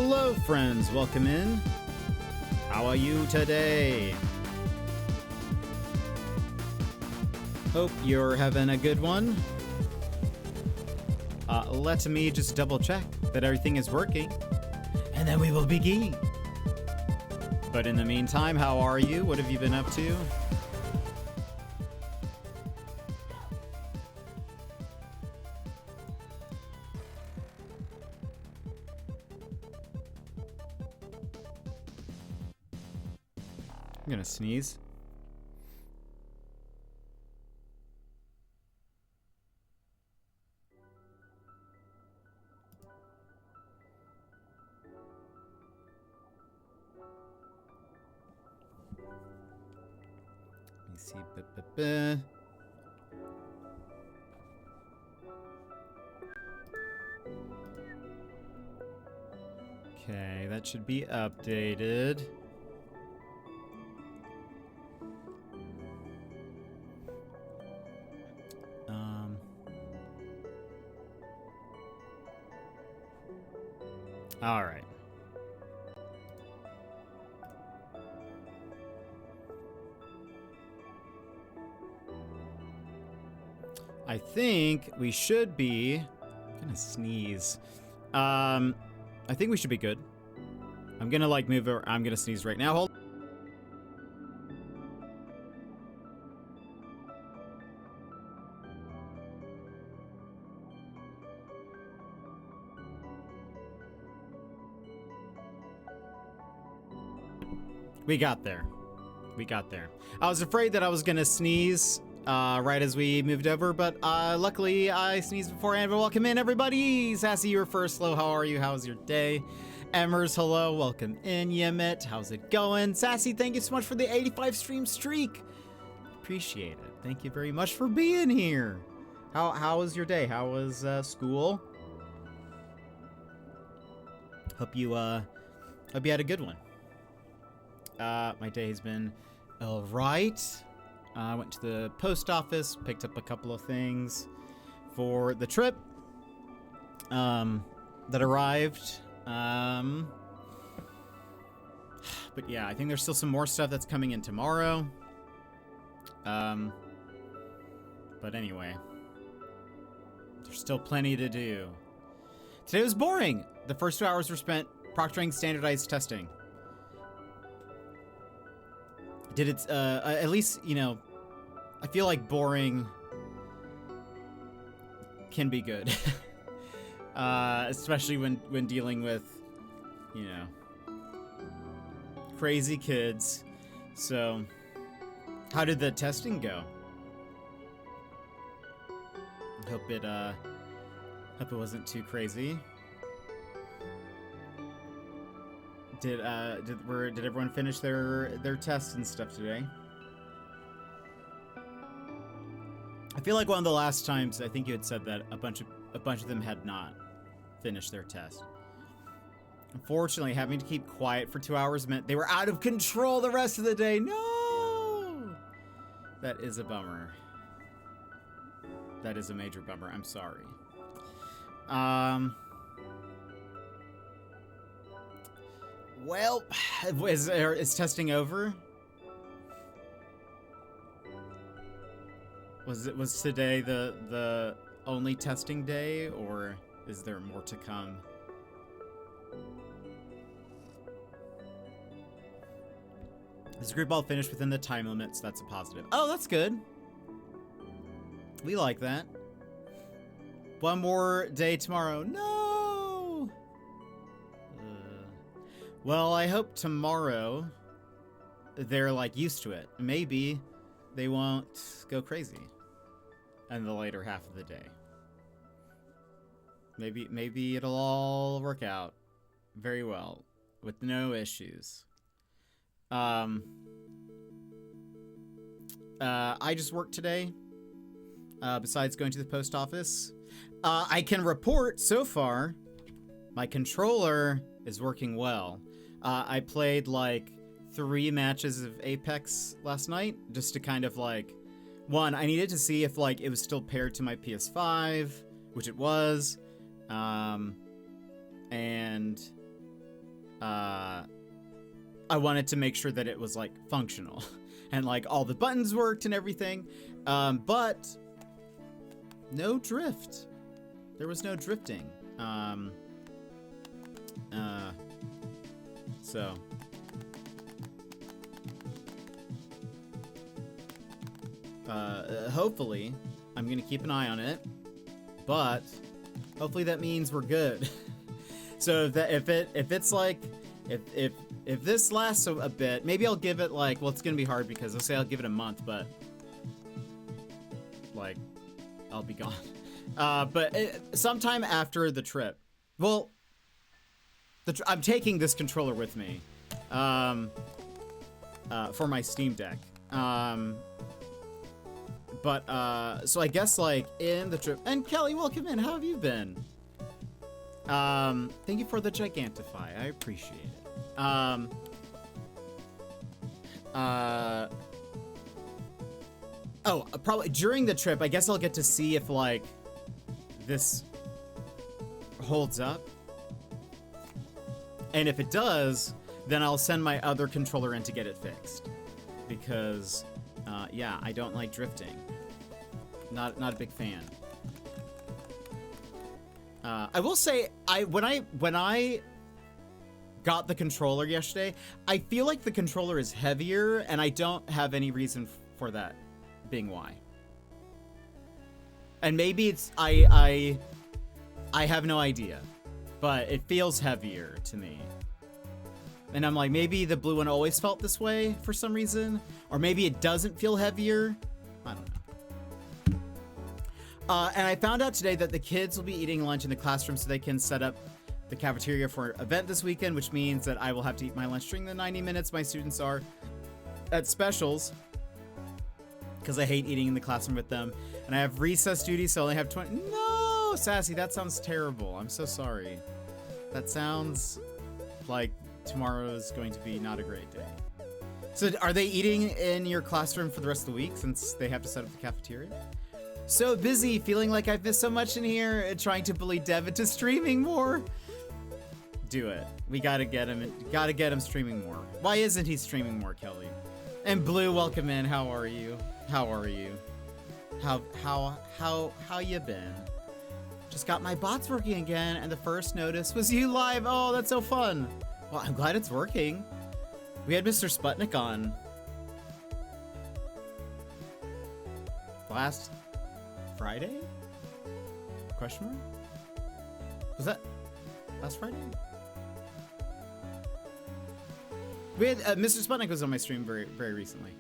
Hello friends, welcome in. How are you today? Hope you're having a good one. Let me just double check that everything is working, and then we will begin. But in the meantime, how are you? What have you been up to? I'm gonna sneeze. Let me see. Okay, that should be updated. All right. I think we should be... I'm gonna sneeze. I think we should be good. I'm gonna like move over. I'm gonna sneeze right now. Hold. We got there. We got there. I was afraid that I was gonna sneeze right as we moved over, but luckily I sneezed beforehand. But welcome in, everybody. Sassy, you're first. Slow, how are you? How's your day? Emmers, hello. Welcome in, Yemit. How's it going? Sassy, thank you so much for the 85 stream streak. Appreciate it. Thank you very much for being here. How was your day? How was school? Hope you had a good one. My day has been all right. I went to the post office, picked up a couple of things for the trip that arrived. But yeah, I think there's still some more stuff that's coming in tomorrow. But anyway, there's still plenty to do. Today was boring. The first 2 hours were spent proctoring standardized testing. Did it, at least, you know, I feel like boring can be good. Especially when dealing with, you know, crazy kids. So, how did the testing go? Hope it wasn't too crazy. Did everyone finish their tests and stuff today? I feel like one of the last times I think you had said that a bunch of them had not finished their test. Unfortunately, having to keep quiet for 2 hours meant they were out of control the rest of the day. No! That is a bummer. That is a major bummer. I'm sorry. Well, is testing over? Was today the only testing day, or is there more to come? This group all finished within the time limits. That's a positive. Oh, that's good. We like that. One more day tomorrow. No! Well, I hope tomorrow they're like used to it. Maybe they won't go crazy in the later half of the day. Maybe it'll all work out very well with no issues. I just worked today. Besides going to the post office, I can report so far my controller is working well. I played like 3 matches of Apex last night just to kind of like, one, I needed to see if like it was still paired to my PS5, which it was, and I wanted to make sure that it was like functional and like all the buttons worked and everything. But no drift. There was no drifting. So hopefully I'm gonna keep an eye on it, but hopefully that means we're good. So if this lasts a bit, maybe I'll give it like, well, it's gonna be hard because I'll say I'll give it a month, but like I'll be gone. But sometime after the trip. Well, I'm taking this controller with me for my Steam Deck. So I guess like in the trip. And Kelly, welcome in. How have you been? Thank you for the Gigantify. I appreciate it. Probably during the trip, I guess I'll get to see if like this holds up. And if it does, then I'll send my other controller in to get it fixed. Because, yeah, I don't like drifting. Not a big fan. I will say, when I got the controller yesterday, I feel like the controller is heavier, and I don't have any reason for that being why. And maybe it's I have no idea, but it feels heavier to me. And I'm like, maybe the blue one always felt this way for some reason, or maybe it doesn't feel heavier. I don't know. And I found out today that the kids will be eating lunch in the classroom so they can set up the cafeteria for an event this weekend, which means that I will have to eat my lunch during the 90 minutes my students are at specials, because I hate eating in the classroom with them. And I have recess duty, so I only have 20. No, Sassy, that sounds terrible. I'm so sorry. That sounds like tomorrow is going to be not a great day. So are they eating in your classroom for the rest of the week since they have to set up the cafeteria? So busy, feeling like I've missed so much in here, and trying to bully Dev into streaming more. Do it. We gotta get him. Gotta get him streaming more. Why isn't he streaming more, Kelly? And Blue, welcome in. How are you? How are you? How you been? Just got my bots working again, and the first notice was you live. Oh, that's so fun. Well, I'm glad it's working. We had Mr. Sputnik on last Friday? Question mark? Was that last Friday? We had Mr. Sputnik was on my stream very, very recently.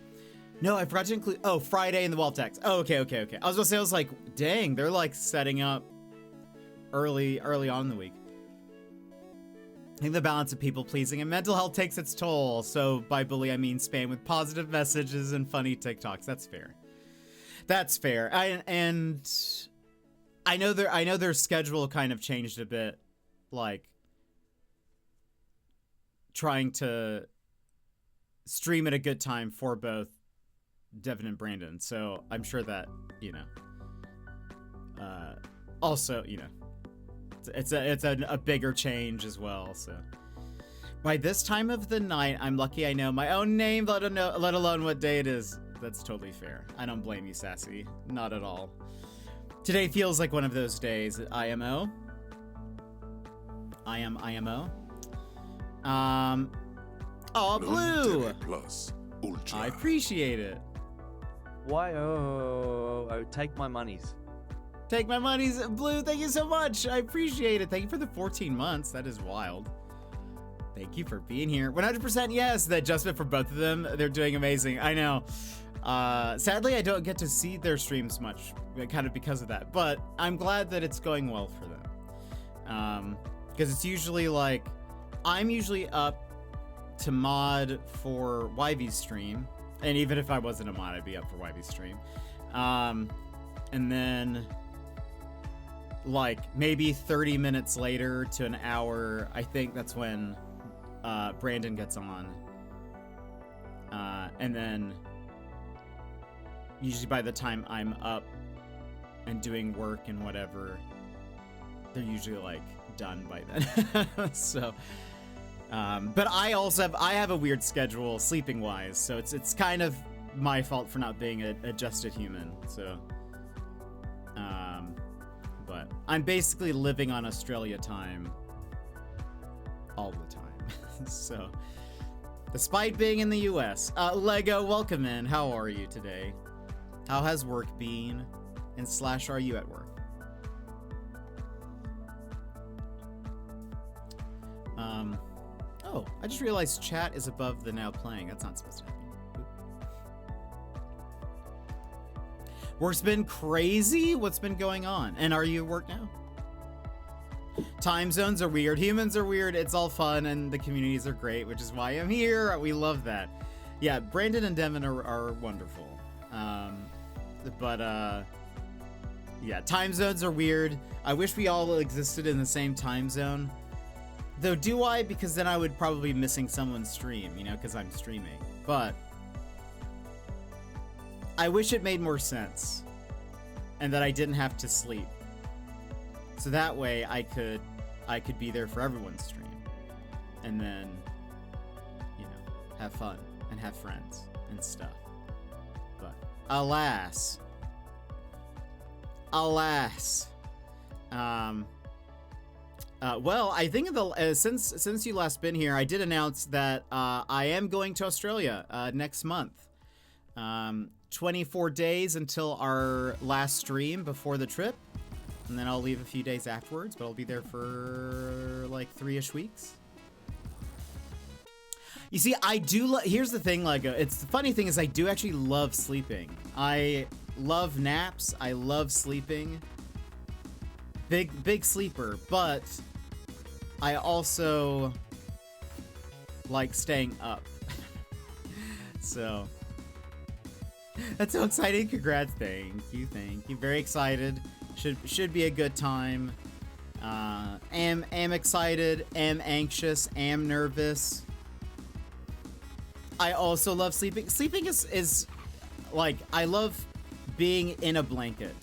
No, I forgot to include. Oh, Friday in the wall text. Oh, okay. I was gonna say, I was like, dang, they're like setting up early on in the week. I think the balance of people pleasing and mental health takes its toll. So by bully, I mean spam with positive messages and funny TikToks. That's fair. That's fair. I know their schedule kind of changed a bit, like trying to stream at a good time for both Devin and Brandon. So I'm sure that, you know, also, you know, it's a bigger change as well. So by this time of the night, I'm lucky I know my own name, let alone what day it is. That's totally fair. I don't blame you, Sassy. Not at all. Today feels like one of those days. IMO. Oh, Blue! Plus, Ultra. I appreciate it. Why? Oh, take my monies. Take my monies. Blue, thank you so much. I appreciate it. Thank you for the 14 months. That is wild. Thank you for being here. 100% yes. The adjustment for both of them. They're doing amazing. I know. Sadly, I don't get to see their streams much, kind of because of that. But I'm glad that it's going well for them. Because it's usually like, I'm usually up to mod for YV's stream. And even if I wasn't a mod, I'd be up for YV's stream. And then, like, maybe 30 minutes later to an hour, I think that's when Brandon gets on. And then, usually by the time I'm up and doing work and whatever, they're usually, like, done by then. So, But I have a weird schedule sleeping wise, so it's kind of my fault for not being a adjusted human. So, but I'm basically living on Australia time all the time. So, despite being in the U.S., Lego, welcome in. How are you today? How has work been? And / are you at work? Oh, I just realized chat is above the now playing. That's not supposed to happen. Work's been crazy? What's been going on? And are you at work now? Time zones are weird. Humans are weird. It's all fun, and the communities are great, which is why I'm here. We love that. Yeah, Brandon and Devin are wonderful. Yeah, time zones are weird. I wish we all existed in the same time zone. Though, do I? Because then I would probably be missing someone's stream, you know, because I'm streaming. But I wish it made more sense and that I didn't have to sleep. So that way I could be there for everyone's stream and then, you know, have fun and have friends and stuff. But alas. Well, I think since you last been here, I did announce that I am going to Australia next month. 24 days until our last stream before the trip, and then I'll leave a few days afterwards, but I'll be there for like 3-ish weeks. You see, I do here's the thing, Lego. The funny thing is I do actually love sleeping. I love naps. I love sleeping. Big sleeper, but I also like staying up. So that's so exciting. Congrats. Thank you. Very excited. Should be a good time. Am excited, am anxious, am nervous. I also love sleeping. Sleeping is like, I love being in a blanket.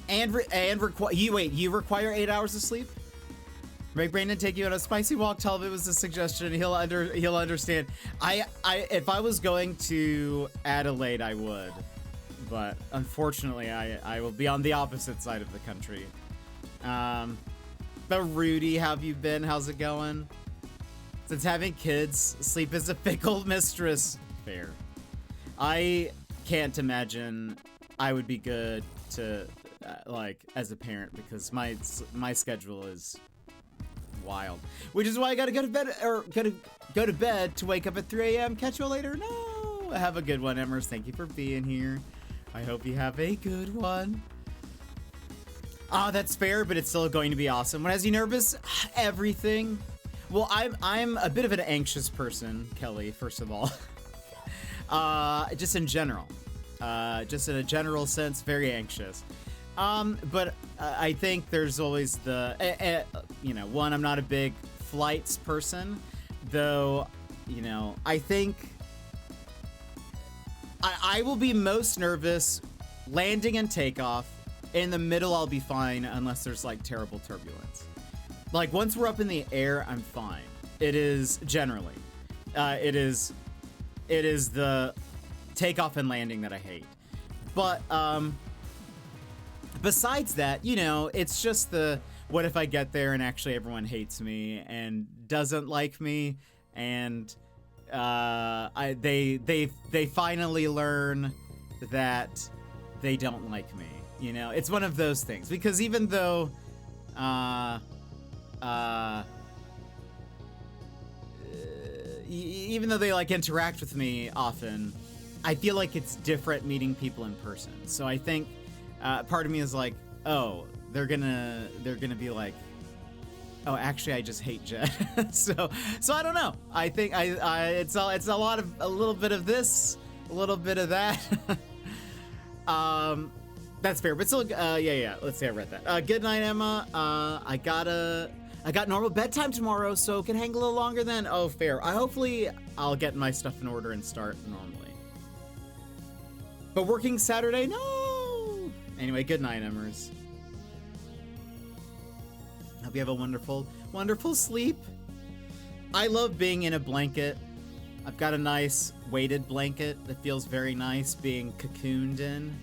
You require 8 hours of sleep? Make Brandon take you on a spicy walk. Tell him it was a suggestion. He'll understand. If I was going to Adelaide, I would, but unfortunately, I will be on the opposite side of the country. But Rudy, how have you been? How's it going? Since having kids, sleep is a fickle mistress. Fair. I can't imagine I would be good to like as a parent because my schedule is wild, which is why I gotta go to bed or gotta go to bed to wake up at 3 a.m. Catch you later. No, have a good one, Emmers. Thank you for being here. I hope you have a good one. That's fair, but it's still going to be awesome. What has you nervous? Everything. Well, I'm a bit of an anxious person, Kelly. First of all, just in general, just in a general sense, very anxious. But I think there's always the, one, I'm not a big flights person, though, I think I will be most nervous landing and takeoff. In the middle, I'll be fine unless there's like terrible turbulence. Like once we're up in the air, I'm fine. It is generally, it is the takeoff and landing that I hate. But, besides that, it's just what if I get there and actually everyone hates me and doesn't like me, and they finally learn that they don't like me. It's one of those things, because even though they like interact with me often, I feel like it's different meeting people in person. So I think part of me is like, oh, they're gonna be like, oh, actually, I just hate Jet. so I don't know. I think it's a little bit of this, a little bit of that. That's fair, but still, yeah. Let's say I read that. Good night, Emma. I got normal bedtime tomorrow, so can hang a little longer then. Oh, fair. Hopefully I'll get my stuff in order and start normally. But working Saturday, no. Anyway, good night, Emmers. Hope you have a wonderful, wonderful sleep. I love being in a blanket. I've got a nice weighted blanket that feels very nice being cocooned in.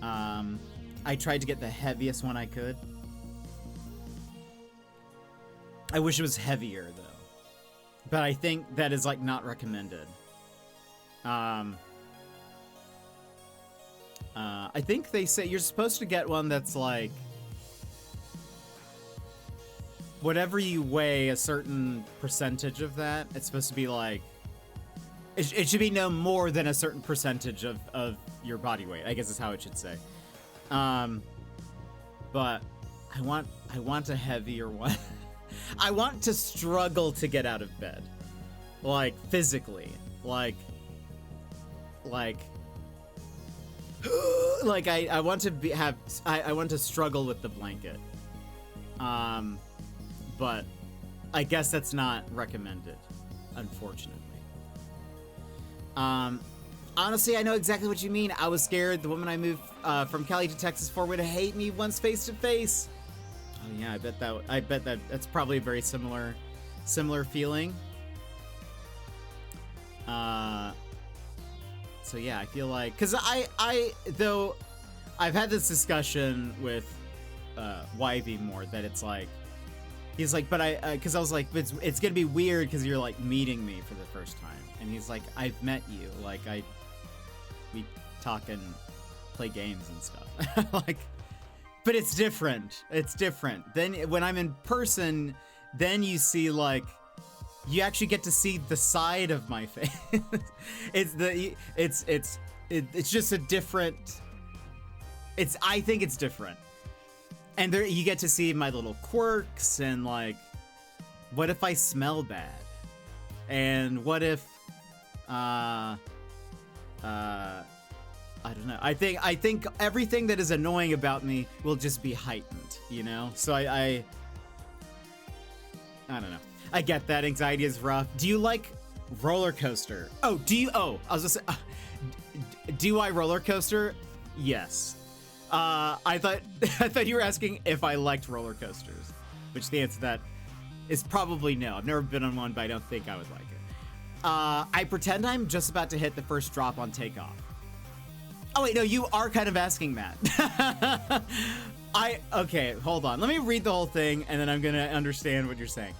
I tried to get the heaviest one I could. I wish it was heavier though, but I think that is like not recommended. I think they say you're supposed to get one that's like whatever you weigh, a certain percentage of that, it's supposed to be like it should be no more than a certain percentage of your body weight, I guess is how it should say. But I want a heavier one. I want to struggle to get out of bed, like physically, like I want to I want to struggle with the blanket. But I guess that's not recommended, unfortunately. Honestly, I know exactly what you mean. I was scared the woman I moved from Cali to Texas for would hate me once face to face. Oh yeah, I bet that's probably a very similar feeling. So yeah, I feel like, cause though I've had this discussion with YV more, that it's like, he's like, but cause I was like, it's gonna be weird cause you're like meeting me for the first time. And he's like, I've met you, like we talk and play games and stuff. Like, but it's different. It's different. Then when I'm in person, then you see like, you actually get to see the side of my face. It's just a different. I think it's different, and there you get to see my little quirks and like, what if I smell bad, and what if, I don't know. I think everything that is annoying about me will just be heightened, you know. So I don't know. I get that anxiety is rough. Do you like roller coaster? Oh, do you? Oh, I was just do I roller coaster? Yes. I thought you were asking if I liked roller coasters, which the answer to that is probably no. I've never been on one, but I don't think I would like it. I pretend I'm just about to hit the first drop on takeoff. Oh wait, no, you are kind of asking that. Okay, hold on. Let me read the whole thing, and then I'm gonna understand what you're saying.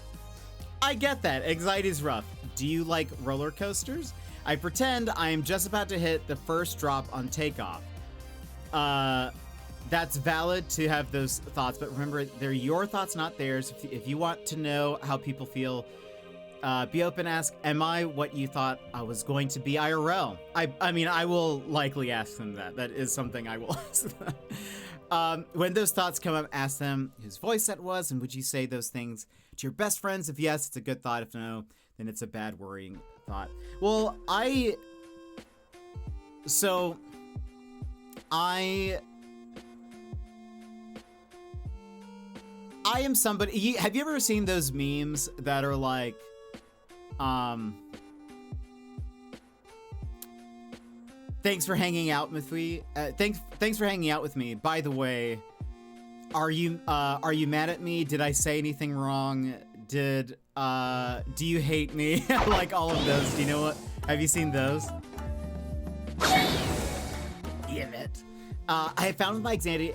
I get that. Anxiety is rough. Do you like roller coasters? I pretend I am just about to hit the first drop on takeoff. That's valid to have those thoughts, but remember, they're your thoughts, not theirs. If you want to know how people feel, be open, ask, am I what you thought I was going to be IRL? I mean, I will likely ask them that. That is something I will ask them. When those thoughts come up, ask them whose voice that was, and would you say those things to your best friends? If yes, it's a good thought. If no, then it's a bad, worrying thought. Well, I am somebody. Have you ever seen those memes that are like, thanks for hanging out with me. Thanks for hanging out with me. By the way, are you mad at me? Did I say anything wrong? Do you hate me? Like all of those. Do you know what? Have you seen those? Damn it. I have found with my anxiety,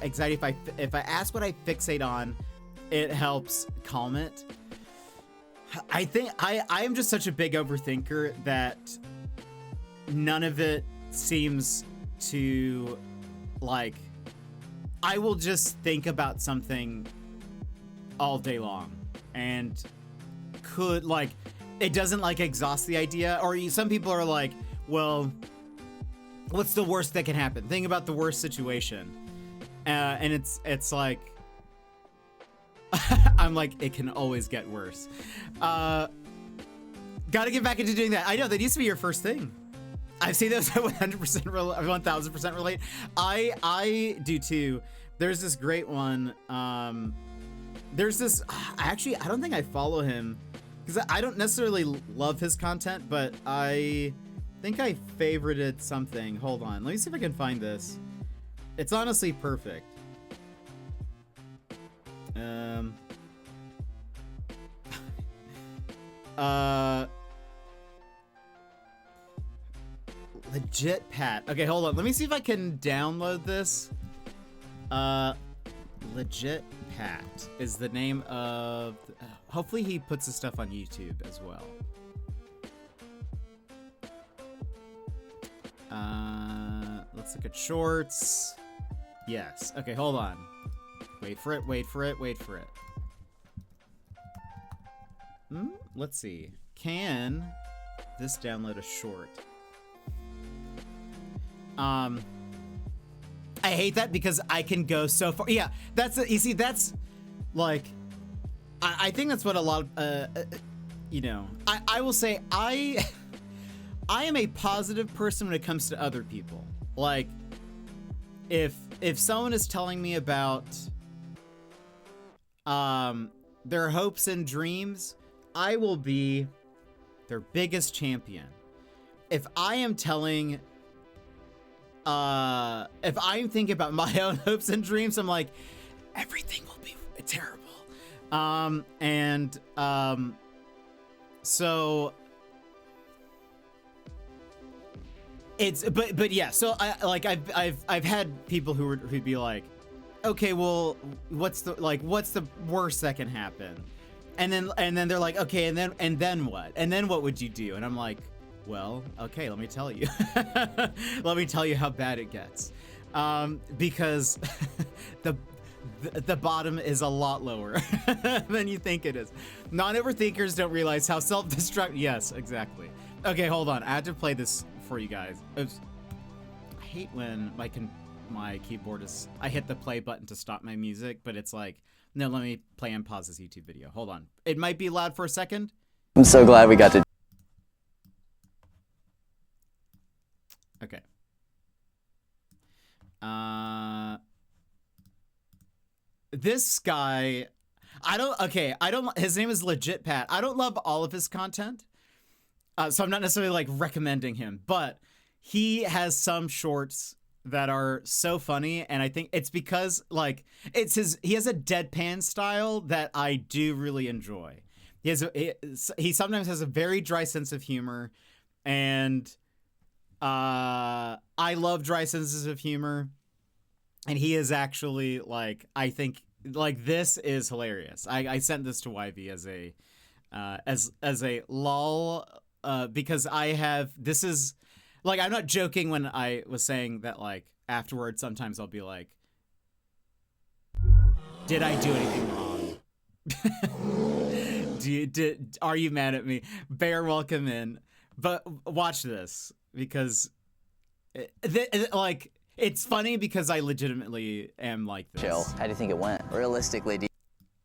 if I ask what I fixate on, it helps calm it. I think I am just such a big overthinker that none of it seems to, like, I will just think about something all day long and could, like, it doesn't like exhaust the idea. Or some people are like, well, what's the worst that can happen? Think about the worst situation. And it's like, I'm like, it can always get worse. Gotta get back into doing that. I know, that used to be your first thing. I've seen those 100%, 1000% relate. I do too. There's this great one. There's this, actually, I don't think I follow him because I don't necessarily love his content, but I think I favorited something. Hold on. Let me see if I can find this. It's honestly perfect. Legit Pat. Okay, hold on. Let me see if I can download this. Legit Pat is the name of... hopefully he puts his stuff on YouTube as well. Let's look at shorts. Yes. Okay, hold on. Wait for it, wait for it, wait for it. Let's see. Can this download a short? I hate that because I can go so far. Yeah, that's you see, that's like, I think that's what a lot of, you know, I will say I am a positive person when it comes to other people. Like, if someone is telling me about their hopes and dreams, I will be their biggest champion. If I am telling, if I'm thinking about my own hopes and dreams, I'm like, everything will be terrible. So it's, but yeah, so I've had people who'd be like, okay, well, what's the worst that can happen? And then they're like, okay, and then what? And then what would you do? And I'm like, well, okay, let me tell you. Let me tell you how bad it gets. Because the bottom is a lot lower than you think it is. Non-overthinkers don't realize how self-destructive. Yes, exactly. Okay, hold on. I have to play this for you guys. Oops. I hate when my keyboard is, I hit the play button to stop my music, but it's like, no, let me play and pause this YouTube video. Hold on. It might be loud for a second. I'm so glad we got to. Okay. This guy, his name is Legit Pat. I don't love all of his content. So I'm not necessarily like recommending him, but he has some shorts that are so funny, and I think it's because like he has a deadpan style that I do really enjoy. He sometimes has a very dry sense of humor, and I love dry senses of humor, and he is actually like, I think like this is hilarious. I sent this to YV as a lol. Because this is, like, I'm not joking when I was saying that, like, afterwards, sometimes I'll be like, did I do anything wrong? Are you mad at me? Bear, welcome in. But watch this, because, like, it's funny because I legitimately am like this. Chill. How do you think it went? Realistically,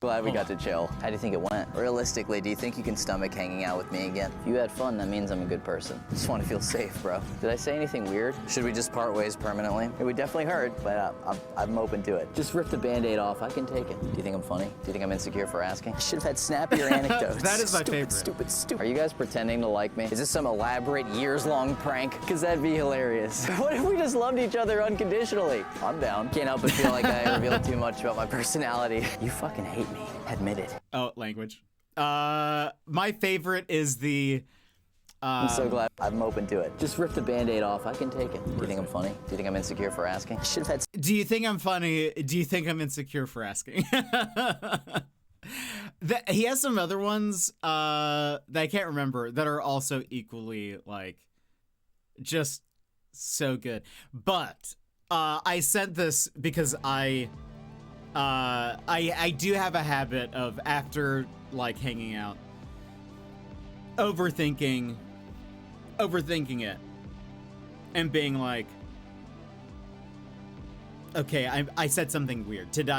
glad we got to chill. How do you think it went? Realistically, do you think you can stomach hanging out with me again? If you had fun, that means I'm a good person. Just want to feel safe, bro. Did I say anything weird? Should we just part ways permanently? It would definitely hurt, but I'm open to it. Just rip the Band-Aid off. I can take it. Do you think I'm funny? Do you think I'm insecure for asking? I should have had snappier anecdotes. That is my favorite. Stupid. Are you guys pretending to like me? Is this some elaborate years-long prank? Because that'd be hilarious. What if we just loved each other unconditionally? I'm down. Can't help but feel like I revealed too much about my personality. You fucking hate me. Admit it. Oh, language. My favorite is the... I'm so glad. I'm open to it. Just rip the Band-Aid off. I can take it. Do you think I'm funny? Do you think I'm insecure for asking? I should have had... Do you think I'm funny? Do you think I'm insecure for asking? He has some other ones that I can't remember that are also equally, like, just so good. But I sent this because I do have a habit of, after like hanging out, overthinking it and being like, okay, I said something weird. They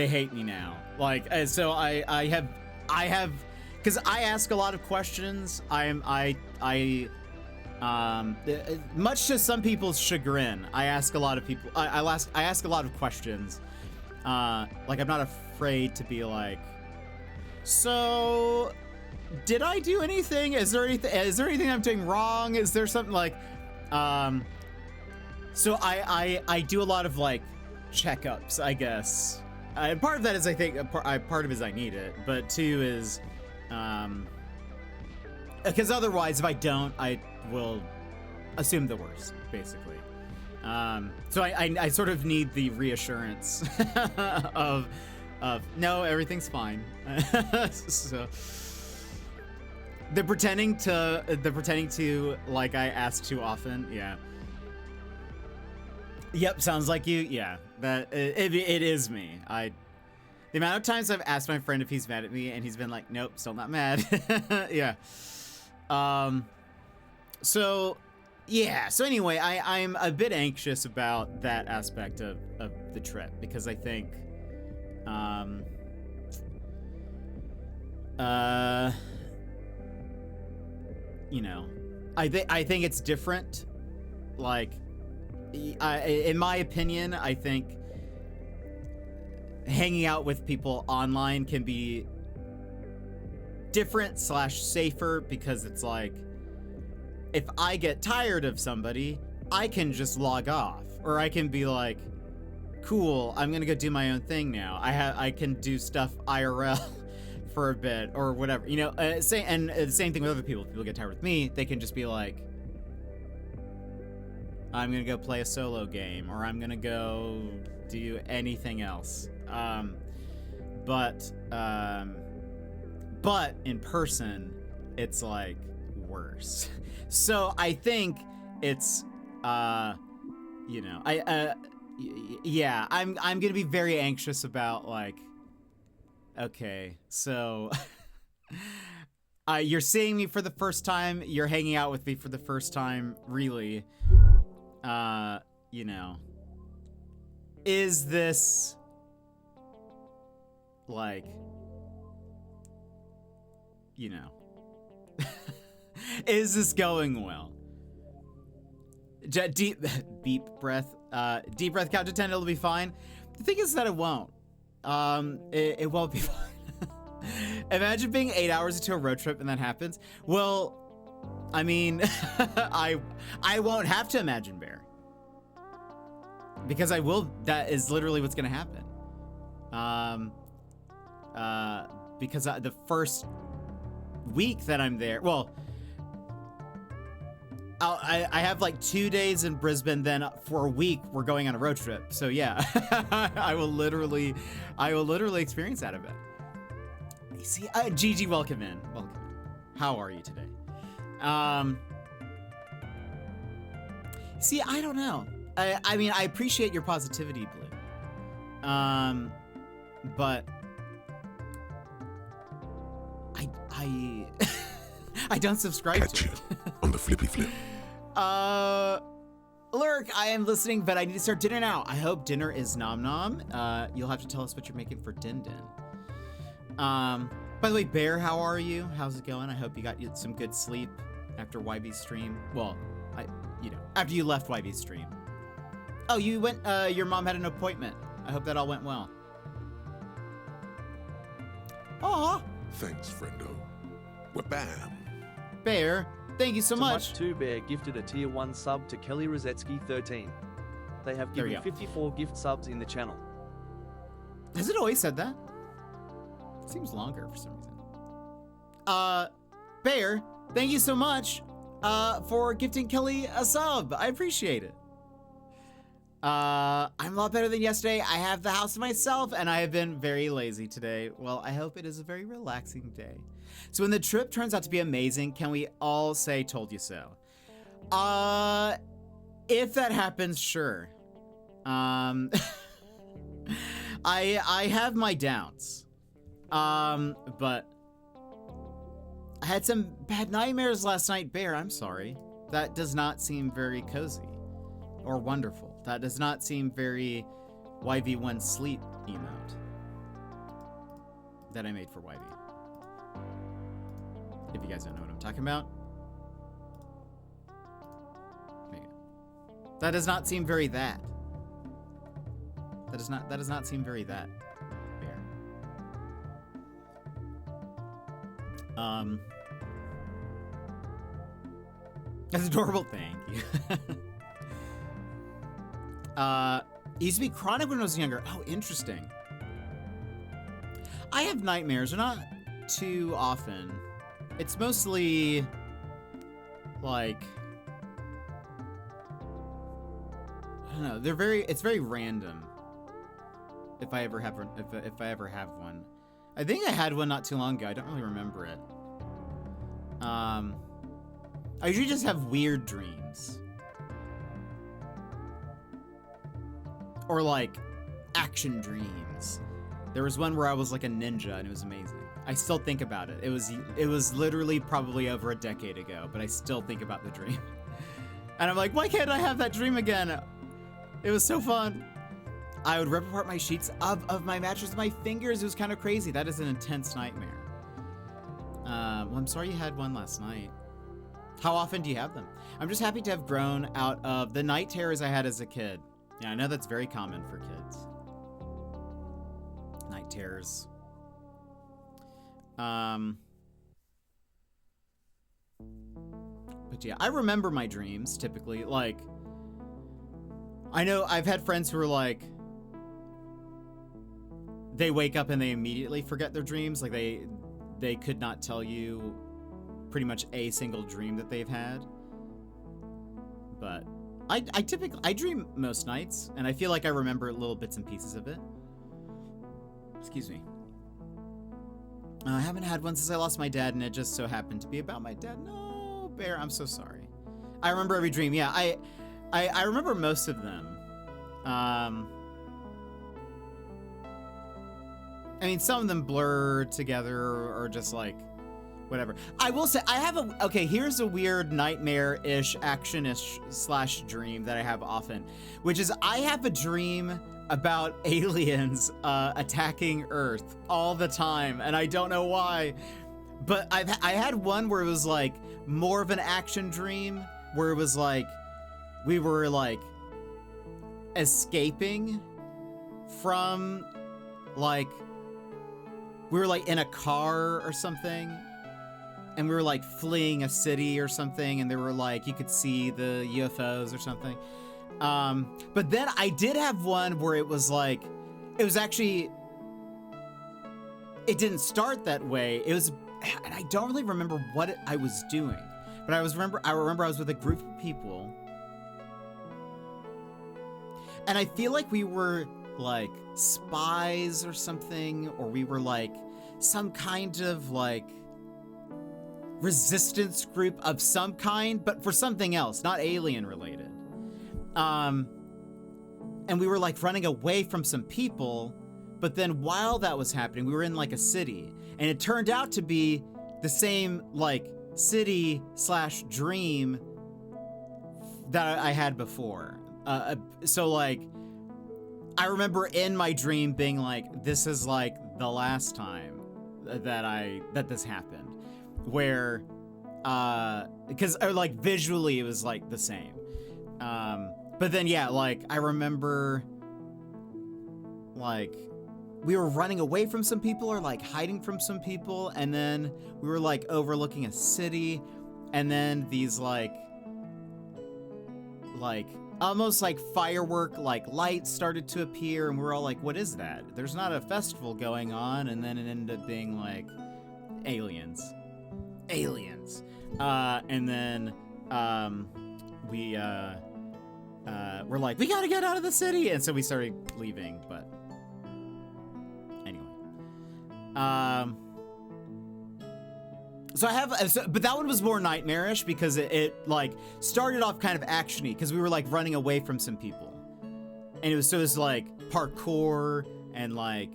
hate me now. Like, so I have, because I ask a lot of questions. Much to some people's chagrin, I ask a lot of people. I ask a lot of questions. Like, I'm not afraid to be like, so did I do anything? Is there anything I'm doing wrong? Is there something like, so I do a lot of like checkups, I guess. And part of that is, I think, part of it is I need it, but two is, because otherwise, if I don't, I will assume the worst, basically. So I sort of need the reassurance of no, everything's fine. So the pretending to like I ask too often, yeah. Yep, sounds like you. Yeah, that it is me. The amount of times I've asked my friend if he's mad at me, and he's been like, "Nope, still not mad." Yeah. So, yeah. So anyway, I'm a bit anxious about that aspect of the trip because I think, you know, I think it's different. Like, in my opinion, I think hanging out with people online can be different / safer because it's like, if I get tired of somebody, I can just log off, or I can be like, cool, I'm gonna go do my own thing now. I can do stuff IRL for a bit or whatever, you know. The same thing with other people. If people get tired with me, they can just be like, I'm gonna go play a solo game, or I'm gonna go do anything else. But in person, it's like worse. So I think it's, you know, yeah, I'm gonna be very anxious about like, okay, so you're seeing me for the first time, you're hanging out with me for the first time, really. You know, is this like, you know, is this going well? Deep breath count to 10, it'll be fine. The thing is that it won't. It won't be fine. Imagine being 8 hours into a road trip and that happens. Well, I mean, I won't have to imagine Bear. Because I will, that is literally what's gonna happen. Because the first week that I'm there, well, I have like 2 days in Brisbane, then for a week we're going on a road trip. So yeah, I will literally experience that a bit. You see, Gigi, welcome in. Welcome. How are you today? See, I don't know. I mean, I appreciate your positivity, Blue. But I don't subscribe Catch to you it. on the flippy flip. Lurk, I am listening, but I need to start dinner now. I hope dinner is nom nom. You'll have to tell us what you're making for Din Din. By the way, Bear, how are you? How's it going? I hope you got some good sleep after YB's stream. Well, you know, after you left YB's stream. Oh, you went, your mom had an appointment. I hope that all went well. Aw. Thanks, friendo. Wabam. Bear, thank you so much. 2 Bear gifted a tier 1 sub to Kelly Rosetsky 13. They have There we given go. 54 gift subs in the channel. Has it always said that? It seems longer for some reason. Bear, thank you so much for gifting Kelly a sub. I appreciate it. I'm a lot better than yesterday. I have the house to myself, and I have been very lazy today. Well, I hope it is a very relaxing day. So when the trip turns out to be amazing, can we all say told you so? If that happens, sure. I have my doubts. But I had some bad nightmares last night, Bear. I'm sorry. That does not seem very cozy or wonderful. That does not seem very YV1 sleep emote that I made for YV. If you guys don't know what I'm talking about. There you go. That does not seem very that. That does not seem very that, Bear. That's adorable, thank you. It used to be chronic when I was younger. Oh, interesting. I have nightmares. They're not too often. It's mostly like, I don't know. It's very random. If I ever have one. I think I had one not too long ago. I don't really remember it. I usually just have weird dreams. Or like action dreams. There was one where I was like a ninja and it was amazing. I still think about it. It was literally probably over a decade ago, but I still think about the dream. And I'm like, why can't I have that dream again? It was so fun. I would rip apart my sheets of my mattress with my fingers. It was kind of crazy. That is an intense nightmare. Well, I'm sorry you had one last night. How often do you have them? I'm just happy to have grown out of the night terrors I had as a kid. Yeah, I know that's very common for kids. Night terrors. But yeah, I remember my dreams typically. Like, I know I've had friends who are like, they wake up and they immediately forget their dreams. Like they could not tell you pretty much a single dream that they've had. But I dream most nights, and I feel like I remember little bits and pieces of it. Excuse me. I haven't had one since I lost my dad, and it just so happened to be about my dad. No, Bear, I'm so sorry. I remember every dream. Yeah, I remember most of them. I mean, some of them blur together or just like whatever. I will say, okay, here's a weird nightmare-ish, action-ish / dream that I have often, which is I have a dream about aliens attacking Earth all the time, and I don't know why. But I had one where it was like more of an action dream, where it was like we were like escaping from like, we were like in a car or something, and we were like fleeing a city or something, and there were like, you could see the UFOs or something. But then I did have one where it was like, it was actually, it didn't start that way. It was, and I don't really remember what I was doing, but I remember I was with a group of people, and I feel like we were like spies or something, or we were like some kind of like resistance group of some kind, but for something else, not alien related. And we were like running away from some people, but then while that was happening, we were in like a city, and it turned out to be the same like city / dream that I had before. So like, I remember in my dream being like, this is like the last time that this happened, where, because like visually it was like the same. But then, yeah, like, I remember, like, we were running away from some people or, like, hiding from some people, and then we were, like, overlooking a city, and then these, like, almost, like, firework, like, lights started to appear, and we were all like, what is that? There's not a festival going on, and then it ended up being, like, aliens. Aliens. And then, we're like, we gotta get out of the city, and so we started leaving. But anyway, so I have, but that one was more nightmarish because it like started off kind of actiony because we were like running away from some people, and it was like parkour and like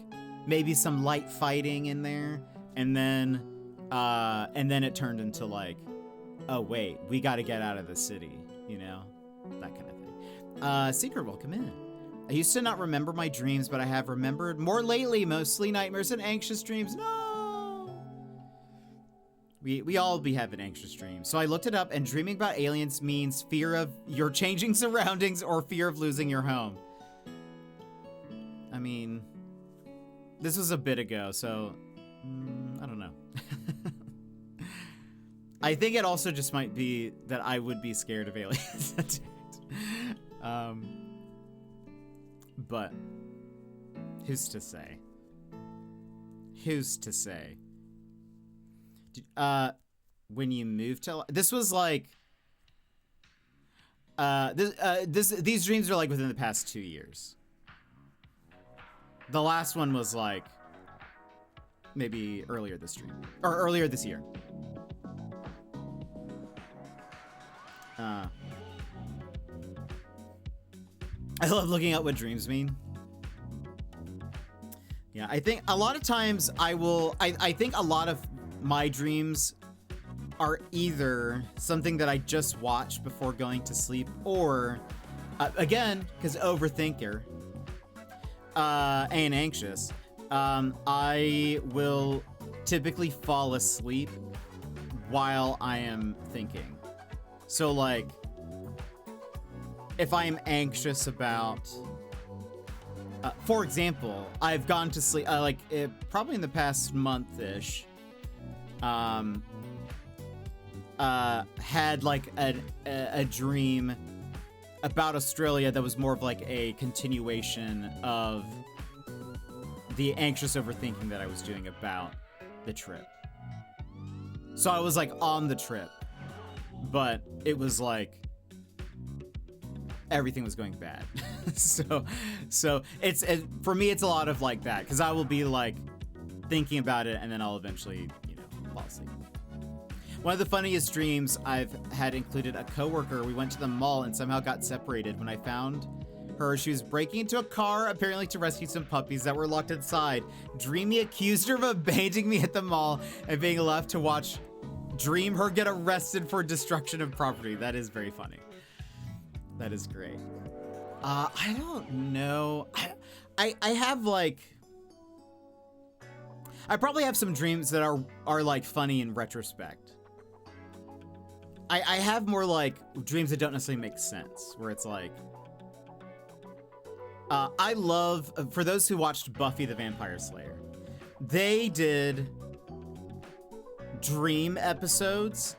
maybe some light fighting in there, and then it turned into like, oh wait, we got to get out of the city, you know, that kind of thing. Secret, welcome in. I used to not remember my dreams, but I have remembered more lately, mostly nightmares and anxious dreams. No! We all be having anxious dreams. So I looked it up, and dreaming about aliens means fear of your changing surroundings or fear of losing your home. I mean, this was a bit ago, so I don't know. I think it also just might be that I would be scared of aliens. But who's to say? who's to say? When you moved to this was like these dreams are like within the past 2 years. The last one was like maybe earlier this year. I love looking at what dreams mean. Yeah, I think a lot of times I think a lot of my dreams are either something that I just watched before going to sleep, or again, because overthinker and anxious, I will typically fall asleep while I am thinking. So like, if I'm anxious about, for example, I've gone to sleep, probably in the past month-ish, had like a dream about Australia that was more of like a continuation of the anxious overthinking that I was doing about the trip. So I was like on the trip, but it was like everything was going bad. so it's for me, it's a lot of like that, because I will be like thinking about it and then I'll eventually, fall asleep. One of the funniest dreams I've had included a coworker. We went to the mall and somehow got separated. When I found her, she was breaking into a car, apparently to rescue some puppies that were locked inside. Dreamy accused her of abandoning me at the mall and being left to watch Dream her get arrested for destruction of property. That is very funny. That is great. I don't know. I have like, I probably have some dreams that are like funny in retrospect. I have more like dreams that don't necessarily make sense, where it's like, I love, for those who watched Buffy the Vampire Slayer, they did dream episodes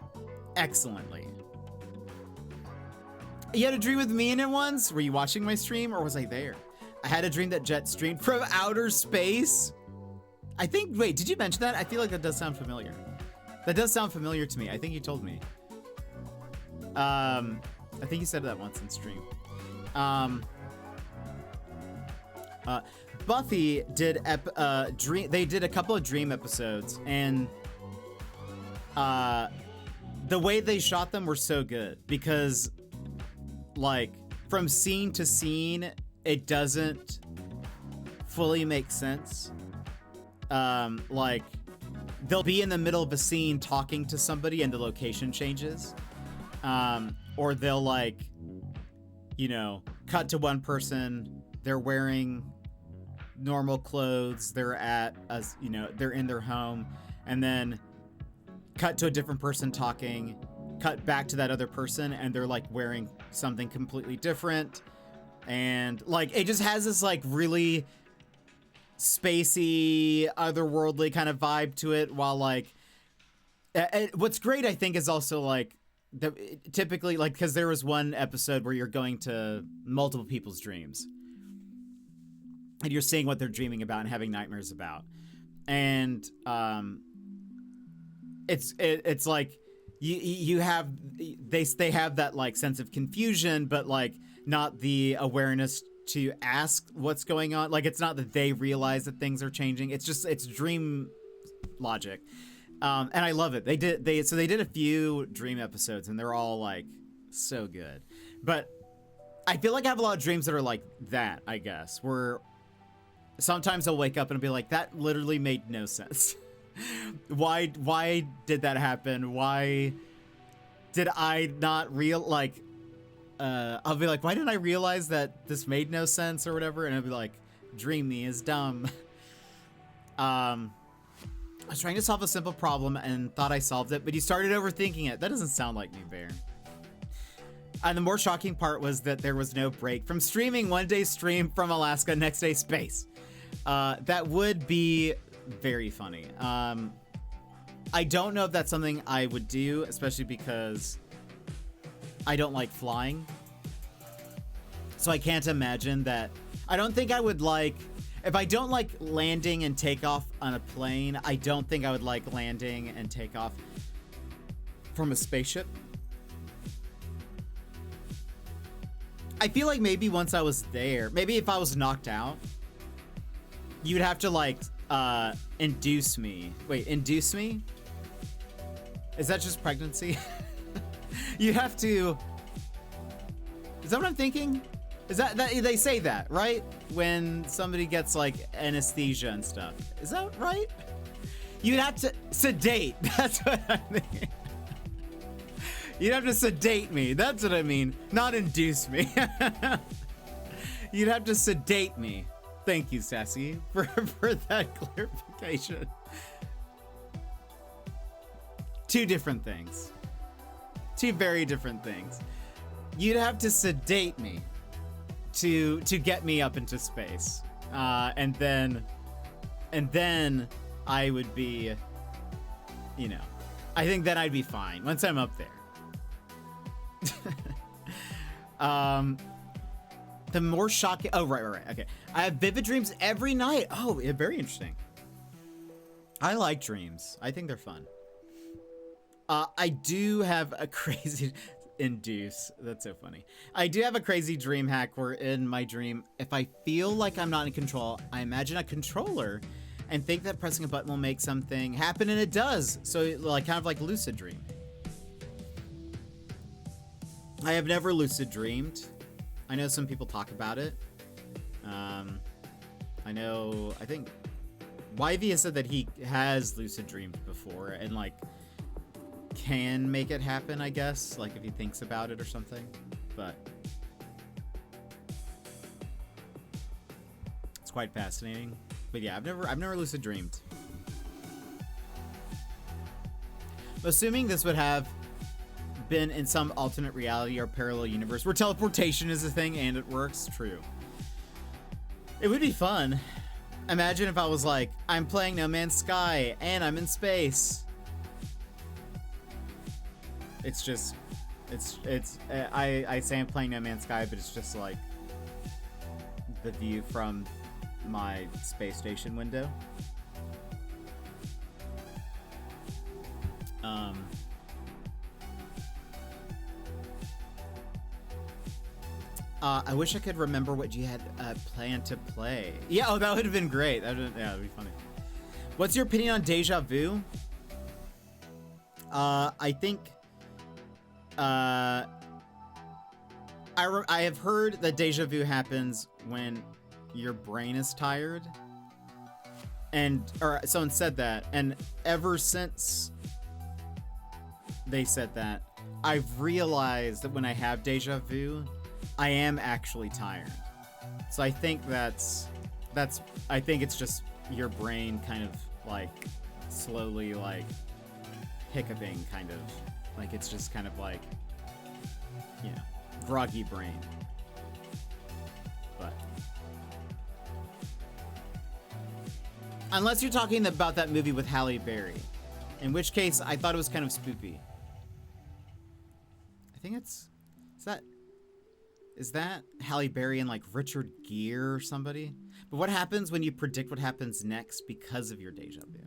excellently. You had a dream with me in it once? Were you watching my stream or was I there? I had a dream that Jet streamed from outer space. I think, wait, did you mention that? I feel like that does sound familiar. That does sound familiar to me. I think you told me. I think you said that once in stream. Buffy did they did a couple of dream episodes, and the way they shot them were so good, because like from scene to scene it doesn't fully make sense. Like they'll be in the middle of a scene talking to somebody and the location changes. Or they'll like, cut to one person, they're wearing normal clothes, they're they're in their home, and then cut to a different person talking, cut back to that other person, and they're like wearing something completely different. And like, it just has this like really spacey, otherworldly kind of vibe to it, while like, what's great, I think, is also like, typically, like, because there was one episode where you're going to multiple people's dreams and you're seeing what they're dreaming about and having nightmares about, and it's like you have they have that like sense of confusion, but like not the awareness to ask what's going on. Like, it's not that they realize that things are changing, it's dream logic. And I love it. They did a few dream episodes and they're all like so good. But I feel like I have a lot of dreams that are like that, I guess, where sometimes I'll wake up and I'll be like, that literally made no sense. Why did that happen? Why did I not I'll be like, why didn't I realize that this made no sense or whatever? And I'll be like, dream me is dumb. I was trying to solve a simple problem and thought I solved it, but you started overthinking it. That doesn't sound like me, Bear. And the more shocking part was that there was no break from streaming. One day stream from Alaska, next day space. That would be very funny. I don't know if that's something I would do, especially because I don't like flying. So I can't imagine that. I don't think I would like, If I don't like landing and takeoff on a plane, I don't think I would like landing and takeoff from a spaceship. I feel like maybe once I was there, maybe if I was knocked out, you'd have to like induce me. Wait, induce me? Is that just pregnancy? You have to. Is that what I'm thinking? Is that they say that, right? When somebody gets like anesthesia and stuff. Is that right? You'd have to sedate. That's what I mean. You'd have to sedate me. That's what I mean. Not induce me. You'd have to sedate me. Thank you, Sassy, for that clarification. Two different things. Two very different things. You'd have to sedate me to get me up into space. And then I would be, you know, I think then I'd be fine once I'm up there. The more shocking. Oh, right. Okay. I have vivid dreams every night. Oh, yeah, very interesting. I like dreams. I think they're fun. I do have a crazy induce. That's so funny. I do have a crazy dream hack where in my dream, if I feel like I'm not in control, I imagine a controller and think that pressing a button will make something happen, and it does. So like kind of like lucid dream. I have never lucid dreamed. I know some people talk about it. I think YV has said that he has lucid dreamed before and like can make it happen, I guess, like if he thinks about it or something. But it's quite fascinating. But yeah, I've never lucid dreamed. Assuming this would have been in some alternate reality or parallel universe where teleportation is a thing and it works. True. It would be fun. Imagine if I was like, I'm playing No Man's Sky and I'm in space. It's just, I say I'm playing No Man's Sky, but it's just like the view from my space station window. I wish I could remember what you had planned to play. Yeah, oh, that would have been great. Yeah, that'd be funny. What's your opinion on deja vu? I think I have heard that deja vu happens when your brain is tired, or someone said that, and ever since they said that, I've realized that when I have deja vu, I am actually tired. So I think I think it's just your brain kind of like slowly like hiccuping, kind of like it's just kind of like, you know, groggy brain. But unless you're talking about that movie with Halle Berry, in which case I thought it was kind of spoopy. I think is that Halle Berry and like Richard Gere or somebody? But what happens when you predict what happens next because of your deja vu?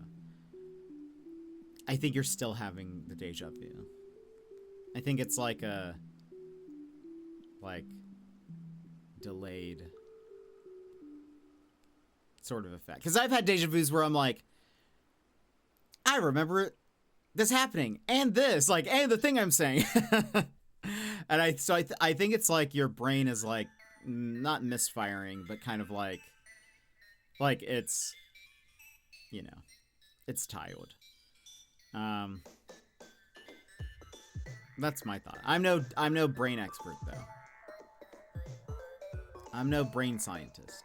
I think you're still having the deja vu. I think it's like a delayed sort of effect. Because I've had deja vus where I'm like, I remember this happening and this, like, and the thing I'm saying. And I think it's like your brain is like not misfiring, but kind of like it's, you know, it's tired. That's my thought. I'm no brain expert though. I'm no brain scientist.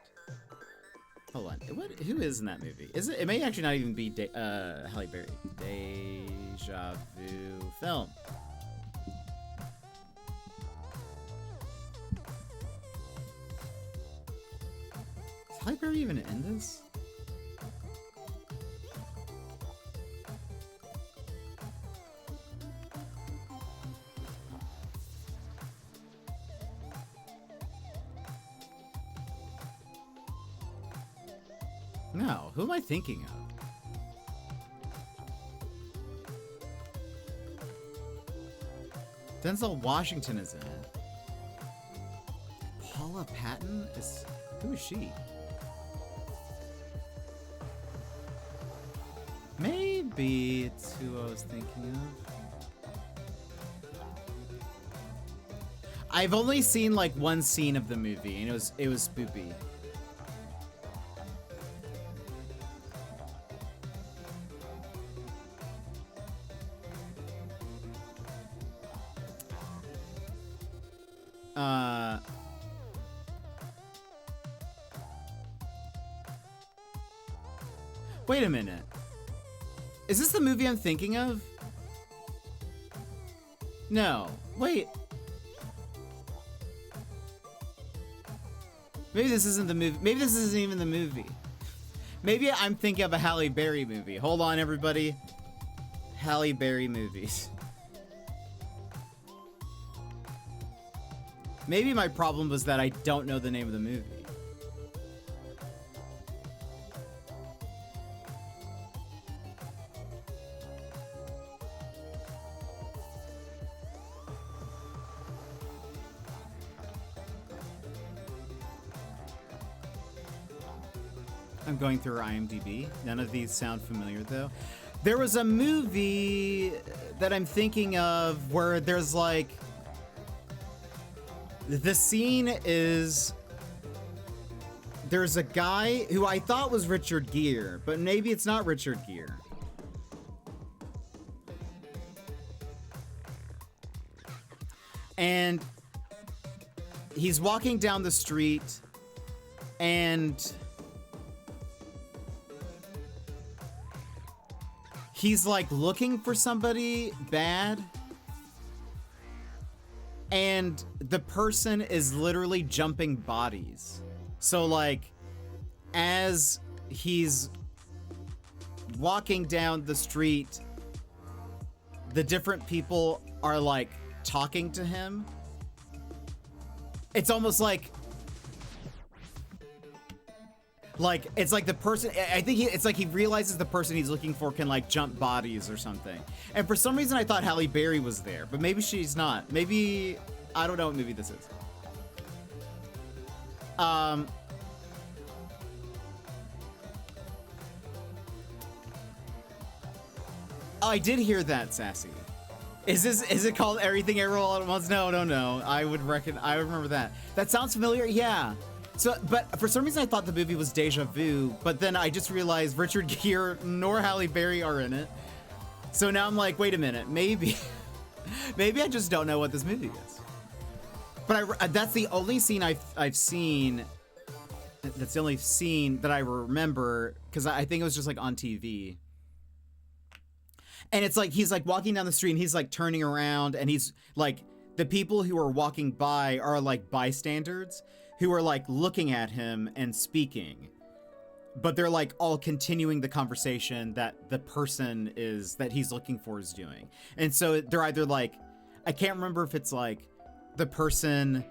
Hold on. Who is in that movie? Is it? It may actually not even be Halle Berry. Deja vu film. Is Halle Berry even in this? No, who am I thinking of? Denzel Washington is in it. Paula Patton is... Who is she? Maybe it's who I was thinking of. I've only seen like one scene of the movie, and it was spoopy. Wait a minute. Is this the movie I'm thinking of? No. Wait. Maybe this isn't the movie. Maybe this isn't even the movie. Maybe I'm thinking of a Halle Berry movie. Hold on, everybody. Halle Berry movies. Maybe my problem was that I don't know the name of the movie. I'm going through IMDb. None of these sound familiar, though. There was a movie that I'm thinking of where there's like... The scene is... There's a guy who I thought was Richard Gere, but maybe it's not Richard Gere. And he's walking down the street, and he's like looking for somebody bad, and the person is literally jumping bodies. So like, as he's walking down the street, the different people are like talking to him. It's almost like it's like the person, I think it's like he realizes the person he's looking for can like jump bodies or something. And for some reason I thought Halle Berry was there, but maybe she's not. Maybe, I don't know what movie this is. Oh, I did hear that, Sassy. Is it called Everything Everywhere All at Once? No. I remember that. That sounds familiar, yeah. So, but for some reason I thought the movie was Deja Vu, but then I just realized Richard Gere nor Halle Berry are in it. So now I'm like, wait a minute, maybe I just don't know what this movie is. But that's the only scene I've seen. That's the only scene that I remember, because I think it was just like on TV. And it's like he's like walking down the street and he's like turning around, and he's like, the people who are walking by are like bystanders who are like looking at him and speaking, but they're like all continuing the conversation that the person that he's looking for is doing. And so they're either like, I can't remember if it's like the person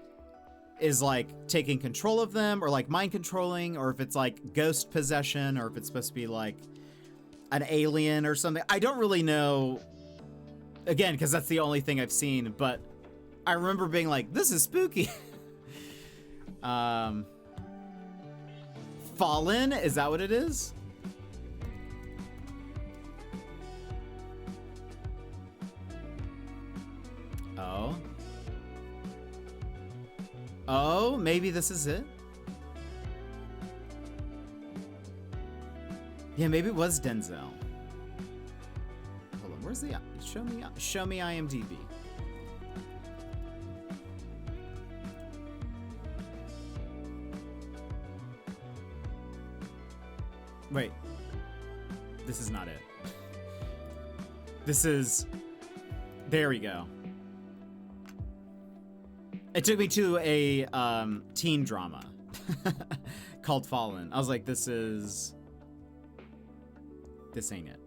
is like taking control of them or like mind controlling, or if it's like ghost possession, or if it's supposed to be like an alien or something. I don't really know, again, because that's the only thing I've seen, but I remember being like, this is spooky. Fallen, is that what it is? Oh, maybe this is it. Yeah, maybe it was Denzel. Hold on, where's the show me IMDb. Wait, this is not it. This is, there we go. It took me to a teen drama called Fallen. I was like, this ain't it.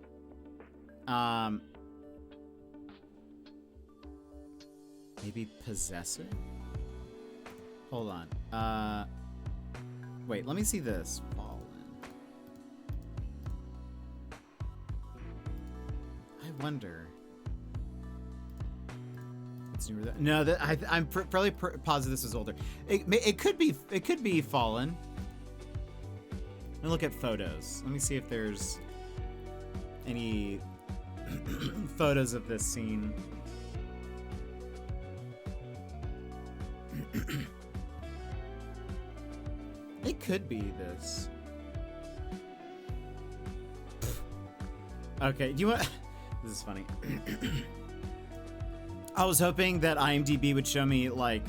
Maybe Possessor? Hold on. Wait, let me see this. Fallen. wonder. It's newer than, no, I'm fairly positive this was older. It could be Fallen. Let me look at photos. Let me see if there's any photos of this scene. It could be this. Okay, do you want... This is funny. I was hoping that IMDb would show me, like...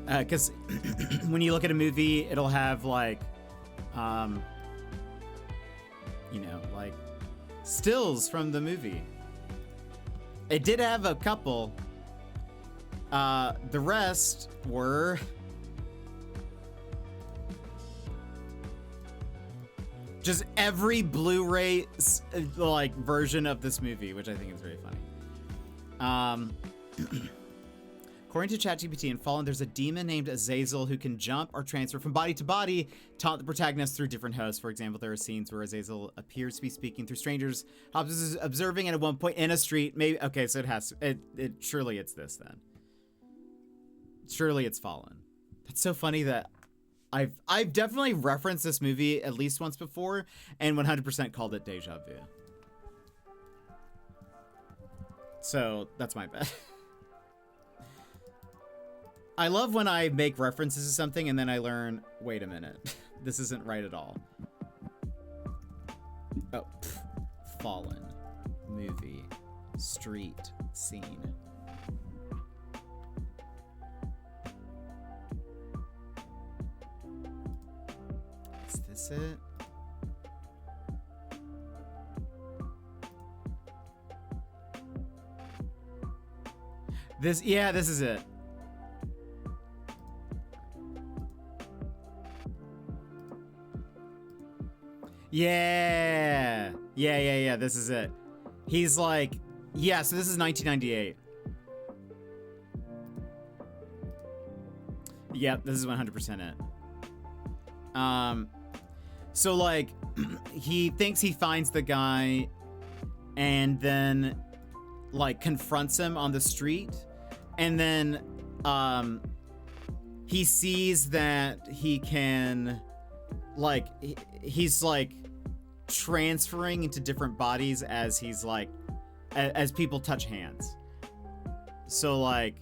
Because when you look at a movie, it'll have, like... you know, like... stills from the movie. It did have a couple. The rest were... just every Blu-ray like version of this movie, which I think is very funny. According to ChatGPT in Fallen, there's a demon named Azazel who can jump or transfer from body to body, taunt the protagonist through different hosts. For example, there are scenes where Azazel appears to be speaking through strangers, Hobbs is observing, and at one point in a street, maybe, okay, so surely it's this then. Surely it's Fallen. That's so funny that I've definitely referenced this movie at least once before and 100% called it deja vu. So that's my bad. I love when I make references to something and then I learn, wait a minute, this isn't right at all. Oh, Fallen, movie, street, scene. Is this it? This is it. Yeah, this is it. He's like, yeah, so this is 1998. Yep, this is 100% it. So like, he thinks he finds the guy and then like confronts him on the street, and then he sees that he can like, he's like transferring into different bodies as he's like, as people touch hands. So like,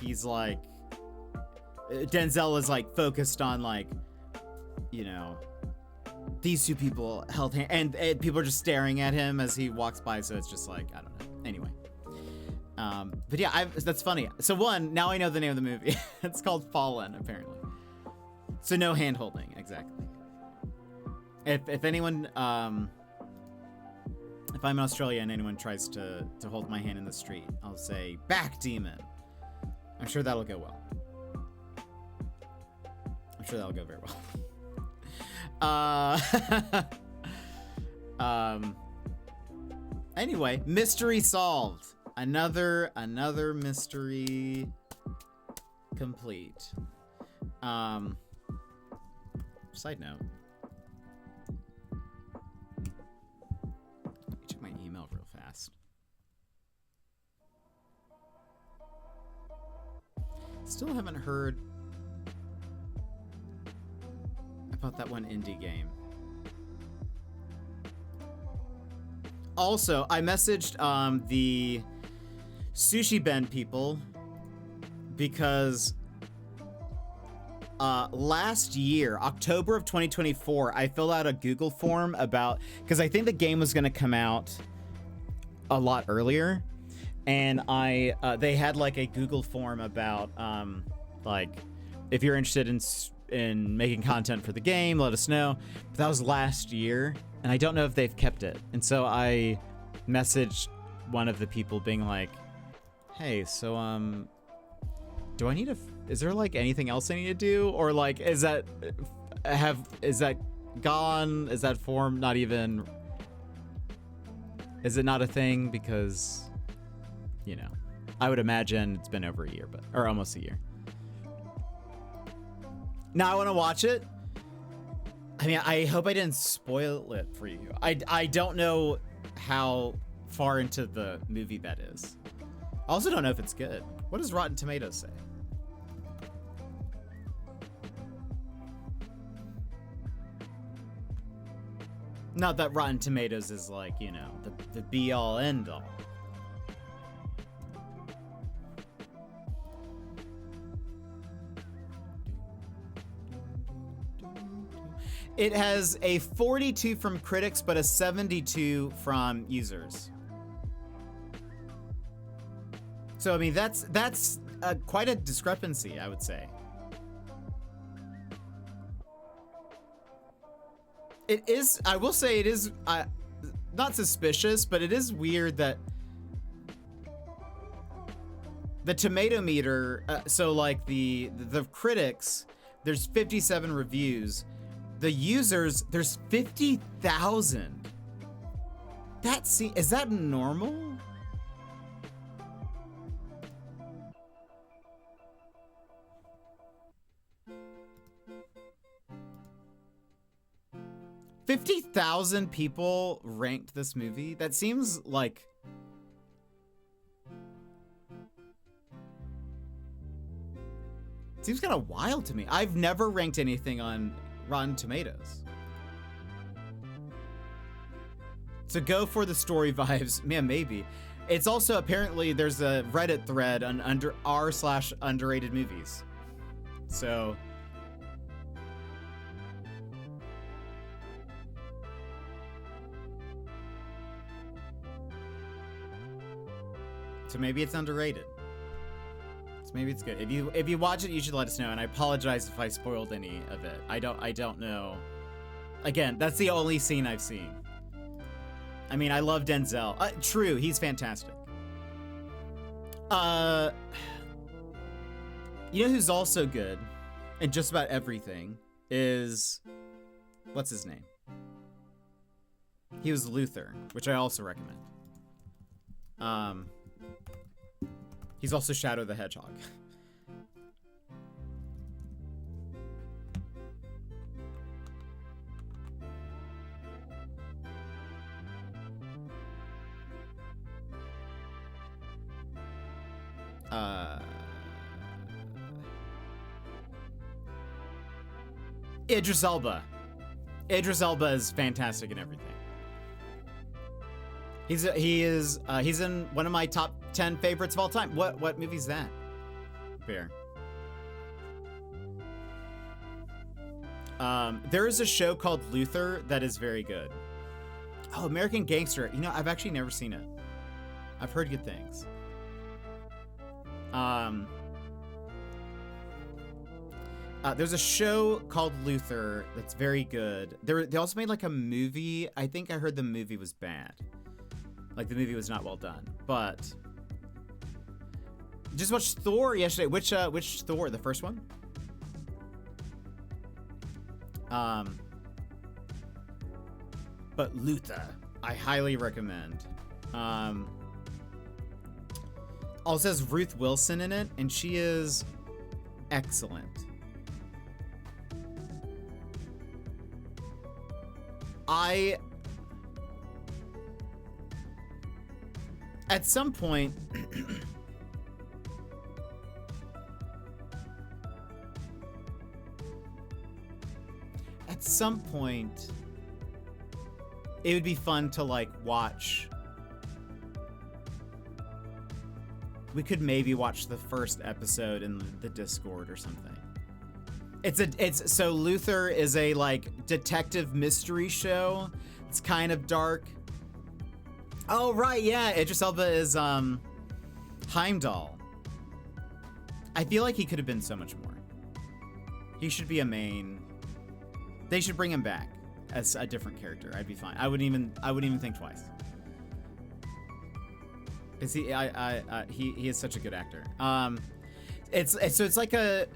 he's like, Denzel is like focused on like, you know, these two people held hand, and people are just staring at him as he walks by, so it's just like, I don't know. Anyway. But yeah, that's funny. So one, now I know the name of the movie. It's called Fallen, apparently. So no hand holding, exactly. If anyone, if I'm in Australia and anyone tries to hold my hand in the street, I'll say, back demon. I'm sure that'll go well. I'm sure that'll go very well. Anyway, mystery solved. Another mystery complete. Side note. Let me check my email real fast. Still haven't heard about that one indie game. Also, I messaged the Sushi Ben people because last year, October of 2024, I filled out a Google form about, because I think the game was going to come out a lot earlier, and they had like a Google form about like, if you're interested in making content for the game, let us know. But that was last year, and I don't know if they've kept it. And so I messaged one of the people being like, hey, so do I need is there like anything else I need to do, or like is that gone? Is that form not even, is it not a thing? Because, you know, I would imagine it's been over a year, or almost a year. Now I want to watch it. I mean, I hope I didn't spoil it for you. I don't know how far into the movie that is. I also don't know if it's good. What does Rotten Tomatoes say? Not that Rotten Tomatoes is like, you know, the be all end all. It has a 42 from critics, but a 72 from users. So, I mean, that's quite a discrepancy, I would say. It is, I will say it is not suspicious, but it is weird that the tomato meter, so like the critics, there's 57 reviews. The users, there's 50,000. Is that normal? $50,000 people ranked this movie? That seems like... Seems kind of wild to me. I've never ranked anything on Rotten Tomatoes. So go for the story vibes. Man, maybe. It's also apparently there's a Reddit thread on r/underrated movies. So maybe it's underrated. So maybe it's good. If you watch it, you should let us know. And I apologize if I spoiled any of it. I don't know. Again, that's the only scene I've seen. I mean, I love Denzel. True, he's fantastic. You know who's also good in just about everything is, what's his name? He was Luther, which I also recommend. He's also Shadow the Hedgehog. Idris Elba. Idris Elba is fantastic in everything. He's in one of my top 10 favorites of all time. What movie's that? Fair. There is a show called Luther that is very good. Oh, American Gangster. You know, I've actually never seen it. I've heard good things. There's a show called Luther that's very good. They also made like a movie. I think I heard the movie was bad. Like the movie was not well done. But just watched Thor yesterday. Which Thor? The first one? But Luther, I highly recommend. Also has Ruth Wilson in it, and she is excellent. At some point, it would be fun to like watch. We could maybe watch the first episode in the Discord or something. So Luther is a like detective mystery show. It's kind of dark. Oh right, yeah. Idris Elba is Heimdall. I feel like he could have been so much more. He should be a main. They should bring him back as a different character. I'd be fine. I wouldn't even think twice. Cause he is such a good actor. It's like a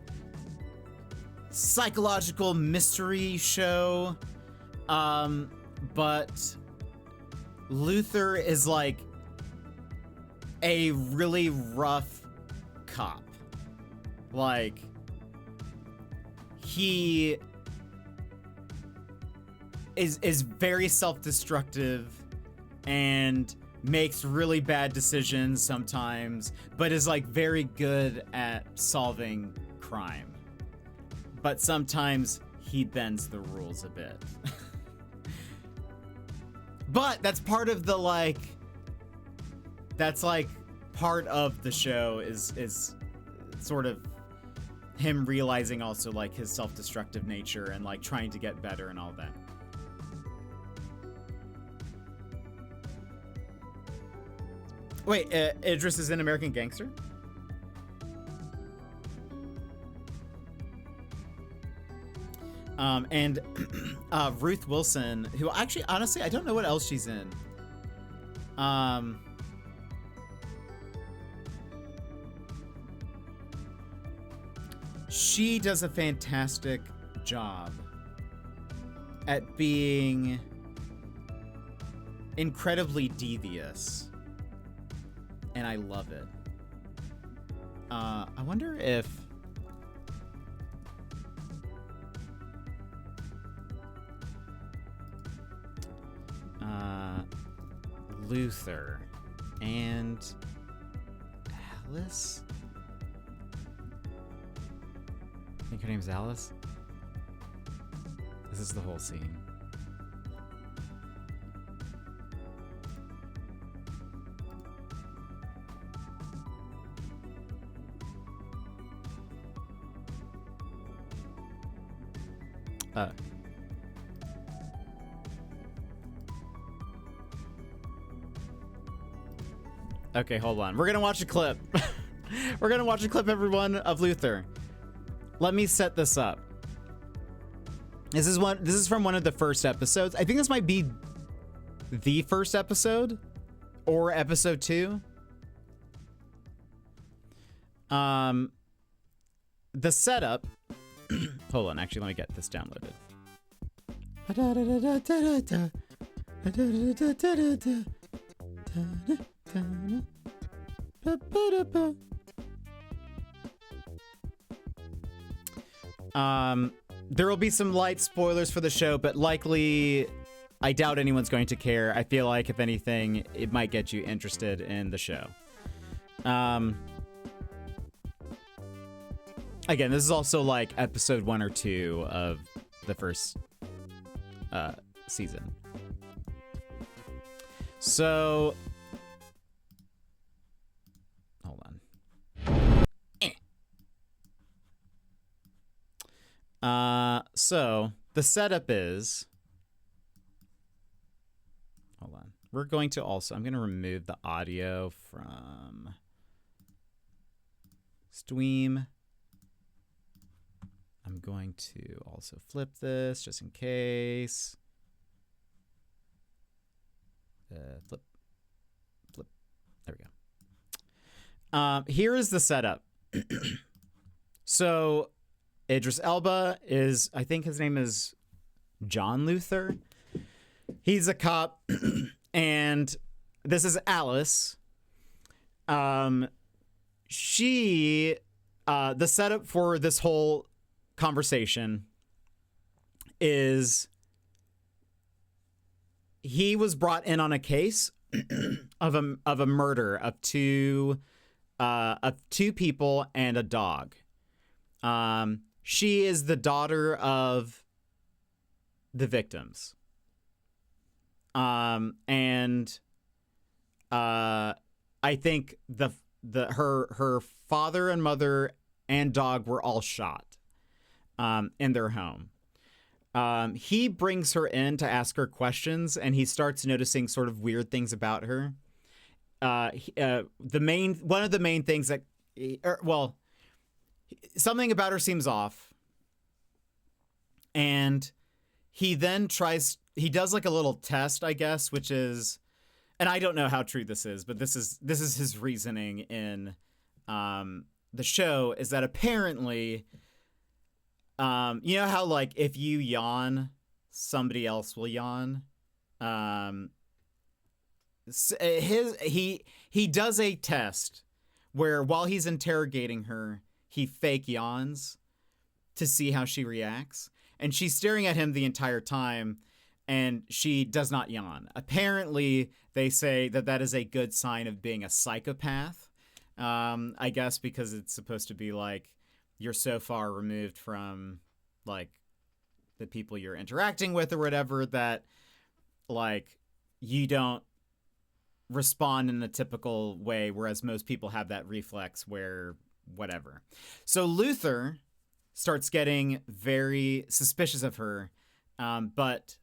psychological mystery show, but Luther is like a really rough cop. Like he is very self-destructive and makes really bad decisions sometimes, but is like very good at solving crime. But sometimes he bends the rules a bit. But that's part of the like, that's like part of the show is sort of him realizing also like his self-destructive nature and like trying to get better and all that. Wait, Idris is an American Gangster? And Ruth Wilson, who actually, honestly, I don't know what else she's in. She does a fantastic job at being incredibly devious. And I love it. I wonder if... Luther and Alice? I think her name's Alice. This is the whole scene. Okay, hold on. We're gonna watch a clip. We're gonna watch a clip, everyone, of Luther. Let me set this up. This is from one of the first episodes. I think this might be the first episode or episode 2. The setup. Hold on, actually, let me get this downloaded. There will be some light spoilers for the show, but likely I doubt anyone's going to care. I feel like, if anything, it might get you interested in the show. Again, this is also like episode 1 or 2 of the first season. So, hold on. So the setup is, hold on. We're going to also, I'm going to remove the audio from Stream. I'm going to also flip this just in case. Flip. There we go. Here is the setup. So Idris Elba is, I think his name is John Luther. He's a cop, and this is Alice. The setup for this whole conversation is he was brought in on a case of a murder of two people and a dog. She is the daughter of the victims. And I think her father and mother and dog were all shot in their home. He brings her in to ask her questions, and he starts noticing sort of weird things about her. One of the main things that, something about her seems off. And he then he does like a little test, I guess, which is, and I don't know how true this is, but this is his reasoning in the show, is that apparently, you know how like if you yawn, somebody else will yawn. He does a test where while he's interrogating her, he fake yawns to see how she reacts. And she's staring at him the entire time. and she does not yawn. Apparently, they say that that is a good sign of being a psychopath. I guess because it's supposed to be like you're so far removed from like the people you're interacting with or whatever that like you don't respond in a typical way, whereas most people have that reflex where whatever. So Luther starts getting very suspicious of her, but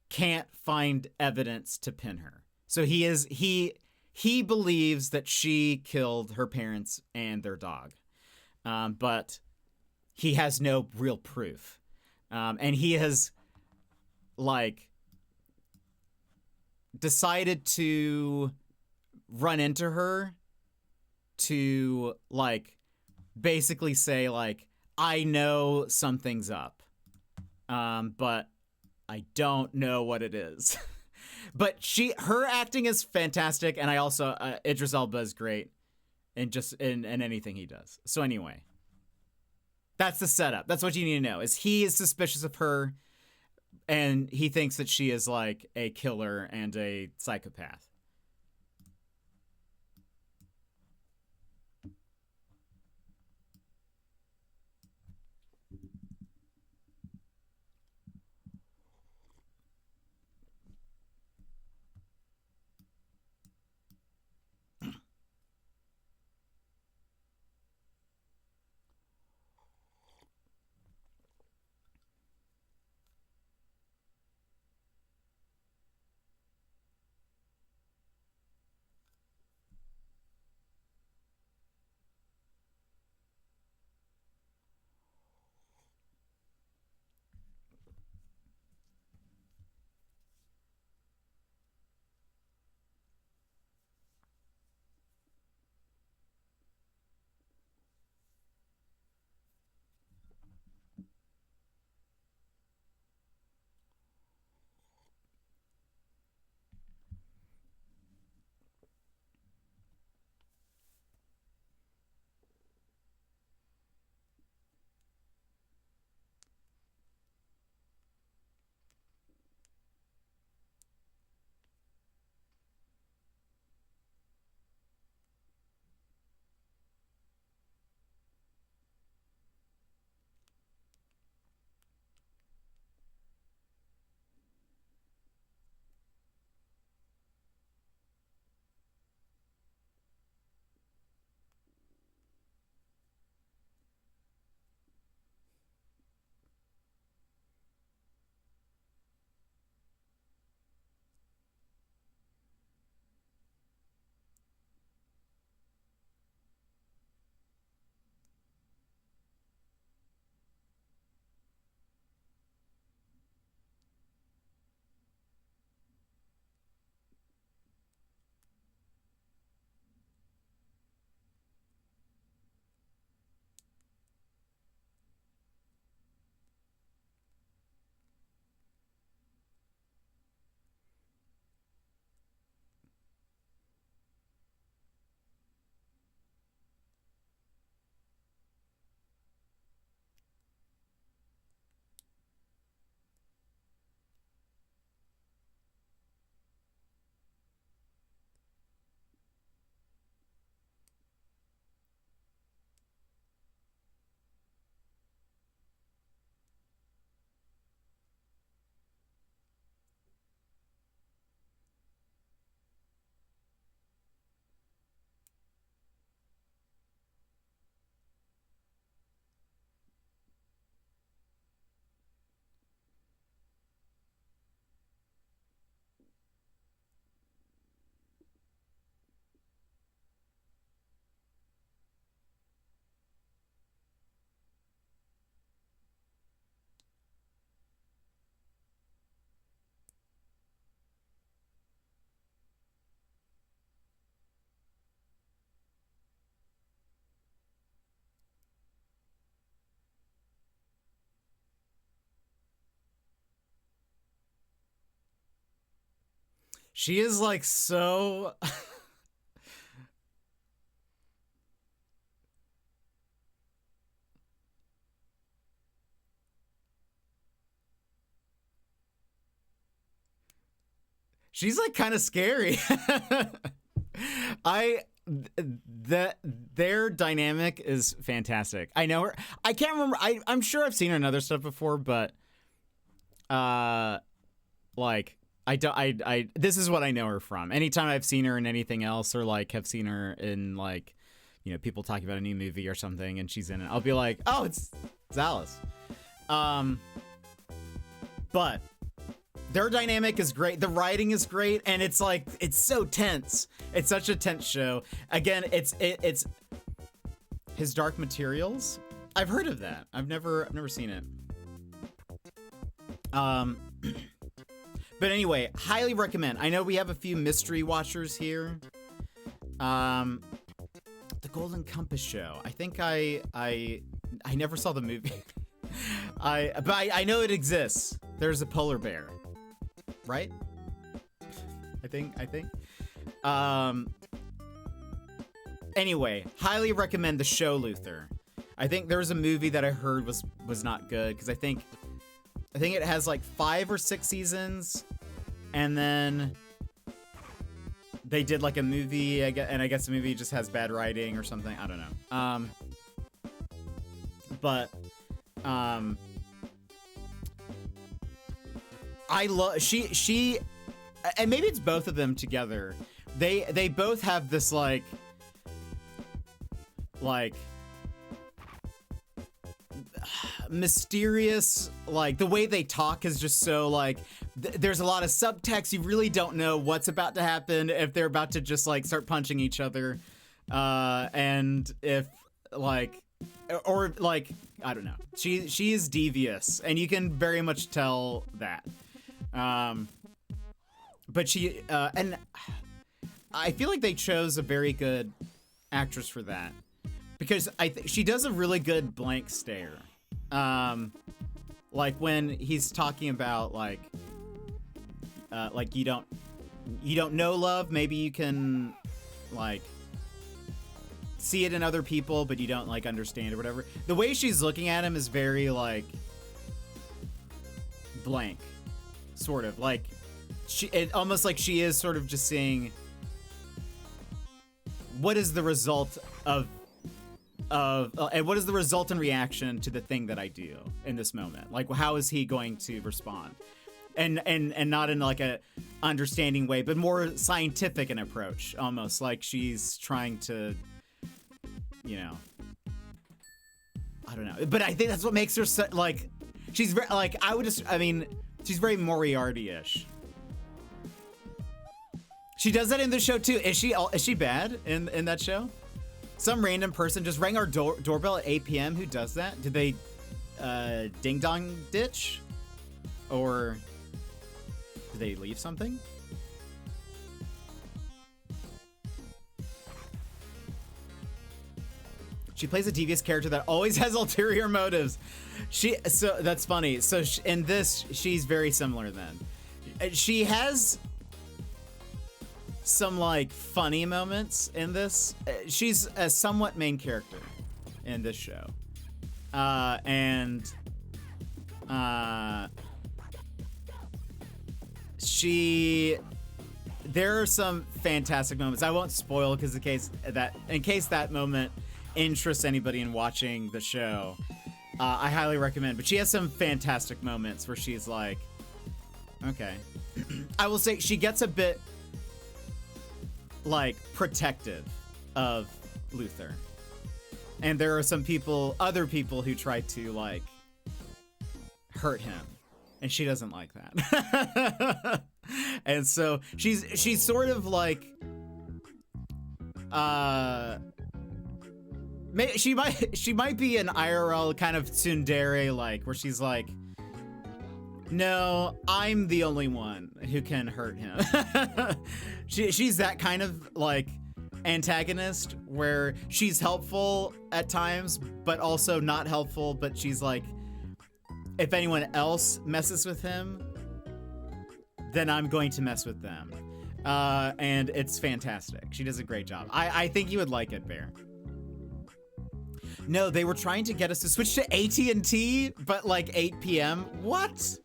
can't find evidence to pin her. So he believes that she killed her parents and their dog, but he has no real proof. And he has like decided to run into her to like basically say like, I know something's up, but I don't know what it is. But her acting is fantastic, and I also Idris Elba is great in just in anything he does. So anyway, that's the setup. That's what you need to know. Is he is suspicious of her, and he thinks that she is like a killer and a psychopath. She is like so She's like kind of scary. Their dynamic is fantastic. I know her. I can't remember. I'm sure I've seen her in other stuff before, but like this is what I know her from. Anytime I've seen her in anything else, or like have seen her in like, you know, people talking about a new movie or something and she's in it, I'll be like, oh, it's Alice. But their dynamic is great. The writing is great, and it's like, it's so tense. It's such a tense show. Again, it's His Dark Materials. I've heard of that. I've never seen it. But anyway, highly recommend. I know we have a few mystery watchers here. The Golden Compass Show. I think I never saw the movie. But I know it exists. There's a polar bear, right? I think. Anyway, highly recommend the show, Luther. I think there was a movie that I heard was not good, because I think it has like 5 or 6 seasons, and then they did like a movie, and I guess the movie just has bad writing or something. I don't know. But I love she, and maybe it's both of them together. They both have this like mysterious, like the way they talk is just so like there's a lot of subtext. You really don't know what's about to happen, if they're about to just like start punching each other, and if like, or like, I don't know. She is devious, and you can very much tell that. But she and I feel like they chose a very good actress for that, because she does a really good blank stare. Like when he's talking about like you don't know love, maybe you can like see it in other people, but you don't like understand or whatever. The way she's looking at him is very like blank, sort of like almost like she is sort of just seeing what is the result of and what is the resultant reaction to the thing that I do in this moment? Like, how is he going to respond? And not in like a understanding way, but more scientific an approach, almost like she's trying to, you know, I don't know. But I think that's what makes her so, like, she's very, like, she's very Moriarty-ish. She does that in the show too. Is she bad in that show? Some random person just rang our doorbell at 8 p.m. Who does that? Did they ding dong ditch? Or did they leave something? She plays a devious character that always has ulterior motives. So that's funny. So in this, she's very similar then. She has some like funny moments in this. She's a somewhat main character in this show. There are some fantastic moments. I won't spoil, because in case that moment interests anybody in watching the show, I highly recommend. But she has some fantastic moments where she's like, okay. I will say she gets a bit like protective of Luther, and there are some other people who try to like hurt him, and she doesn't like that. And so she's sort of like she might be an IRL kind of tsundere, like where she's like, no, I'm the only one who can hurt him. She's that kind of like antagonist where she's helpful at times, but also not helpful. But she's like, if anyone else messes with him, then I'm going to mess with them. And it's fantastic. She does a great job. I think you would like it, Bear. No, they were trying to get us to switch to AT&T, but like 8 p.m. What?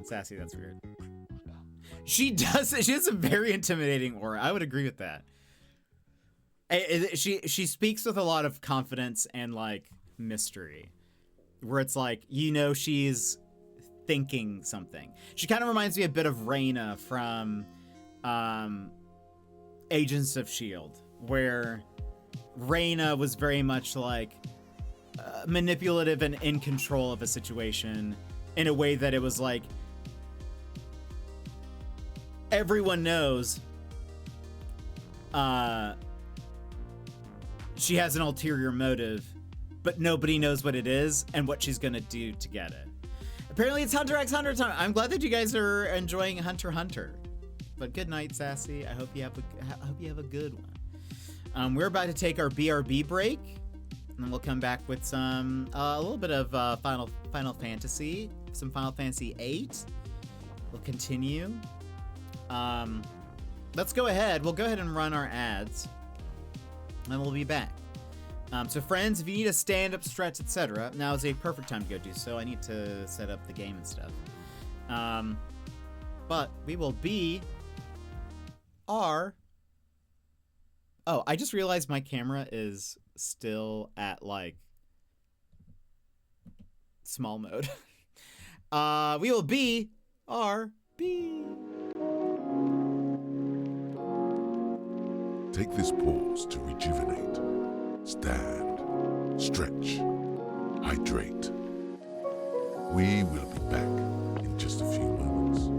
Sassy, that's weird. She does. She has a very intimidating aura. I would agree with that. She speaks with a lot of confidence and like mystery, where it's like, you know, she's thinking something. She kind of reminds me a bit of Reyna from Agents of S.H.I.E.L.D., where Reyna was very much like manipulative and in control of a situation in a way that it was like everyone knows she has an ulterior motive, but nobody knows what it is and what she's gonna do to get it. Apparently it's Hunter x Hunter time. I'm glad that you guys are enjoying Hunter x Hunter. But good night, Sassy. I hope you have a good one. We're about to take our BRB break, and then we'll come back with some a little bit of Final Fantasy, some Final Fantasy VIII. We'll continue. Let's go ahead. We'll go ahead and run our ads, and we'll be back. So friends, if you need a stand-up stretch, etc., now is a perfect time to go do so. I need to set up the game and stuff. But we will be Oh, I just realized my camera is still at like small mode. We will be RB. Take this pause to rejuvenate. Stand, stretch, hydrate. We will be back in just a few moments.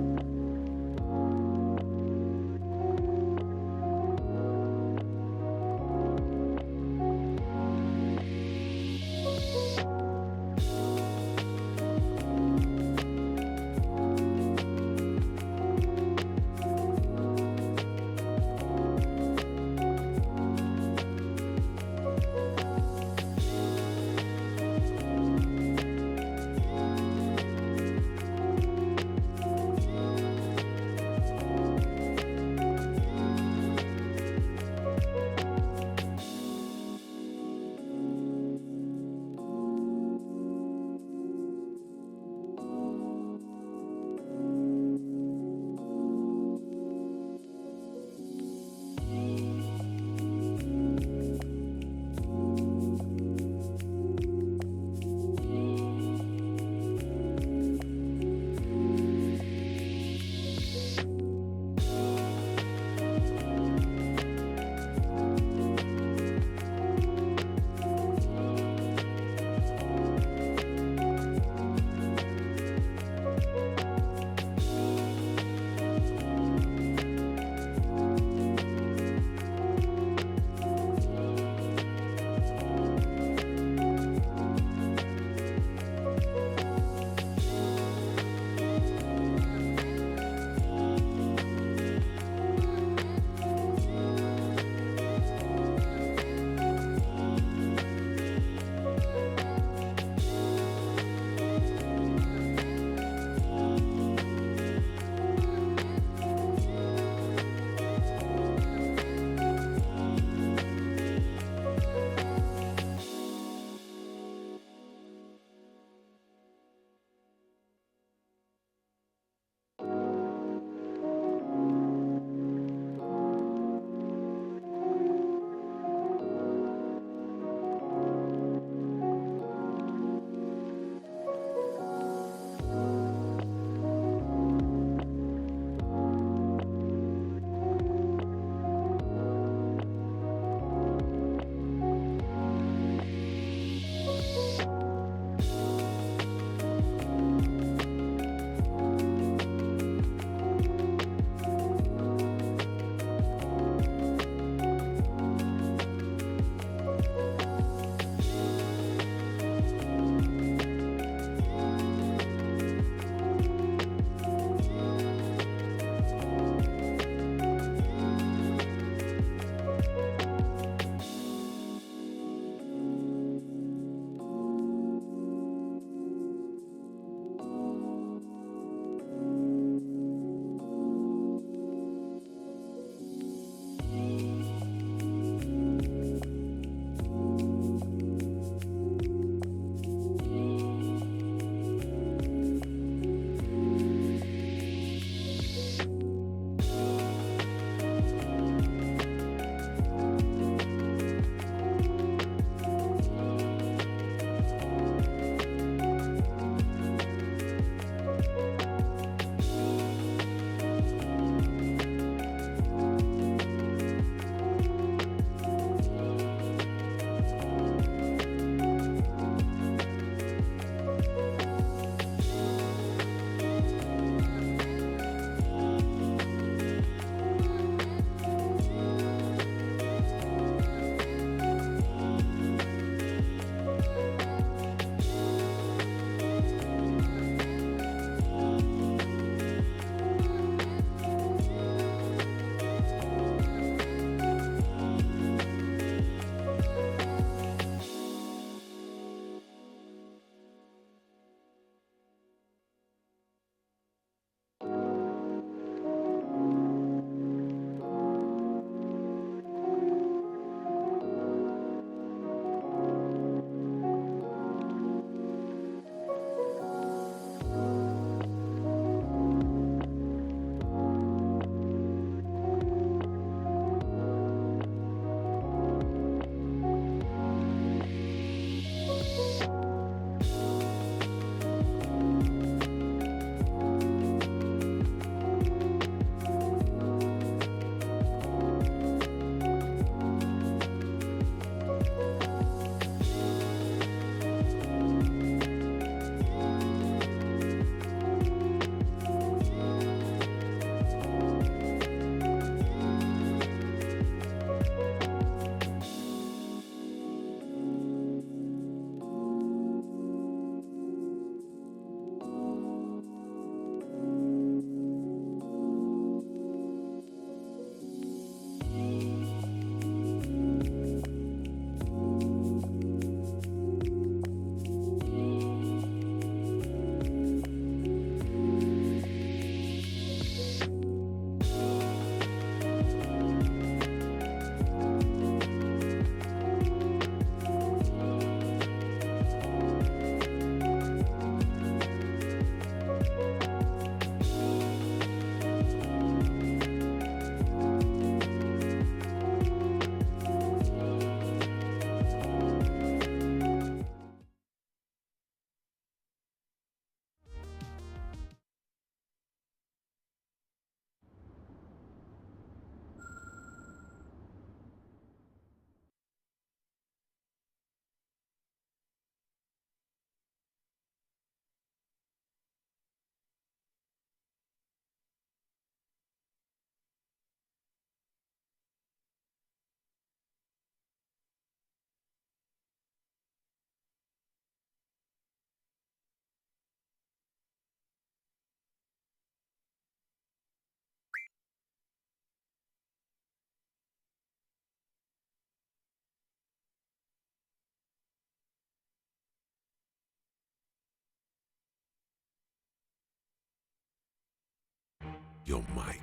Your mic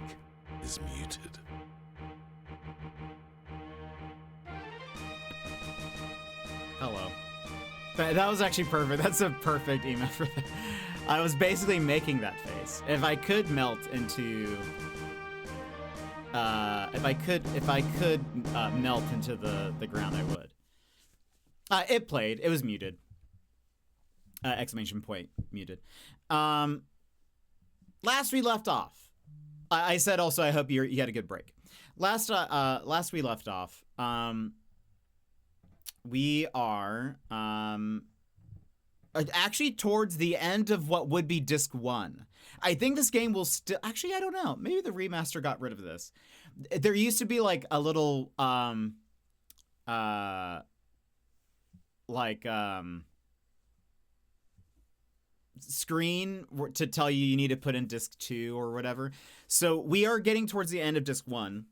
is muted. Hello. That was actually perfect. That's a perfect email for that. I was basically making that face. If I could melt into, if I could melt into the ground, I would. It played. It was muted. Exclamation point muted. Last we left off. I said also I hope you had a good break. Last we left off. We are actually towards the end of what would be disc 1. I think this game will still, actually I don't know, maybe the remaster got rid of this. There used to be like a little screen to tell you need to put in disc 2 or whatever. So we are getting towards the end of disc 1.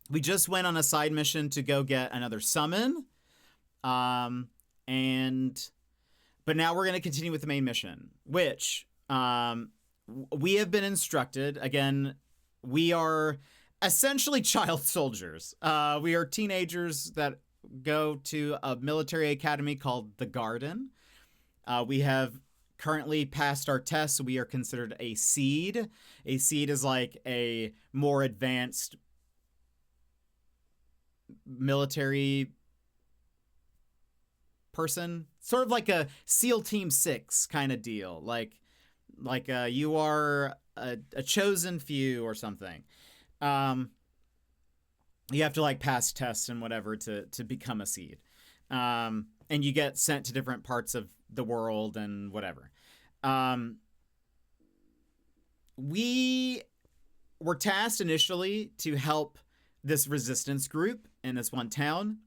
We just went on a side mission to go get another summon. But now we're going to continue with the main mission, which we have been instructed. Again, we are essentially child soldiers. We are teenagers that go to a military academy called the Garden. We have currently passed our tests, so we are considered a seed. A seed is like a more advanced military person, sort of like a SEAL Team 6 kind of deal, like you are a chosen few or something. You have to like pass tests and whatever to become a seed, and you get sent to different parts of the world and whatever. We were tasked initially to help this resistance group in this one town.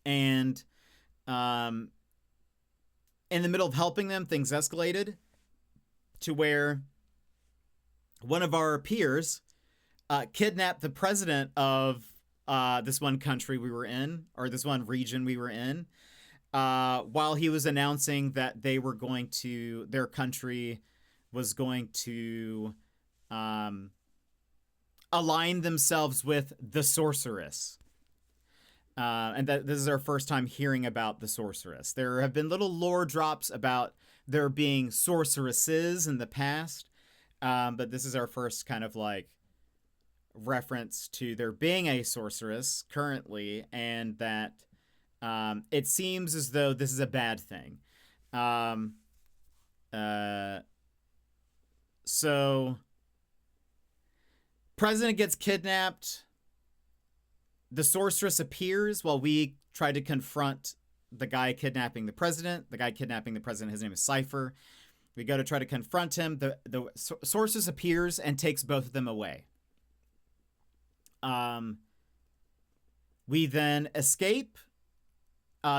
And in the middle of helping them, things escalated to where one of our peers kidnapped the president of this one country we were in, or this one region we were in, while he was announcing that they were going to, their country was going to align themselves with the sorceress. And that this is our first time hearing about the sorceress. There have been little lore drops about there being sorceresses in the past, but this is our first kind of like reference to there being a sorceress currently, and that it seems as though this is a bad thing. So president gets kidnapped. The sorceress appears while we try to confront the guy kidnapping the president. The guy kidnapping the president, his name is Cypher. We go to try to confront him. The sorceress appears and takes both of them away. We then escape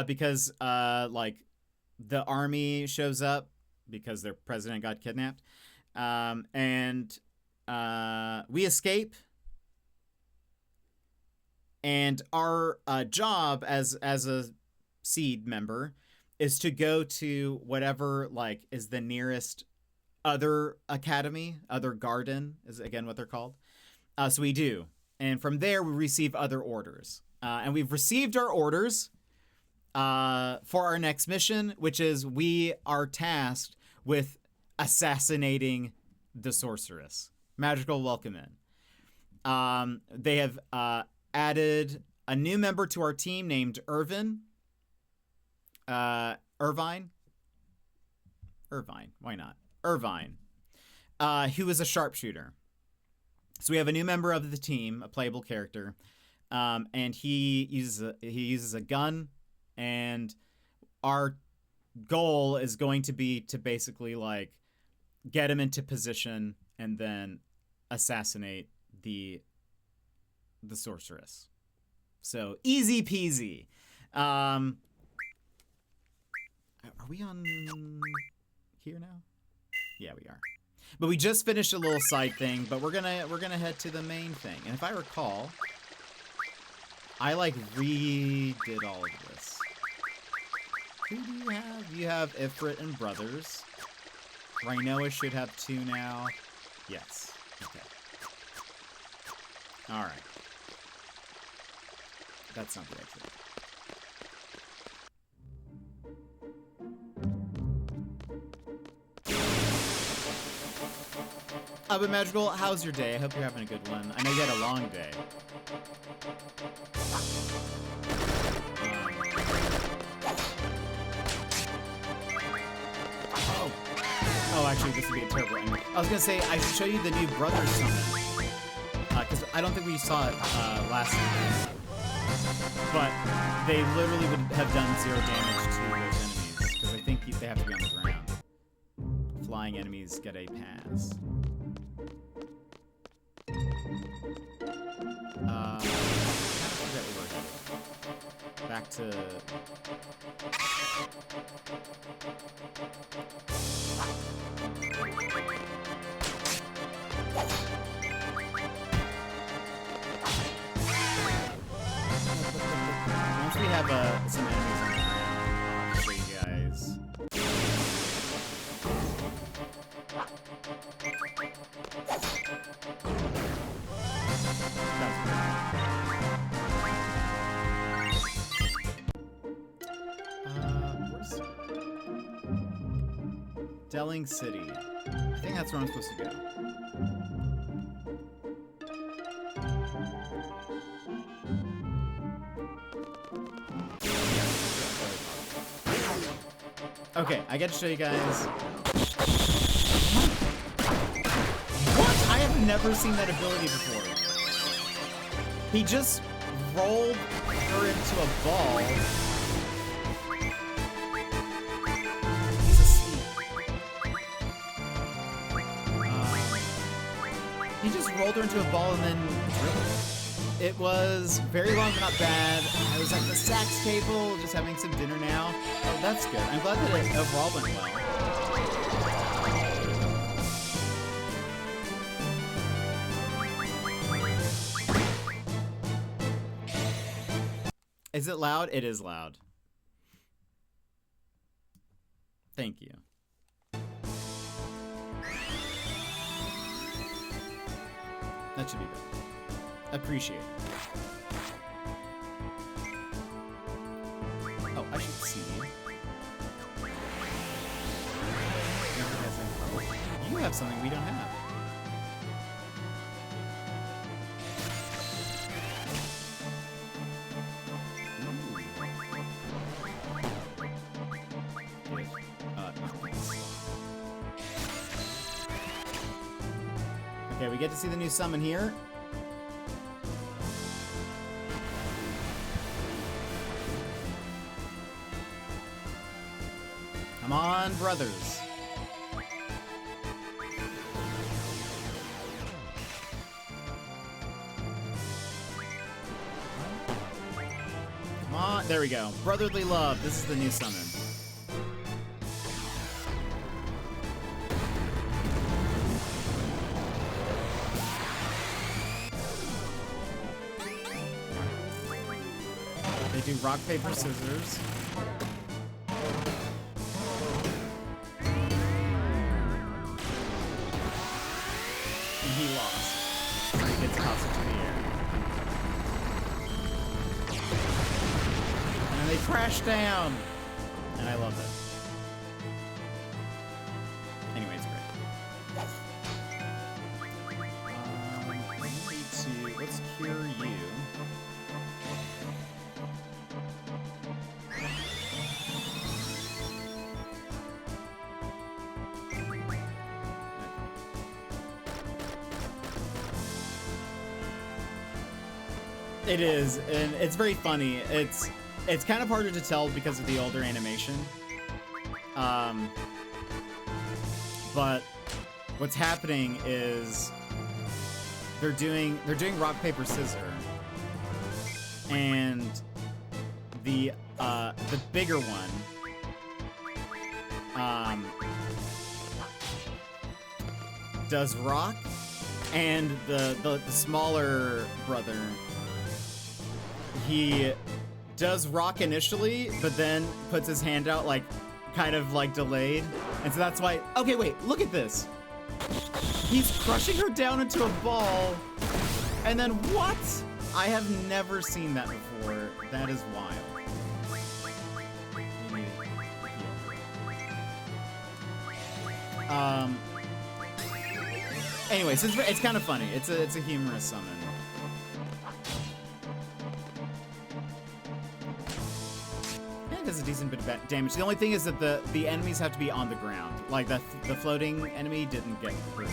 because like the army shows up because their president got kidnapped. And we escape. And our job as a seed member is to go to whatever like is the nearest other academy, other garden is again what they're called. So we do. And from there we receive other orders. And we've received our orders for our next mission, which is we are tasked with assassinating the sorceress. Magical welcome in. They have added a new member to our team named Irvine, why not? Irvine, who is a sharpshooter. So we have a new member of the team, a playable character, and he uses a gun, and our goal is going to be to basically like get him into position and then assassinate the sorceress. So easy peasy. Are we on here now? Yeah, we are. But we just finished a little side thing, but we're gonna head to the main thing. And if I recall, I like redid all of this. Who do you have? You have Ifrit and Brothers. Rhinoa should have 2 now. Yes. Okay. All right. That's not the exit. But Magical, how's your day? I hope you're having a good one. I know you had a long day. Oh, actually, this would be a terrible ending. I was gonna say, I should show you the new Brothers summon. Because I don't think we saw it last time. But they literally would have done 0 damage to those enemies. Because I think they have to be on the ground. Flying enemies get a pass. I kind of forget where we're headed. Back to... Once we have some enemies on the ground, I'll show you guys. Where's Delling City? I think that's where I'm supposed to go. Okay, I get to show you guys. What? I have never seen that ability before. He just rolled her into a ball. He's asleep. He just rolled her into a ball and then drilled her. It was very long but not bad. I was at the sax table, just having some dinner now. Oh, that's good. I'm glad that it overall went well. Is it loud? It is loud. Thank you. That should be better. Appreciate it. Oh, I should see you. You have something we don't have. Okay, we get to see the new summon here. Come on, brothers. Come on, there we go. Brotherly love. This is the new summon. They do rock, paper, scissors. He lost. He gets tossed into the air. And they crash down! And I love it. Anyway, it's great. Let's cure you. It is, and it's very funny. It's kind of harder to tell because of the older animation. But what's happening is they're doing rock, paper, scissors, and the bigger one does rock, and the smaller brother, he does rock initially, but then puts his hand out like kind of like delayed. And so that's why, okay, wait, look at this. He's crushing her down into a ball. And then what? I have never seen that before. That is wild. Anyways, it's kind of funny. It's a humorous summon. Yeah, it does a decent bit of damage. The only thing is that the enemies have to be on the ground. Like the floating enemy didn't get hurt at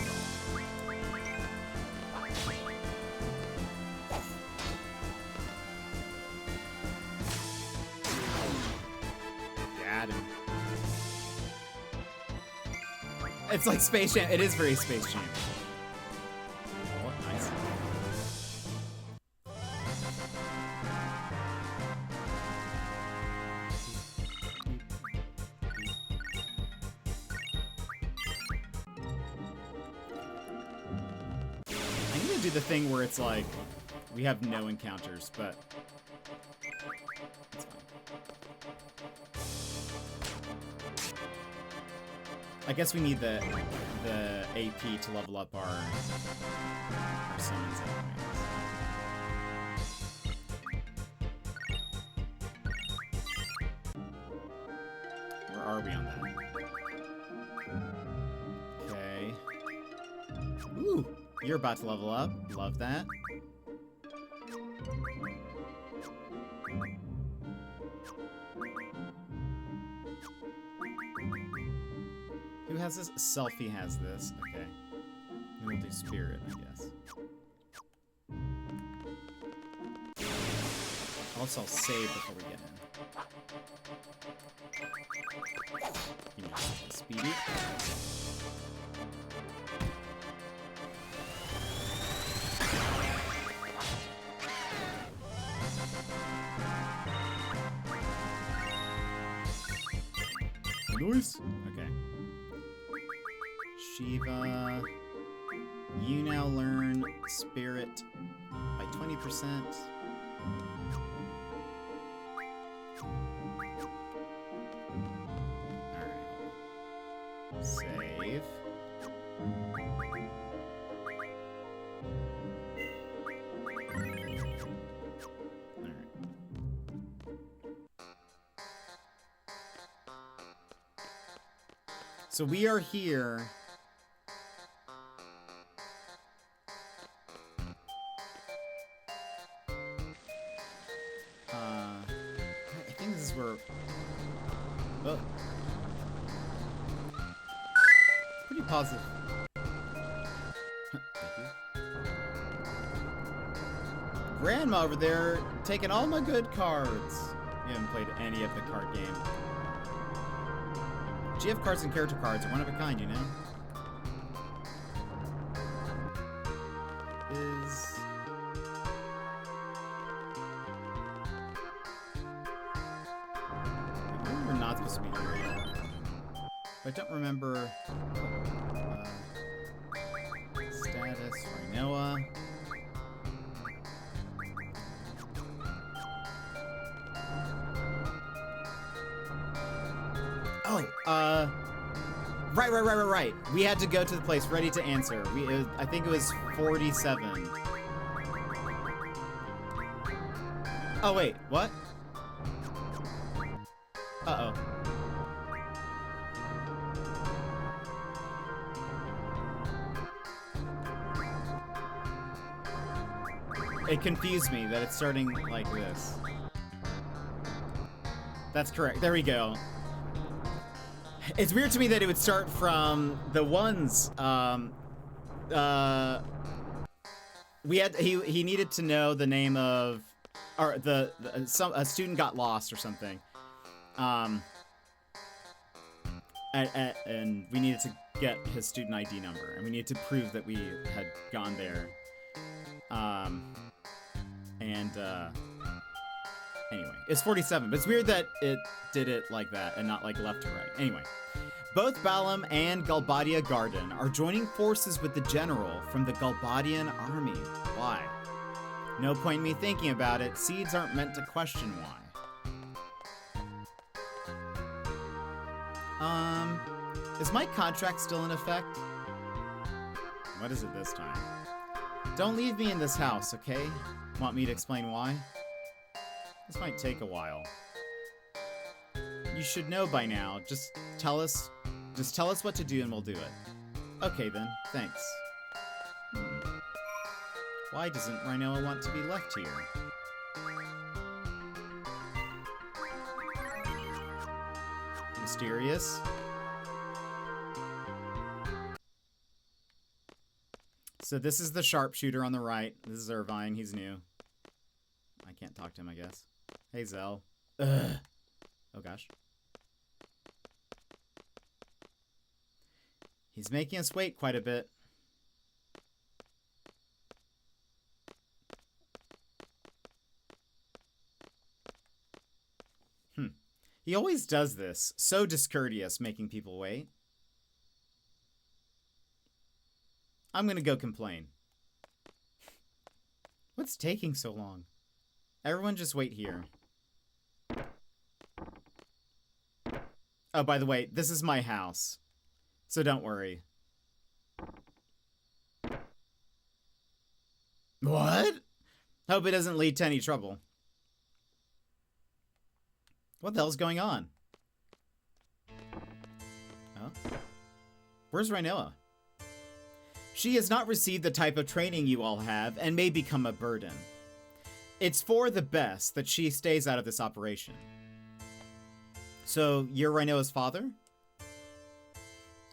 all. It's like Space Jam. It is very Space Jam. Oh, nice. I'm gonna do the thing where it's like we have no encounters, but it's fine. I guess we need the AP to level up our summons anyways. Where are we on that? Okay. Ooh, you're about to level up. Love that. Who has this? Selfie has this. Okay. We'll do Spirit, I guess. Also, I'll save before we get in. You know, Speedy. Nice. Okay. Shiva, you now learn Spirit by 20%. Alright. Save. Alright. So we are here. I think this is where. Oh. Pretty positive. Thank you. Grandma over there taking all my good cards. You haven't played any of the card game. GF cards and character cards are one of a kind, you know? Maybe we're not supposed to be here yet. But I don't remember... status, Rinoa. Oh, right. We had to go to the place ready to answer. I think it was 47. Oh, wait, what? Uh-oh. It confused me that it's starting like this. That's correct. There we go. It's weird to me that it would start from the ones. He needed to know the name of, or a student got lost or something. And we needed to get his student ID number, and we needed to prove that we had gone there. Anyway, it's 47, but it's weird that it did it like that and not like left to right. Anyway, both Balam and Galbadia Garden are joining forces with the general from the Galbadian army. Why? No point in me thinking about it. Seeds aren't meant to question why. Is my contract still in effect? What is it this time? Don't leave me in this house, okay? Want me to explain why? This might take a while. You should know by now. Just tell us what to do and we'll do it. Okay then, thanks. Why doesn't Rhinoa want to be left here? Mysterious. So this is the sharpshooter on the right. This is Irvine. He's new. I can't talk to him, I guess. Hey, Zell. Ugh. Oh, gosh. He's making us wait quite a bit. He always does this. So discourteous, making people wait. I'm gonna go complain. What's taking so long? Everyone just wait here. Oh, by the way, this is my house. So don't worry. What? Hope it doesn't lead to any trouble. What the hell's going on? Oh? Where's Rhinoa? She has not received the type of training you all have and may become a burden. It's for the best that she stays out of this operation. So, you're Rhinoa's father?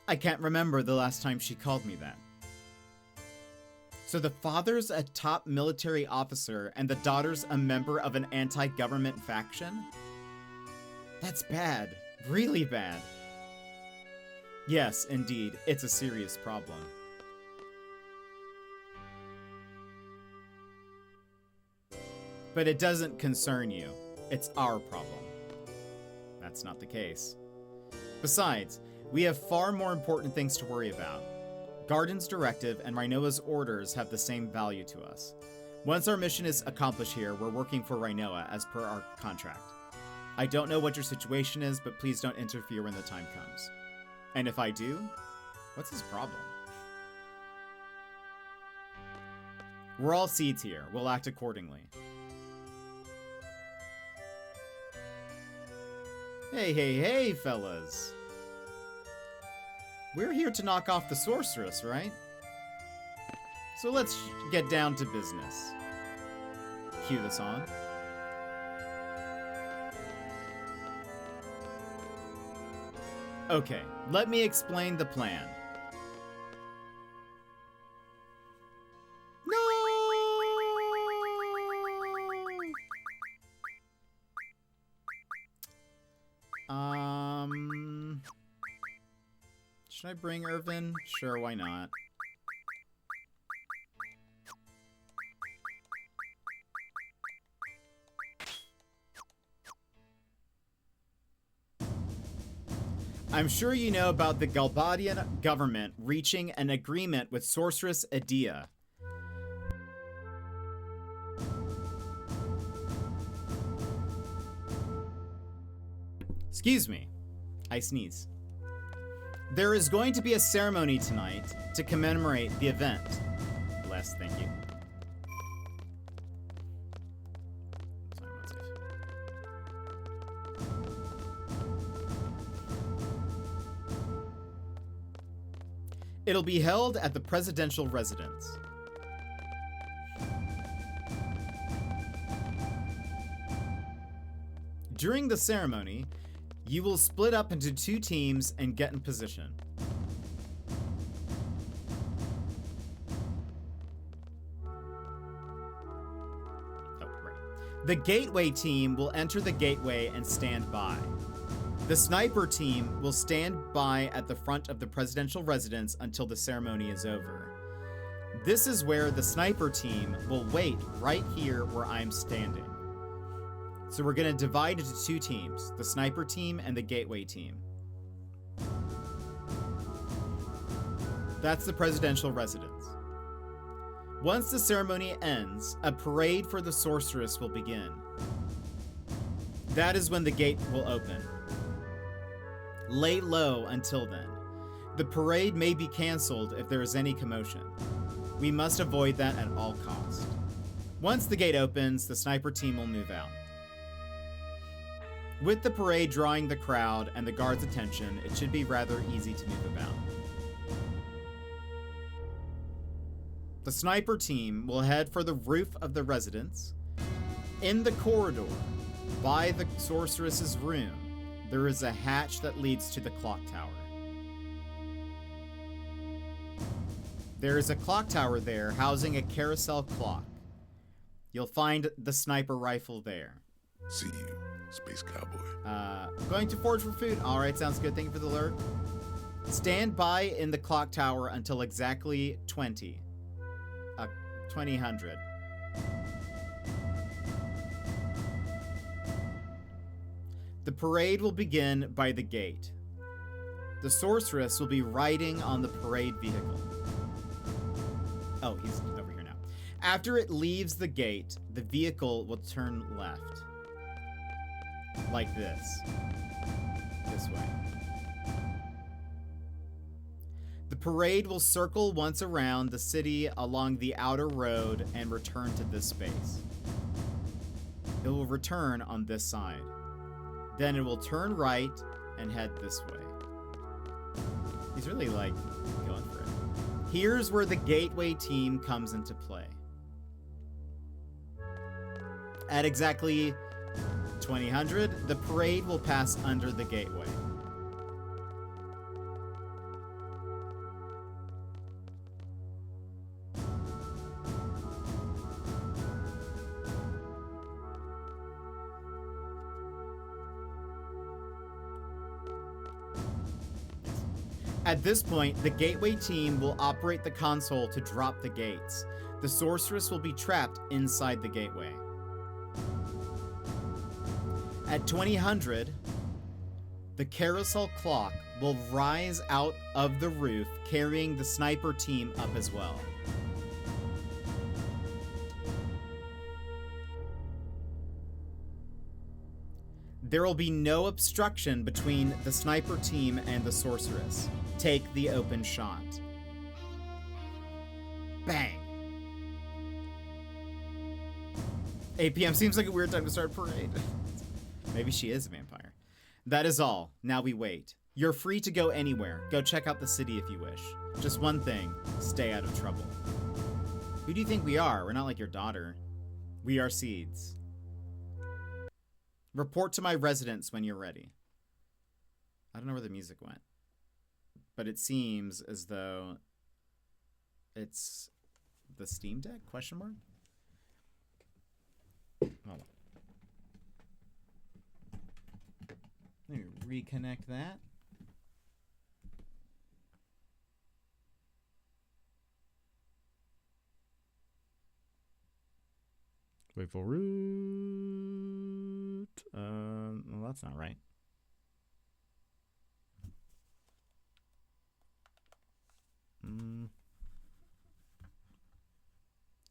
I can't remember the last time she called me that. So the father's a top military officer and the daughter's a member of an anti-government faction? That's bad. Really bad. Yes, indeed. It's a serious problem. But it doesn't concern you. It's our problem. That's not the case. Besides, we have far more important things to worry about. Garden's directive and Rhinoa's orders have the same value to us. Once our mission is accomplished here, we're working for Rhinoa as per our contract. I don't know what your situation is, but please don't interfere when the time comes. And if I do, what's his problem? We're all seeds here. We'll act accordingly. Hey, hey, hey, fellas. We're here to knock off the sorceress, right? So let's get down to business. Cue the song. Okay, let me explain the plan. No! Should I bring Irvin? Sure, why not? I'm sure you know about the Galbadian government reaching an agreement with Sorceress Adia. Excuse me. I sneeze. There is going to be a ceremony tonight to commemorate the event. Bless, thank you. Sorry, one second. It'll be held at the presidential residence. During the ceremony, you will split up into 2 teams and get in position. Oh, right. The gateway team will enter the gateway and stand by. The sniper team will stand by at the front of the presidential residence until the ceremony is over. This is where the sniper team will wait right here where I'm standing. So we're going to divide into 2 teams, the sniper team and the gateway team. That's the presidential residence. Once the ceremony ends, a parade for the sorceress will begin. That is when the gate will open. Lay low until then. The parade may be canceled if there is any commotion. We must avoid that at all costs. Once the gate opens, the sniper team will move out. With the parade drawing the crowd and the guards' attention, it should be rather easy to move about. The sniper team will head for the roof of the residence. In the corridor, by the sorceress's room, there is a hatch that leads to the clock tower. There is a clock tower there housing a carousel clock. You'll find the sniper rifle there. See you, Space Cowboy. Going to forge for food. All right, sounds good. Thank you for the alert. Stand by in the clock tower until exactly 2000. The parade will begin by the gate. The sorceress will be riding on the parade vehicle. Oh, he's over here now. After it leaves the gate, the vehicle will turn left. Like this. This way. The parade will circle once around the city along the outer road and return to this space. It will return on this side. Then it will turn right and head this way. He's really like going for it. Here's where the gateway team comes into play. At exactly 2000, the parade will pass under the gateway. At this point, the gateway team will operate the console to drop the gates. The sorceress will be trapped inside the gateway. At 2000, the carousel clock will rise out of the roof, carrying the sniper team up as well. There will be no obstruction between the sniper team and the sorceress. Take the open shot. Bang! 8 p.m. seems like a weird time to start a parade. Maybe she is a vampire. That is all. Now we wait. You're free to go anywhere. Go check out the city if you wish. Just one thing. Stay out of trouble. Who do you think we are? We're not like your daughter. We are seeds. Report to my residence when you're ready. I don't know where the music went. But it seems as though it's the Steam Deck? Question mark? Hold on. Let me reconnect that. Wait for root. Well, that's not right.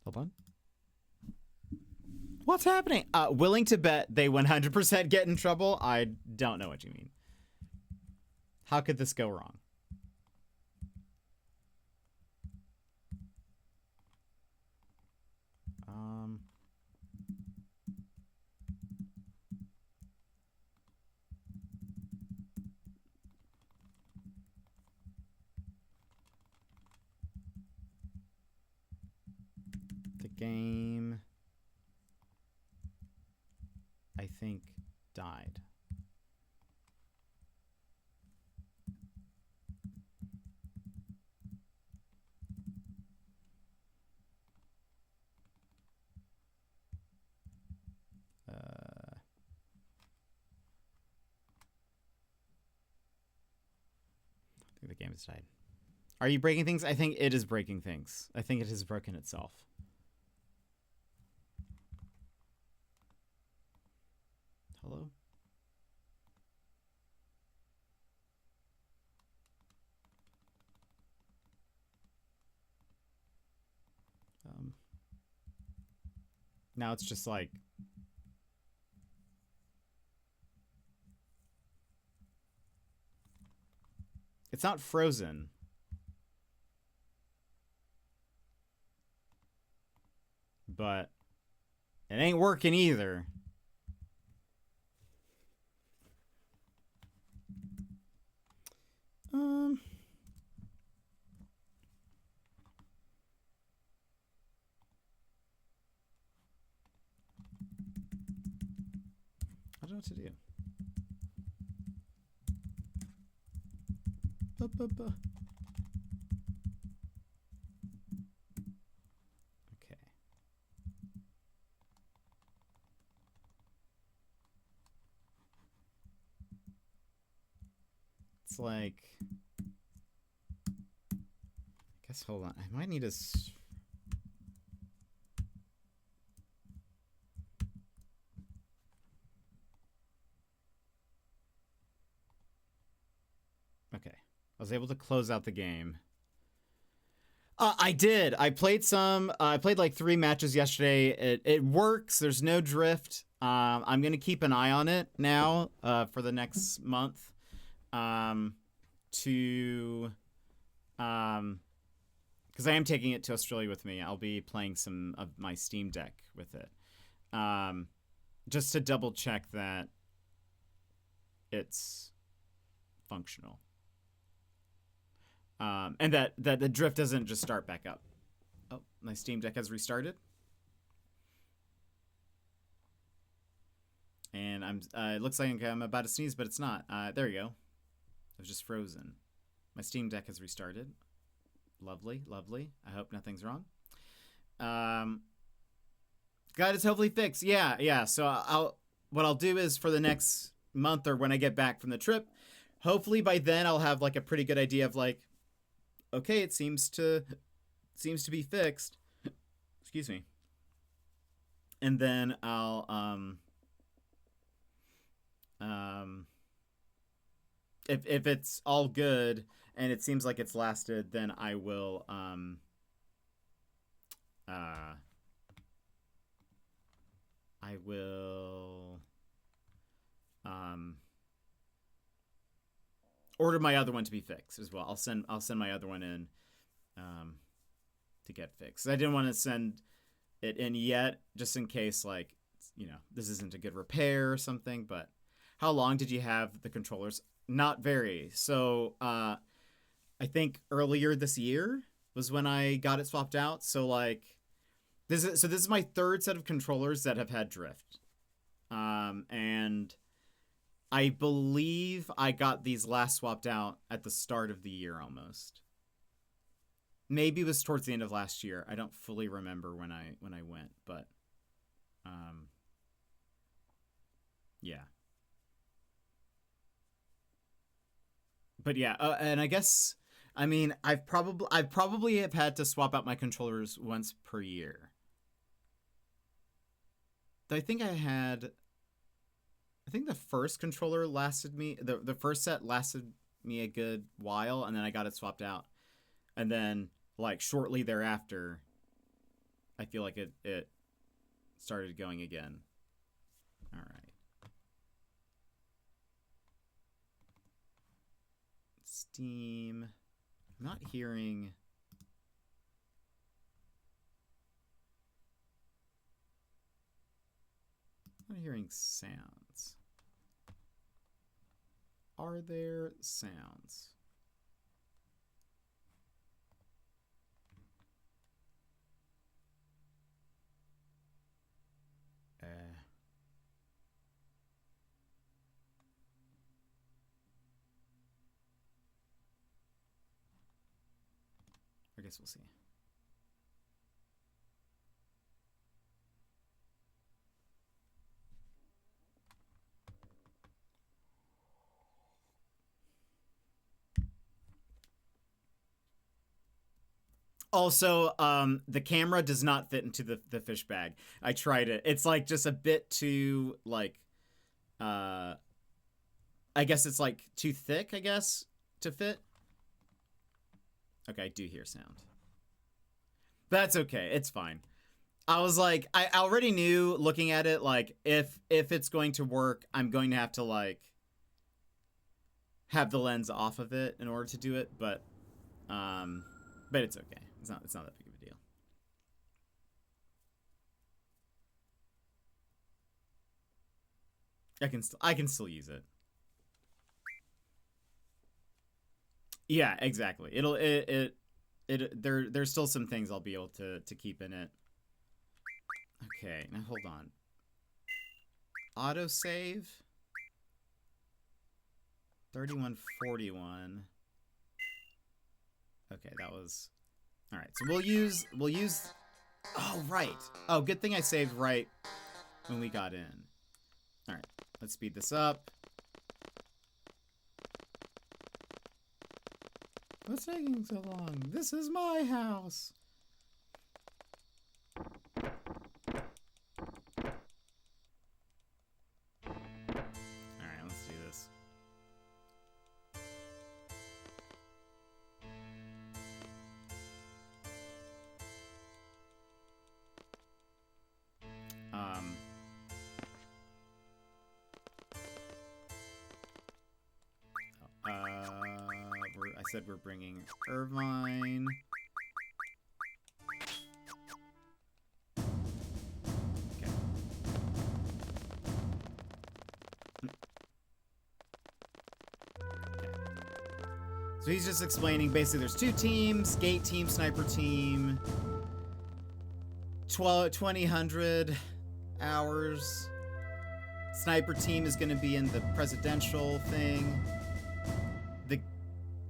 Hold on. What's happening? Willing to bet they 100% get in trouble? I don't know what you mean. How could this go wrong? The game, I think, died. I think the game has died. Are you breaking things? I think it is breaking things. I think it has broken itself. Hello? Now it's just like It's not frozen. But it ain't working either. I don't know what to do. Okay. It's like, I guess, hold on. I might need to okay. I was able to close out the game. I did. I played some. I played like 3 matches yesterday. It works. There's no drift. I'm gonna keep an eye on it now for the next month. Because I am taking it to Australia with me. I'll be playing some of my Steam Deck with it, just to double check that it's functional. And that the drift doesn't just start back up. Oh, my Steam Deck has restarted. And it looks like I'm about to sneeze, but it's not. There you go. It was just frozen. My Steam Deck has restarted. Lovely, lovely. I hope nothing's wrong. Got it hopefully fixed. Yeah. So what I'll do is for the next month or when I get back from the trip, hopefully by then I'll have like a pretty good idea of like, okay, it seems to be fixed. Excuse me. And then I'll if it's all good and it seems like it's lasted, then I will order my other one to be fixed as well. I'll send my other one in to get fixed. I didn't want to send it in yet, just in case, like, you know, this isn't a good repair or something. But how long did you have the controllers? Not very. So I think earlier this year was when I got it swapped out. So like this is my 3rd set of controllers that have had drift. And I believe I got these last swapped out at the start of the year almost. Maybe it was towards the end of last year. I don't fully remember when I went, but yeah. But yeah, and I guess, I mean, I probably have had to swap out my controllers once per year. I think the first controller lasted me, the first set lasted me a good while, and then I got it swapped out. And then, like, shortly thereafter, I feel like it started going again. All right. Steam. I'm not hearing... I'm not hearing sounds. Are there sounds? I guess we'll see. Also, the camera does not fit into the fish bag. I tried it. It's like just a bit too, like, I guess it's like too thick, I guess, to fit. Okay, I do hear sound. That's okay. It's fine. I was like, I already knew looking at it, like, if it's going to work, I'm going to have to, like, have the lens off of it in order to do it, but it's okay. It's not that big of a deal. I can still use it. Yeah, exactly. There's still some things I'll be able to keep in it. Okay, now hold on. Autosave 3141. Okay, that was all right. So we'll use. Oh right. Oh, good thing I saved right when we got in. All right, let's speed this up. What's taking so long? This is my house. Alright, let's do this. I said we're bringing Irvine. Okay. So he's just explaining, basically there's two teams, gate team, sniper team. 2000 hours. Sniper team is going to be in the presidential thing. The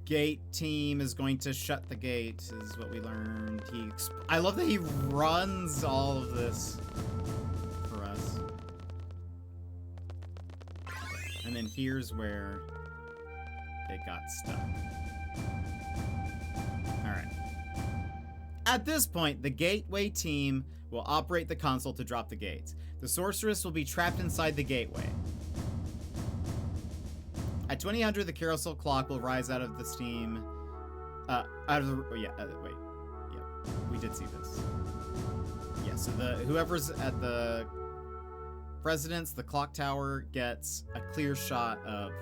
gate team is going to shut the gate, is what we learned. I love that he runs all of this for us. And then here's where it got stuck. Alright. At this point, the gateway team will operate the console to drop the gates. The sorceress will be trapped inside the gateway. At 2000, the carousel clock will rise out of the steam. We did see this. Yeah, so whoever's at the residence, the clock tower, gets a clear shot of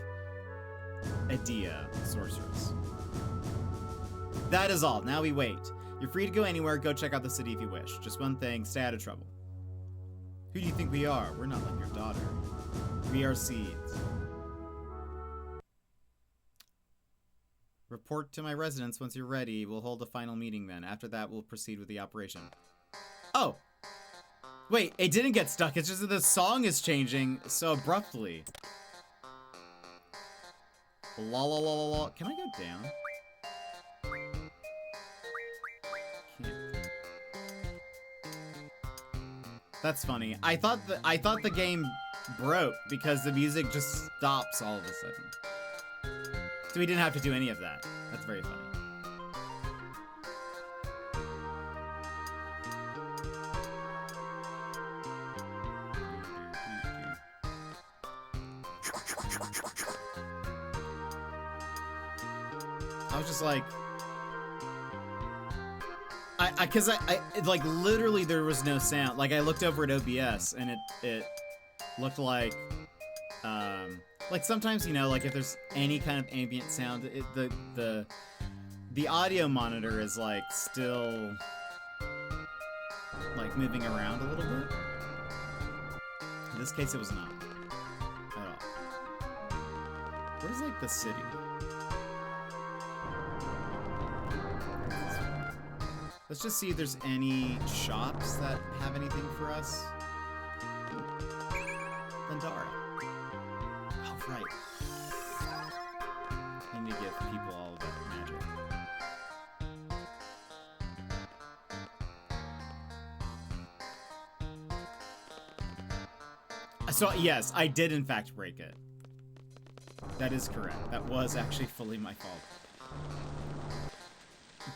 Adia, the sorceress. That is all. Now we wait. You're free to go anywhere. Go check out the city if you wish. Just one thing, stay out of trouble. Who do you think we are? We're not like your daughter. We are seeds. Report to my residence once you're ready. We'll hold a final meeting then. After that, we'll proceed with the operation. Oh! Wait, it didn't get stuck. It's just that the song is changing so abruptly. La la la la la. Can I go down? Can't. That's funny. I thought the game broke because the music just stops all of a sudden. So we didn't have to do any of that. That's very funny. I was just like, cause I like literally there was no sound. Like I looked over at OBS and it looked like sometimes, you know, like if there's any kind of ambient sound, the audio monitor is like still like moving around a little bit. In this case, it was not at all. Where's like the city? Let's just see if there's any shops that have anything for us. Landara. Oh, right. I need to give people all of that magic. So, yes, I did in fact break it. That is correct. That was actually fully my fault.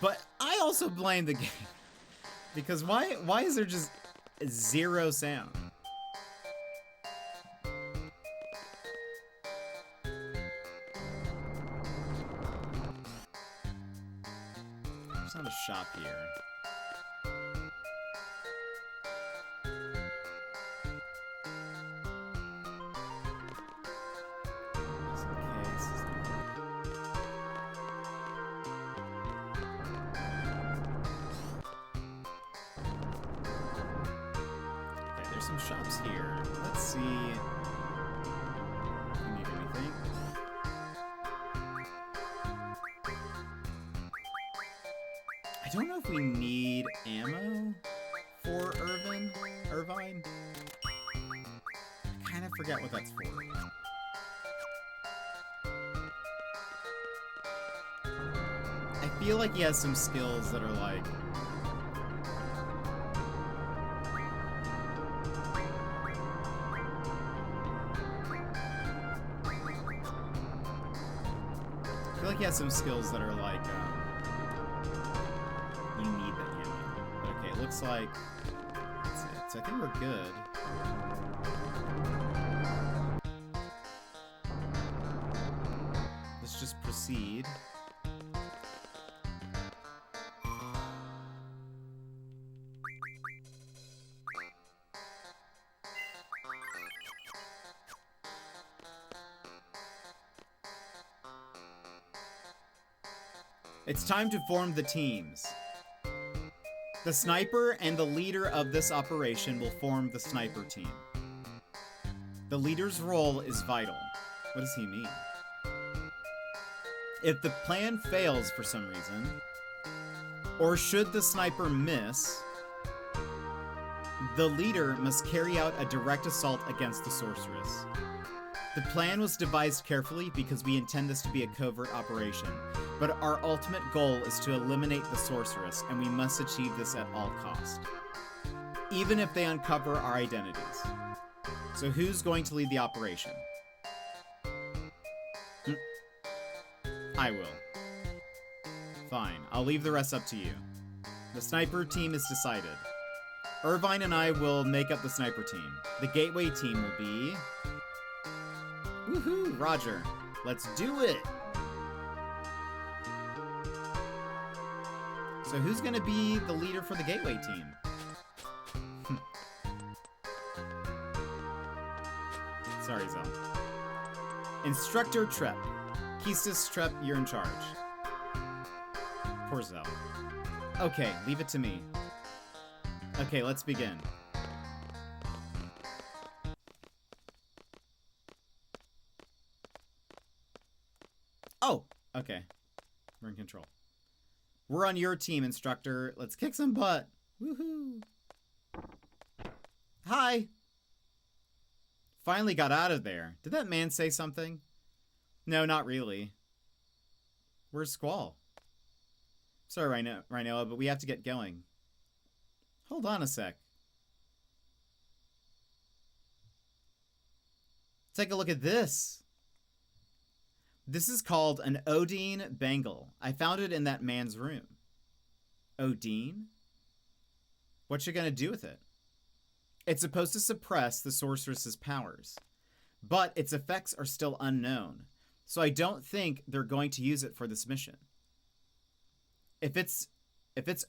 But I also blame the game. Because why is there just zero sound? There's not a shop here. Just in case. some shops here. Let's see. Do you need anything? I don't know if we need ammo for Irvine. I kind of forget what that's for. I feel like he has some skills that are like... I feel like he has some skills that are like, you need that ammo. But okay, it looks like that's it. So I think we're good. Let's just proceed. It's time to form the teams. The sniper and the leader of this operation will form the sniper team. The leader's role is vital. What does he mean? If the plan fails for some reason, or should the sniper miss, the leader must carry out a direct assault against the sorceress. The plan was devised carefully because we intend this to be a covert operation, but our ultimate goal is to eliminate the sorceress, and we must achieve this at all cost, even if they uncover our identities. So who's going to lead the operation? I will. Fine, I'll leave the rest up to you. The sniper team is decided. Irvine and I will make up the sniper team. The gateway team will be... Woohoo, Roger. Let's do it! So who's gonna be the leader for the gateway team? Sorry, Zell. Instructor Trep. Keistis Trep, you're in charge. Poor Zell. Okay, leave it to me. Okay, let's begin. Oh, okay. We're in control. We're on your team, instructor. Let's kick some butt. Woohoo. Hi. Finally got out of there. Did that man say something? No, not really. Where's Squall? Sorry, Rhinoa, but we have to get going. Hold on a sec. Take a look at this. This is called an Odin bangle. I found it in that man's room. Odin? What you gonna do with it? It's supposed to suppress the sorceress's powers, but its effects are still unknown, so I don't think they're going to use it for this mission. If it's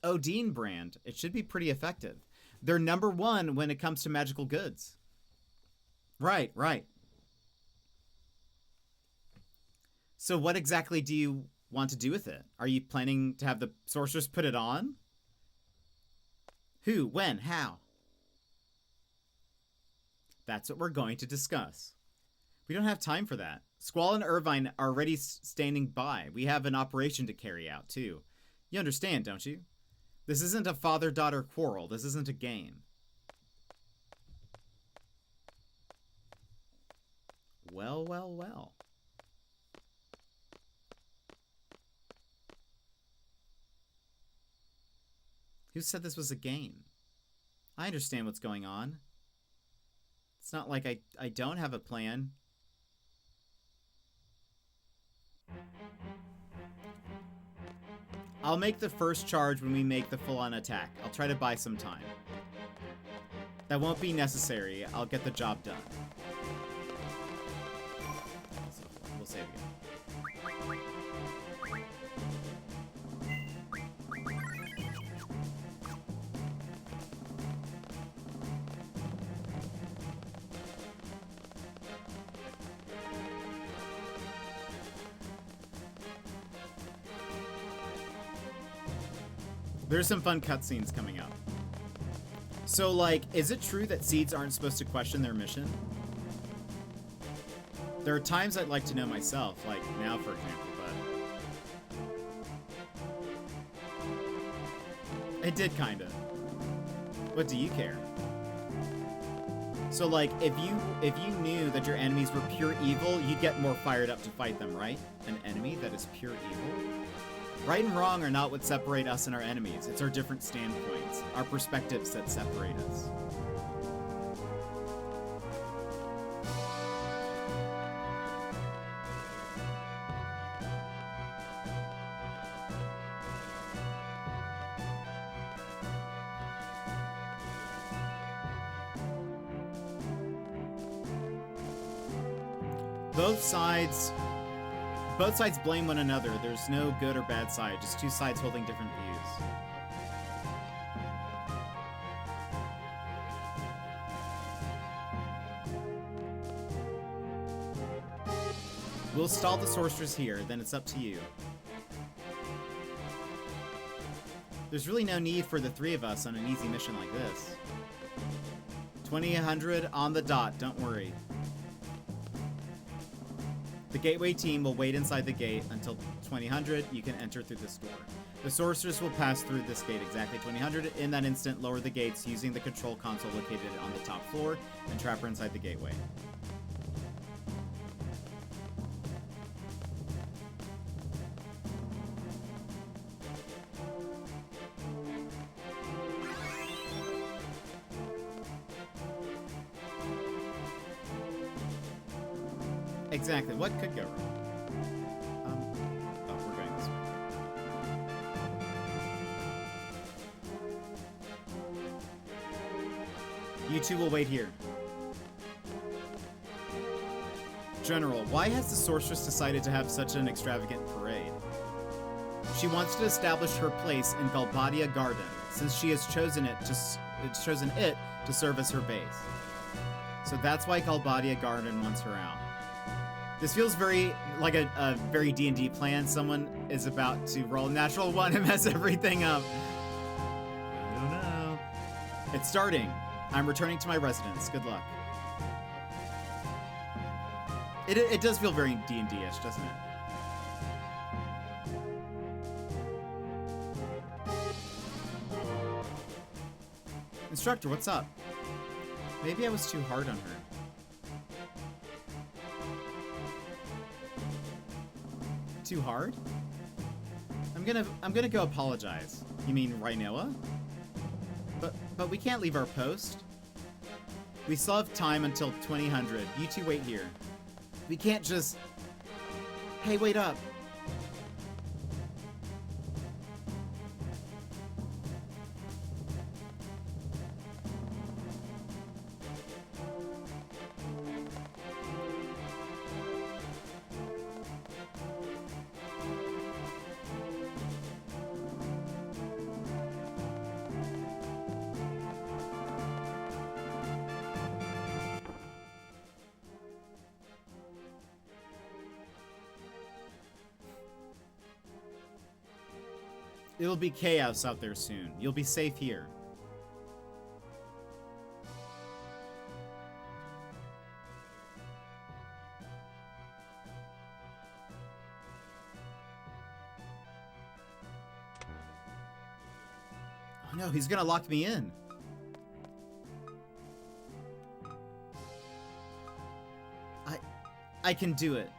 Odin brand, it should be pretty effective. They're #1 when it comes to magical goods. Right, right. So what exactly do you want to do with it? Are you planning to have the sorceress put it on? Who? When? How? That's what we're going to discuss. We don't have time for that. Squall and Irvine are already standing by. We have an operation to carry out, too. You understand, don't you? This isn't a father-daughter quarrel. This isn't a game. Well, well, well. Who said this was a game? I understand what's going on. It's not like I don't have a plan. I'll make the first charge when we make the full-on attack. I'll try to buy some time. That won't be necessary. I'll get the job done. So, we'll save again. There's some fun cutscenes coming up. So, like, is it true that seeds aren't supposed to question their mission? There are times I'd like to know myself, like now, for example, but... It did, kinda. What do you care? So, like, if you knew that your enemies were pure evil, you'd get more fired up to fight them, right? An enemy that is pure evil? Right and wrong are not what separate us and our enemies. It's our different standpoints, our perspectives that separate us. Both sides blame one another. There's no good or bad side, just two sides holding different views. We'll stall the sorceress here, then it's up to you. There's really no need for the three of us on an easy mission like this. 2100 on the dot, don't worry. The gateway team will wait inside the gate until 2000. You can enter through this door. The sorceress will pass through this gate exactly 2000. In that instant, lower the gates using the control console located on the top floor and trap her inside the gateway. Exactly. What could go wrong? Oh, we're going this way. You two will wait here. General, why has the sorceress decided to have such an extravagant parade? She wants to establish her place in Galbadia Garden, since she has chosen it to serve as her base. So that's why Galbadia Garden wants her out. This feels very like a very D&D plan. Someone is about to roll a natural one and mess everything up. I don't know. It's starting. I'm returning to my residence. Good luck. It does feel very D&D-ish, doesn't it? Instructor, what's up? Maybe I was too hard on her. Too hard? I'm gonna go apologize. You mean Rhinoa? But we can't leave our post. We still have time until 2000. You two wait here. We can't just... Hey, wait up. It'll be chaos out there soon. You'll be safe here. Oh no, he's gonna lock me in. I can do it.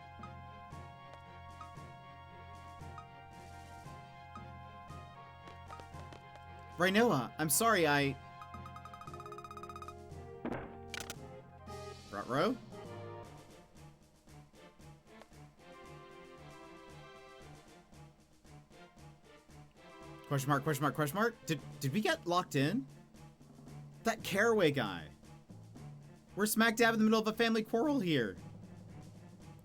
Rhinoa, I'm sorry, Ruh-roh? Question mark, question mark, question mark? Did we get locked in? That Caraway guy. We're smack dab in the middle of a family quarrel here.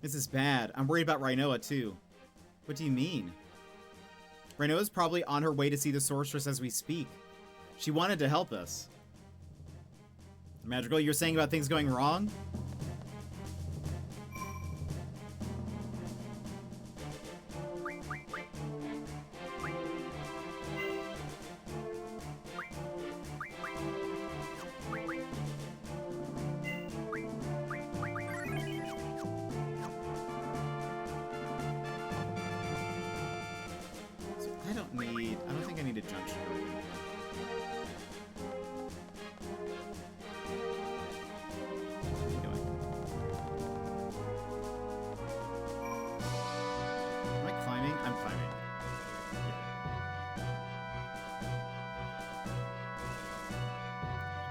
This is bad. I'm worried about Rhinoa too. What do you mean? Rhinoa's probably on her way to see the sorceress as we speak. She wanted to help us. Magical, you're saying about things going wrong?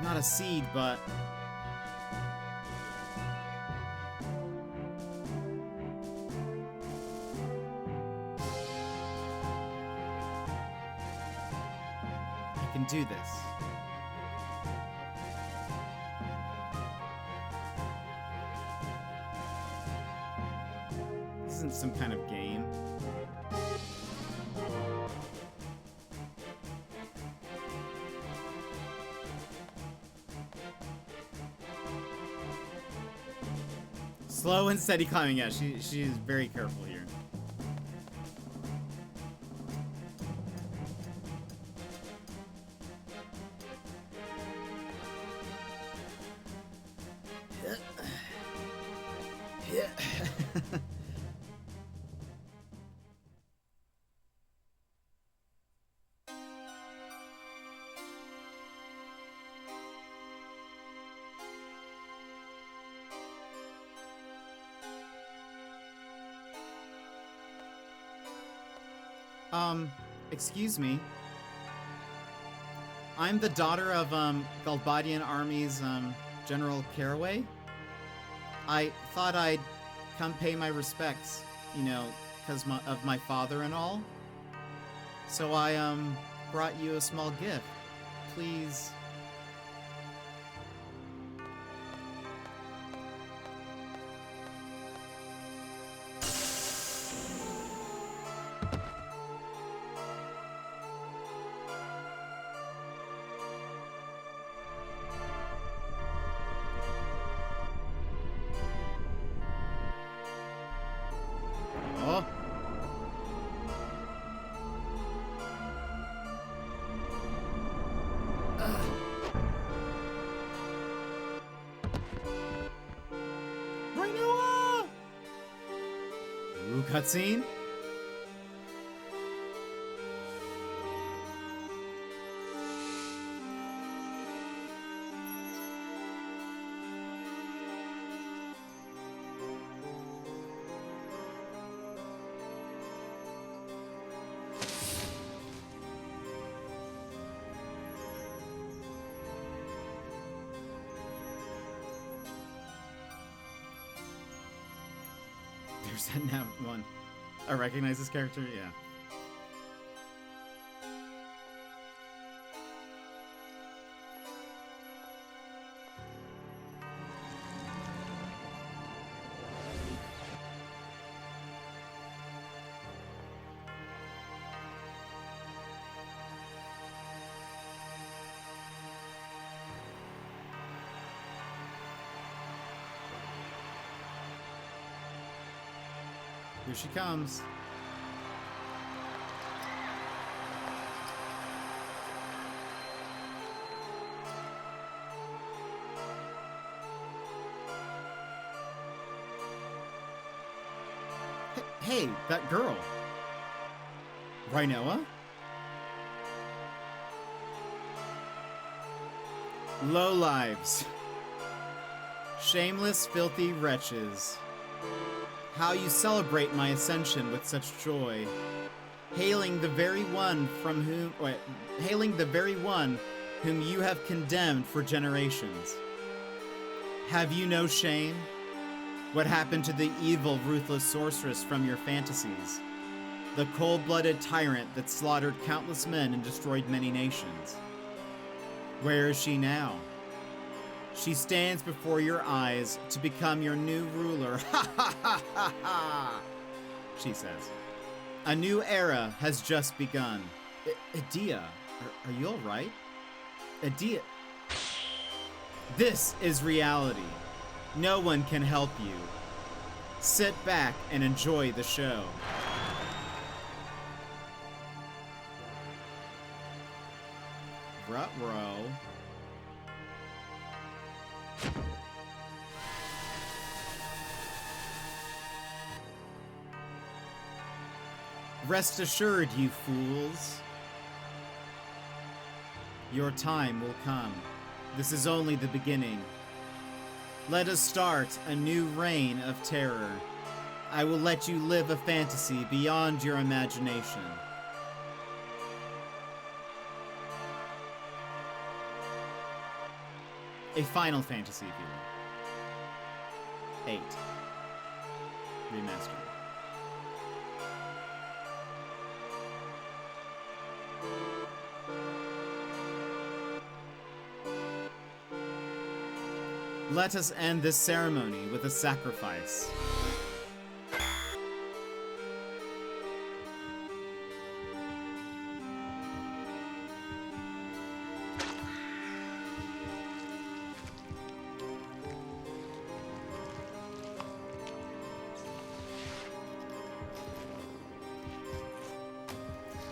Not a seed, but... I can do this. This isn't some kind of game. Slow and steady climbing. Yeah, she is very careful here. Yeah. Excuse me. I'm the daughter of, Galbadian Army's, General Caraway. I thought I'd come pay my respects, you know, because of my father and all. So I, brought you a small gift. Please. Oh. Renoa! Ooh, cutscene. There's that now one. I recognize this character, yeah. Here she comes. Hey, that girl. Rinoa? Lowlives. Shameless, filthy wretches. How you celebrate my ascension with such joy, hailing the very one whom you have condemned for generations. Have you no shame? What happened to the evil, ruthless sorceress from your fantasies? The cold-blooded tyrant that slaughtered countless men and destroyed many nations. Where is she now? She stands before your eyes to become your new ruler. Ha ha ha ha ha! She says. A new era has just begun. Adia, are you alright? Adia. This is reality. No one can help you. Sit back and enjoy the show. Ruh-roh. Rest assured, you fools. Your time will come. This is only the beginning. Let us start a new reign of terror. I will let you live a fantasy beyond your imagination. A Final Fantasy, if you will. 8. Remastered. Let us end this ceremony with a sacrifice.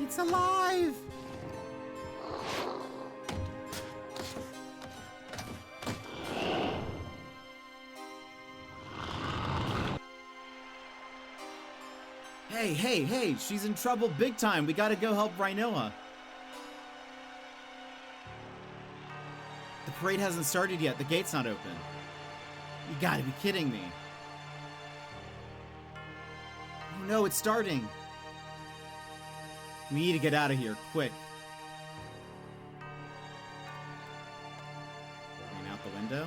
It's alive! Hey, she's in trouble big time. We gotta go help Rhinoa. The parade hasn't started yet. The gate's not open. You gotta be kidding me. Oh no, it's starting. We need to get out of here, quick. Going out the window.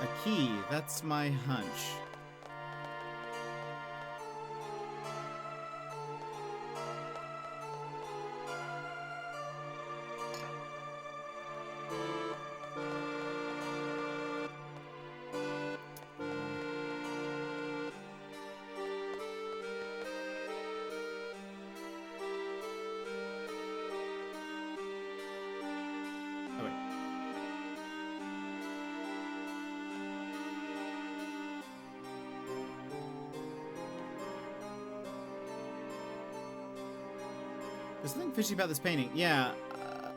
A key, that's my hunch. Oh wait. There's something fishy about this painting. Yeah.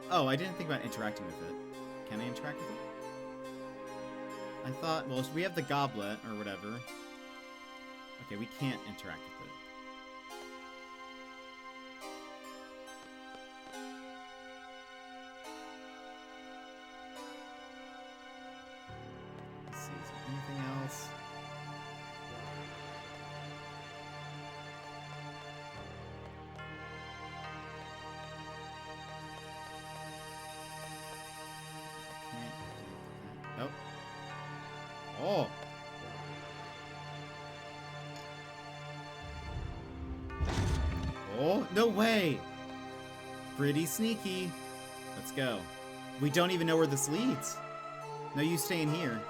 Oh, I didn't think about interacting with it. Can I interact with it? I thought, well, we have the goblet or whatever. Okay, we can't interact with it. Let's see, is there anything else? Oh. Oh. Oh, no way. Pretty sneaky. Let's go. We don't even know where this leads. No use staying here.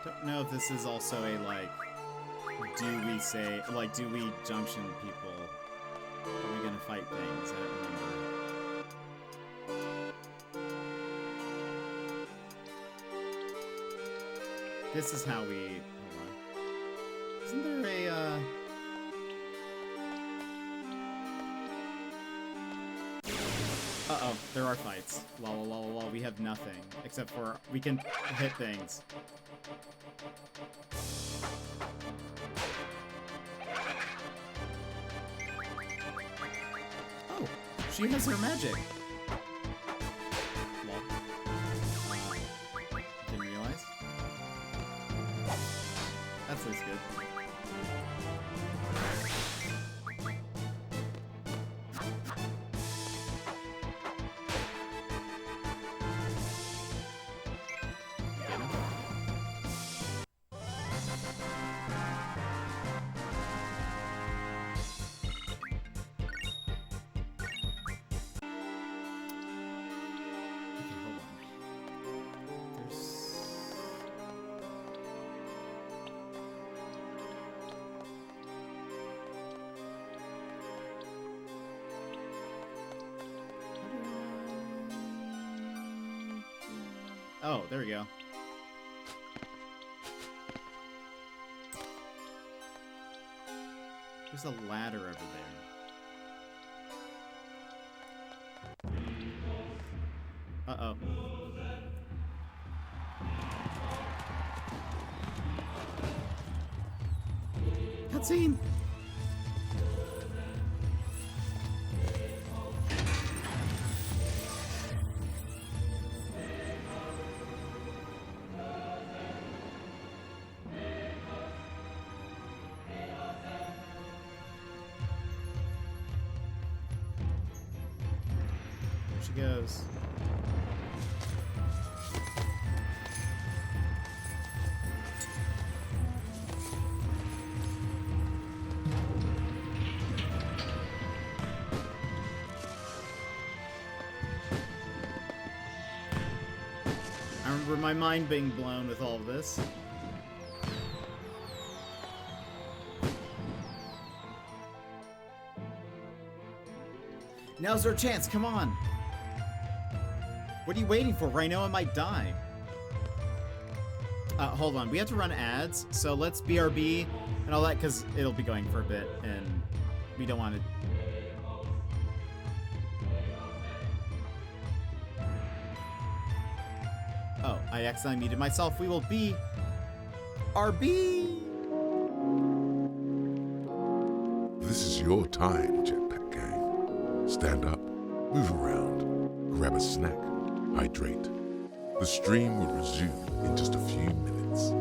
Don't know if this is also a, like, do we say, like, do we junction people? Are we gonna fight things? I don't remember. This is how we, hold on. Isn't there a, uh-oh, there are fights. Lol, we have nothing. Except for, we can hit things. Oh, she has her magic. Lol. Didn't realize. That's at least good. Get him. Okay, hold on. There's... Oh, there we go. There's a ladder over there. Uh-oh. Cutscene. There she goes. I remember my mind being blown with all of this. Now's our chance, come on! What are you waiting for? Rhino might die. Hold on, we have to run ads, so let's BRB and all that, because it'll be going for a bit, and we don't want to... Oh, I accidentally muted myself. We will be RB. This is your time, Jetpack Gang. Stand up, move around, grab a snack, hydrate. The stream will resume in just a few minutes.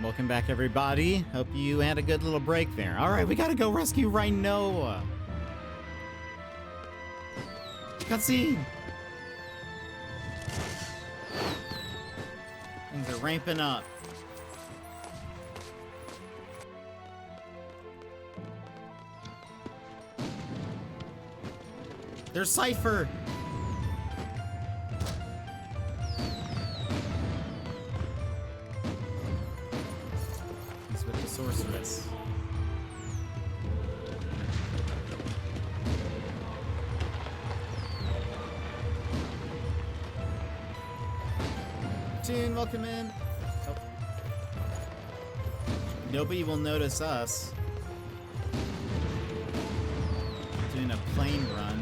Welcome back, everybody. Hope you had a good little break there. All right, we gotta go rescue Rhino. Cutscene. Things are ramping up. There's Cypher! He's with the sorceress. Tune, welcome in. Oh. Nobody will notice us. Doing a plane run.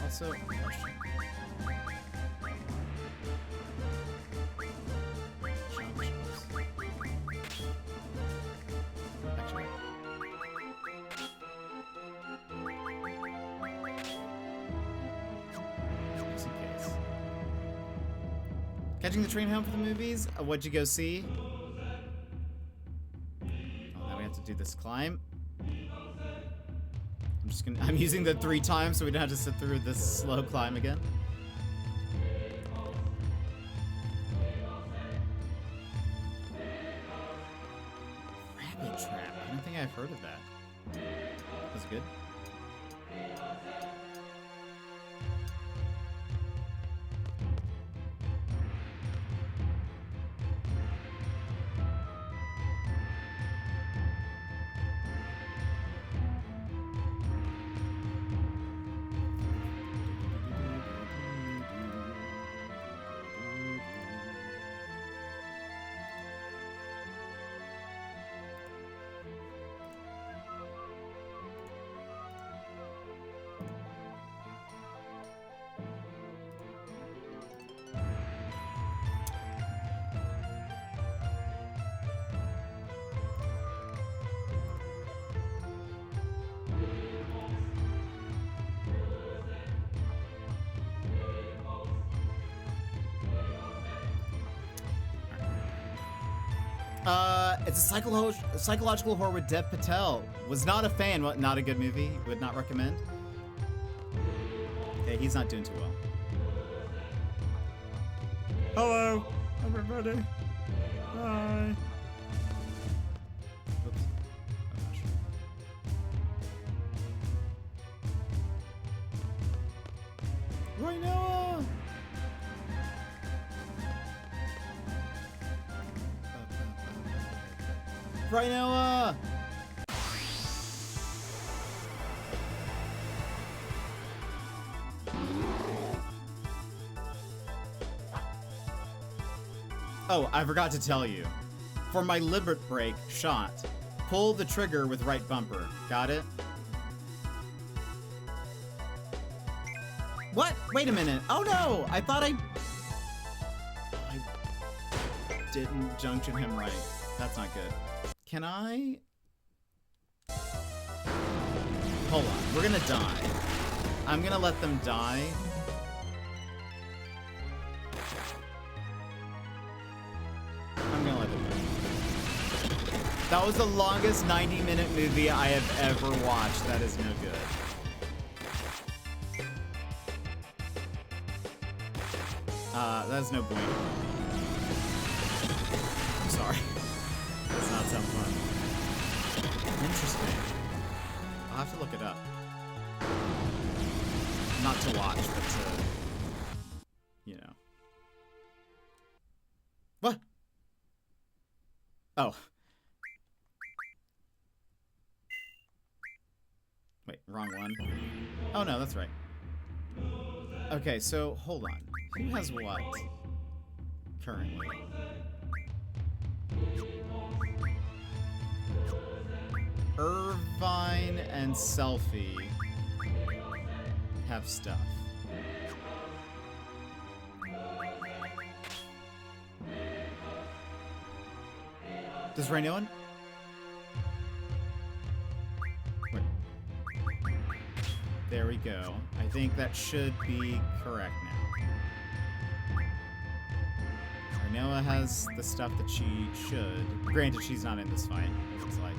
Also, question. Actually. Just in case. Catching the train home for the movies? What'd you go see? Oh, now we have to do this climb. I'm using the 3 times so we don't have to sit through this slow climb again. Rabbit trap. I don't think I've heard of that. That's good. It's a psychological horror with Dev Patel. Was not a fan. What? Not a good movie. Would not recommend. Okay, he's not doing too well. Hello, everybody. Hi. Oops. Oh gosh. Right now. Right now. Oh, I forgot to tell you. For my limit break shot, pull the trigger with right bumper. Got it? What? Wait a minute. Oh no! I thought I didn't junction him right. That's not good. Can I? Hold on. We're gonna die. I'm gonna let them die. I'm gonna let them die. That was the longest 90-minute movie I have ever watched. That is no good. That's no point. I'm sorry. That's not sound fun. Interesting. I'll have to look it up. Not to watch, but to, you know. What? Oh. Wait, wrong one. Oh no, that's right. Okay, so hold on. Who has what currently? Irvine and Selfie have stuff. Does Rainoan? Wait. There we go. I think that should be correct now. Rainoa has the stuff that she should. Granted, she's not in this fight, it looks like.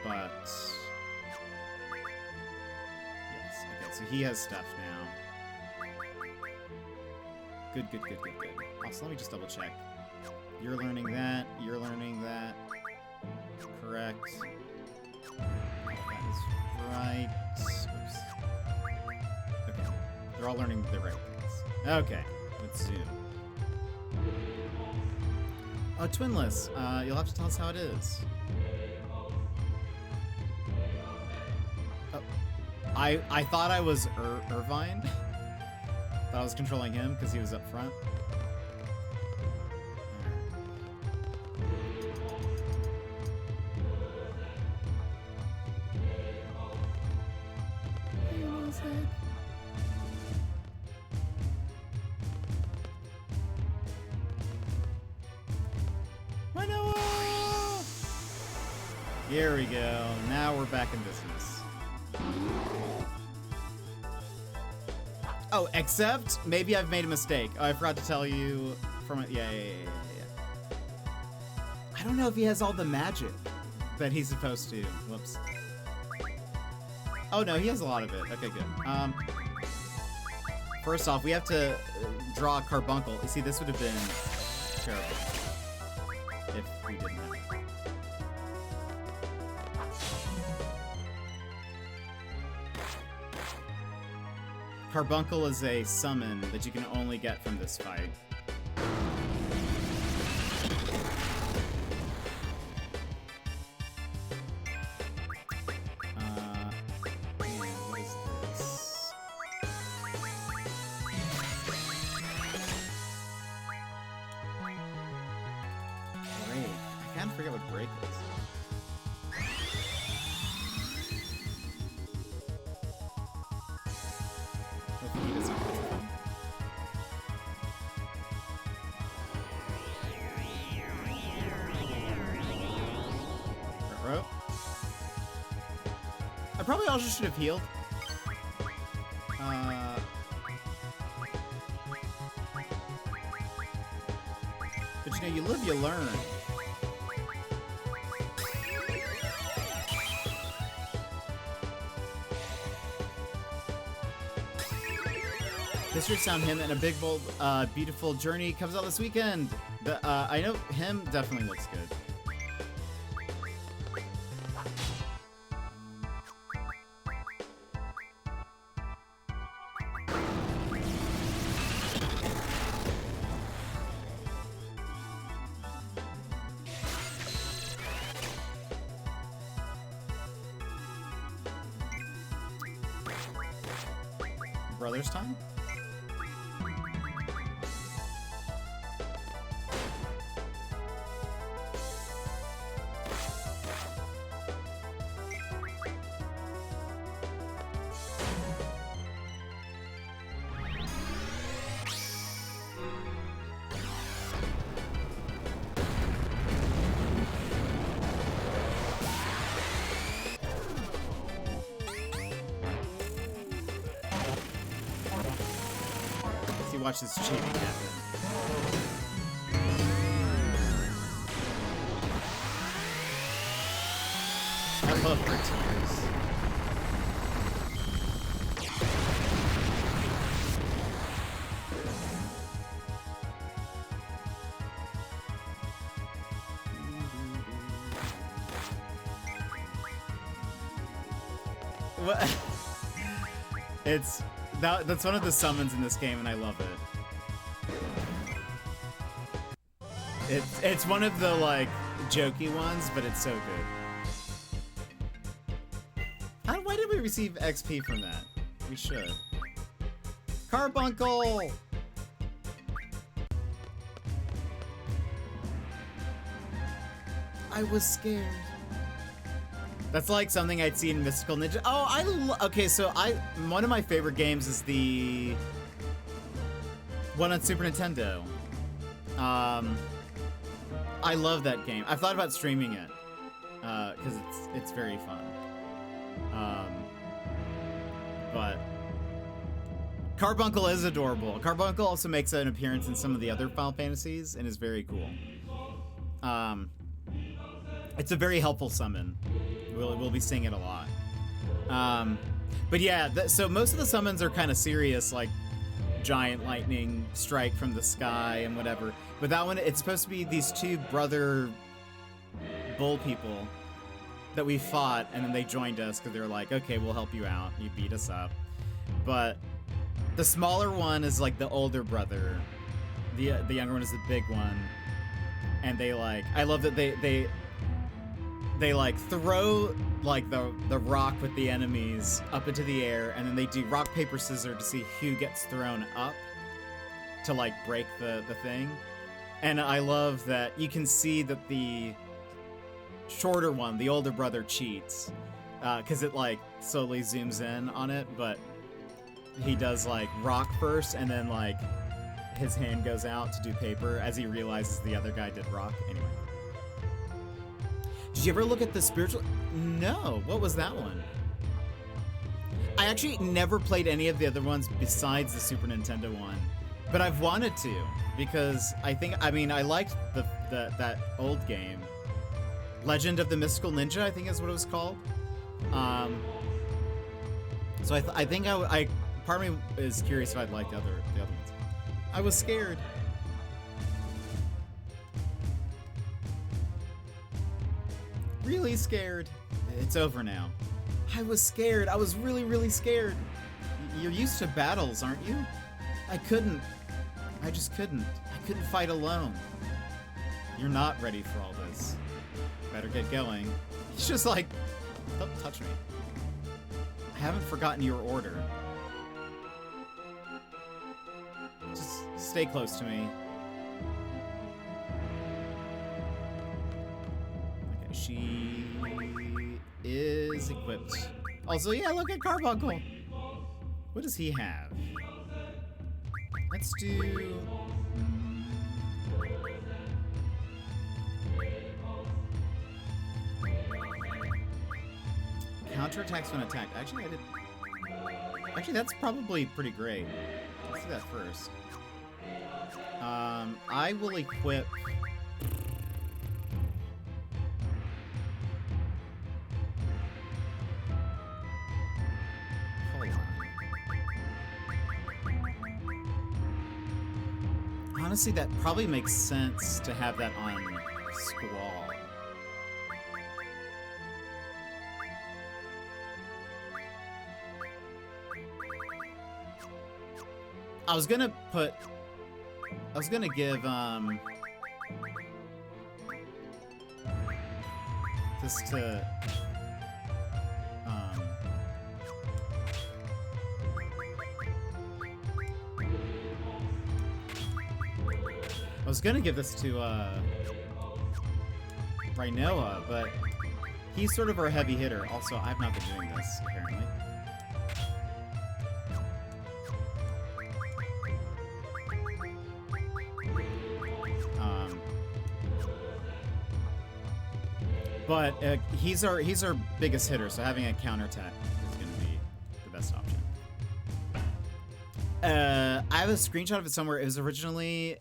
but yes. Okay, so he has stuff now. Good. Also, let me just double check. You're learning that. You're learning that. Correct. That is right. Oops. Okay. They're all learning the right things. Okay. Let's zoom. Oh, twinless. You'll have to tell us how it is. Oh. I thought I was Irvine. Thought I was controlling him because he was up front. Here we go. Now we're back in business. Oh, except maybe I've made a mistake. Oh, I forgot to tell you from it. Yeah. I don't know if he has all the magic that he's supposed to. Whoops. Oh no, he has a lot of it. Okay, good. First off, we have to draw a carbuncle. You see, this would have been terrible if we didn't have it. Carbuncle is a summon that you can only get from this fight. Man, what is this? Break. I can't forget what break is. I probably also should have healed. But you know, you live, you learn. History Sound Hymn and a Big Bold Beautiful Journey comes out this weekend. I know him definitely looks good. Brothers time? Watch this cheating happen. I love her tears. What? That's one of the summons in this game, and I love it. It's one of the, like, jokey ones, but it's so good. Why did we receive XP from that? We should. Carbuncle! I was scared. That's like something I'd see in Mystical Ninja. Oh, okay, so one of my favorite games is the one on Super Nintendo. I love that game. I've thought about streaming it because it's very fun. But Carbuncle is adorable. Carbuncle also makes an appearance in some of the other Final Fantasies and is very cool. It's a very helpful summon. We'll be seeing it a lot. But yeah, so most of the summons are kind of serious, like giant lightning strike from the sky and whatever. But that one, it's supposed to be these two brother bull people that we fought, and then they joined us because they were like, okay, we'll help you out. You beat us up. But the smaller one is like the older brother. The younger one is the big one. And they like, I love that they like throw like the rock with the enemies up into the air, and then they do rock, paper, scissors to see who gets thrown up to like break the thing. And I love that you can see that the shorter one, the older brother, cheats because it like slowly zooms in on it, but he does like rock first, and then like his hand goes out to do paper as he realizes the other guy did rock. Anyway. Did you ever look at the spiritual? No. What was that one? I actually never played any of the other ones besides the Super Nintendo one, but I've wanted to because I mean, I liked that old game, Legend of the Mystical Ninja, I think is what it was called. So I think I part of me is curious if I'd like the other ones. I was scared. Really scared. It's over now. I was scared. I was really, really scared. You're used to battles, aren't you? I couldn't. I just couldn't. I couldn't fight alone. You're not ready for all this. Better get going. He's just like, don't touch me. I haven't forgotten your order. Just stay close to me. Okay, she is equipped. Also, yeah, look at Carbuncle. What does he have? Let's do... counterattacks when attacked. Actually, that's probably pretty great. Let's do that first. I will equip... Hold on. Honestly, that probably makes sense to have that on Squall. I was gonna give, this to, I was gonna give this to, Rhinoa, but he's sort of our heavy hitter. Also, I've not been doing this, apparently. But he's our biggest hitter, so having a counterattack is going to be the best option. I have a screenshot of it somewhere. It was originally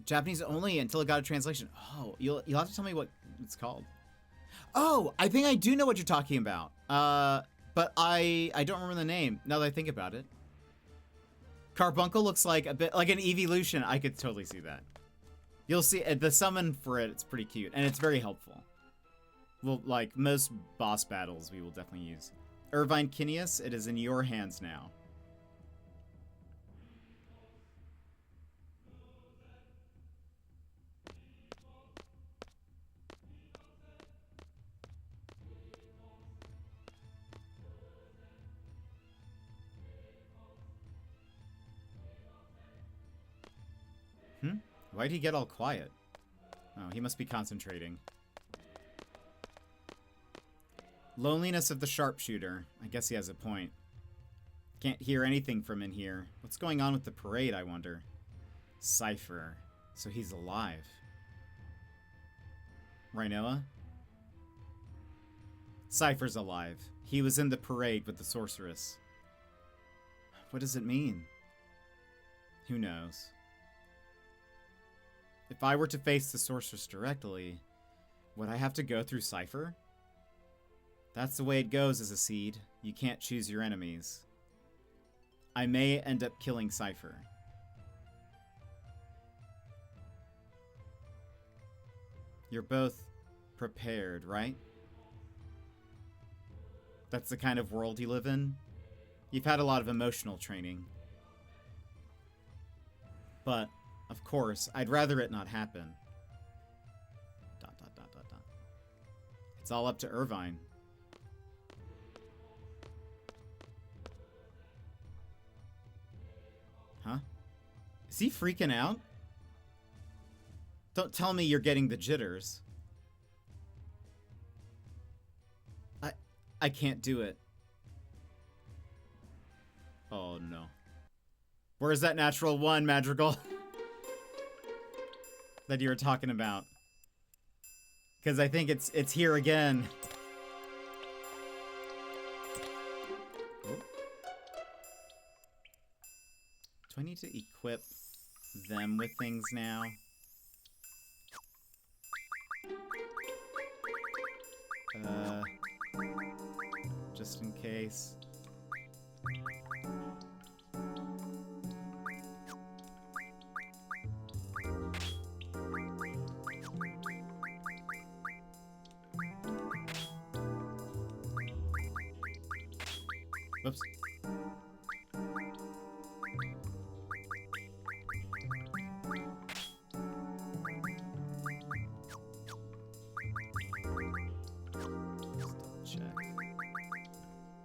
Japanese only until it got a translation. Oh, you'll have to tell me what it's called. Oh, I think I do know what you're talking about. But I don't remember the name now that I think about it. Carbuncle looks like a bit like an evolution. I could totally see that. You'll see the summon for it. It's pretty cute and it's very helpful. Well, like most boss battles, we will definitely use. Irvine Kineas, it is in your hands now. Why'd he get all quiet? Oh, he must be concentrating. Loneliness of the sharpshooter. I guess he has a point. Can't hear anything from in here. What's going on with the parade, I wonder? Cypher. So he's alive. Rhinoa? Cypher's alive. He was in the parade with the sorceress. What does it mean? Who knows? If I were to face the sorceress directly, would I have to go through Cypher? That's the way it goes as a seed. You can't choose your enemies. I may end up killing Cypher. You're both prepared, right? That's the kind of world you live in? You've had a lot of emotional training. But, of course, I'd rather it not happen. ... It's all up to Irvine. Huh? Is he freaking out? Don't tell me you're getting the jitters. I can't do it. Oh no. Where's that natural one, Madrigal? That you were talking about? Because I think it's here again. Oh. Do I need to equip them with things now? Just in case. Whoops.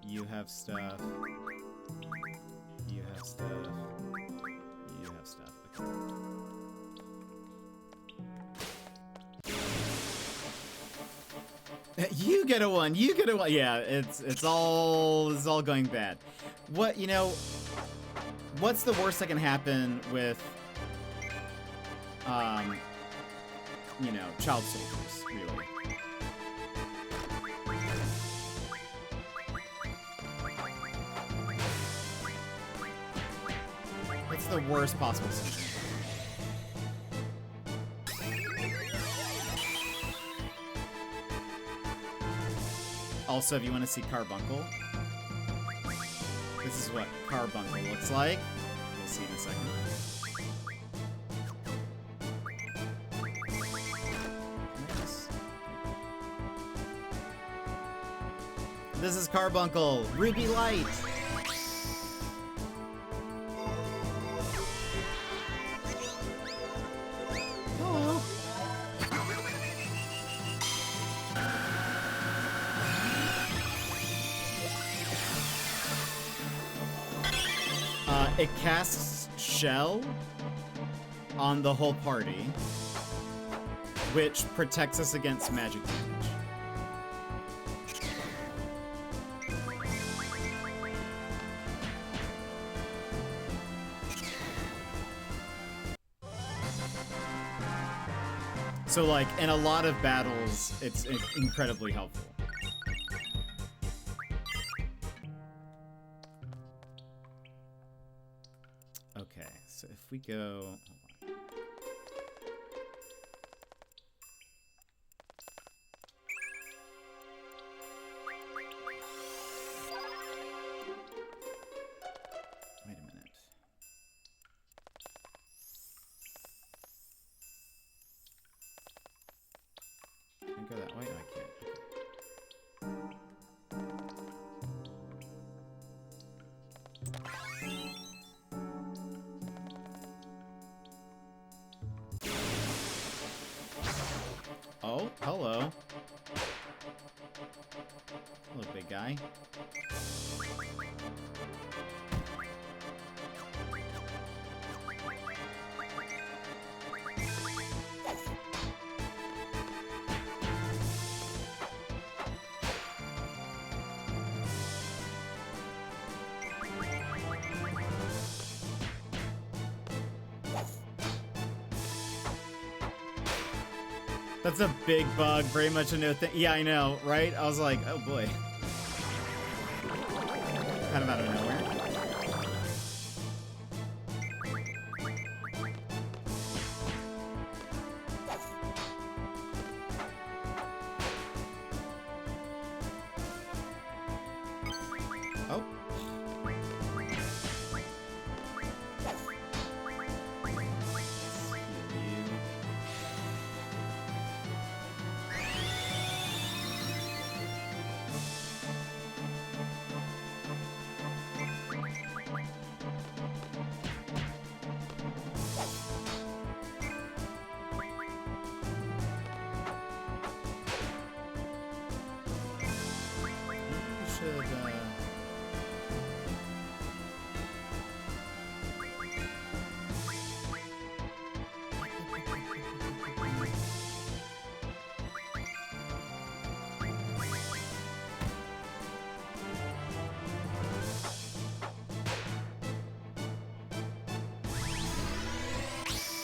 You have stuff. You have stuff. You have stuff. Okay. You get a one. You get a one. Yeah, it's all going bad. What, you know, what's the worst that can happen with you know, child soldiers, really? What's the worst possible scenario? Also, if you want to see Carbuncle, this is what Carbuncle looks like. We'll see in a second. Nice. This is Carbuncle, Ruby Light. It casts Shell on the whole party, which protects us against magic damage. So, like, in a lot of battles, it's incredibly helpful. Okay, so if we go... Hold on. Wait a minute. Can I go that way? No, I can't. Oh, hello. Hello, big guy. That's a big bug, very much a new thing. Yeah, I know, right? I was like, oh boy. Kind of out of nowhere.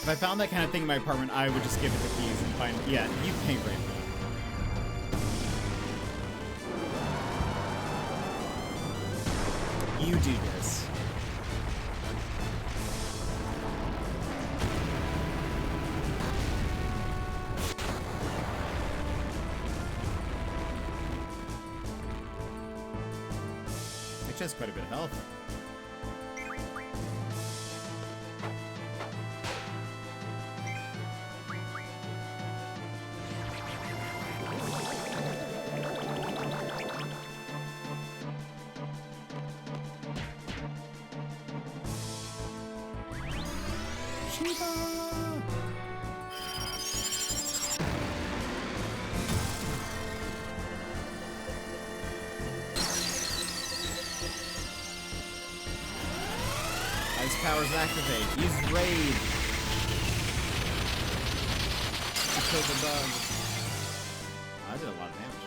If I found that kind of thing in my apartment, I would just give it the keys and find. Yeah, you pay right for that. You do this. Actually, has quite a bit of health. Ice powers activate. Use raid to kill the bug. I did a lot of damage.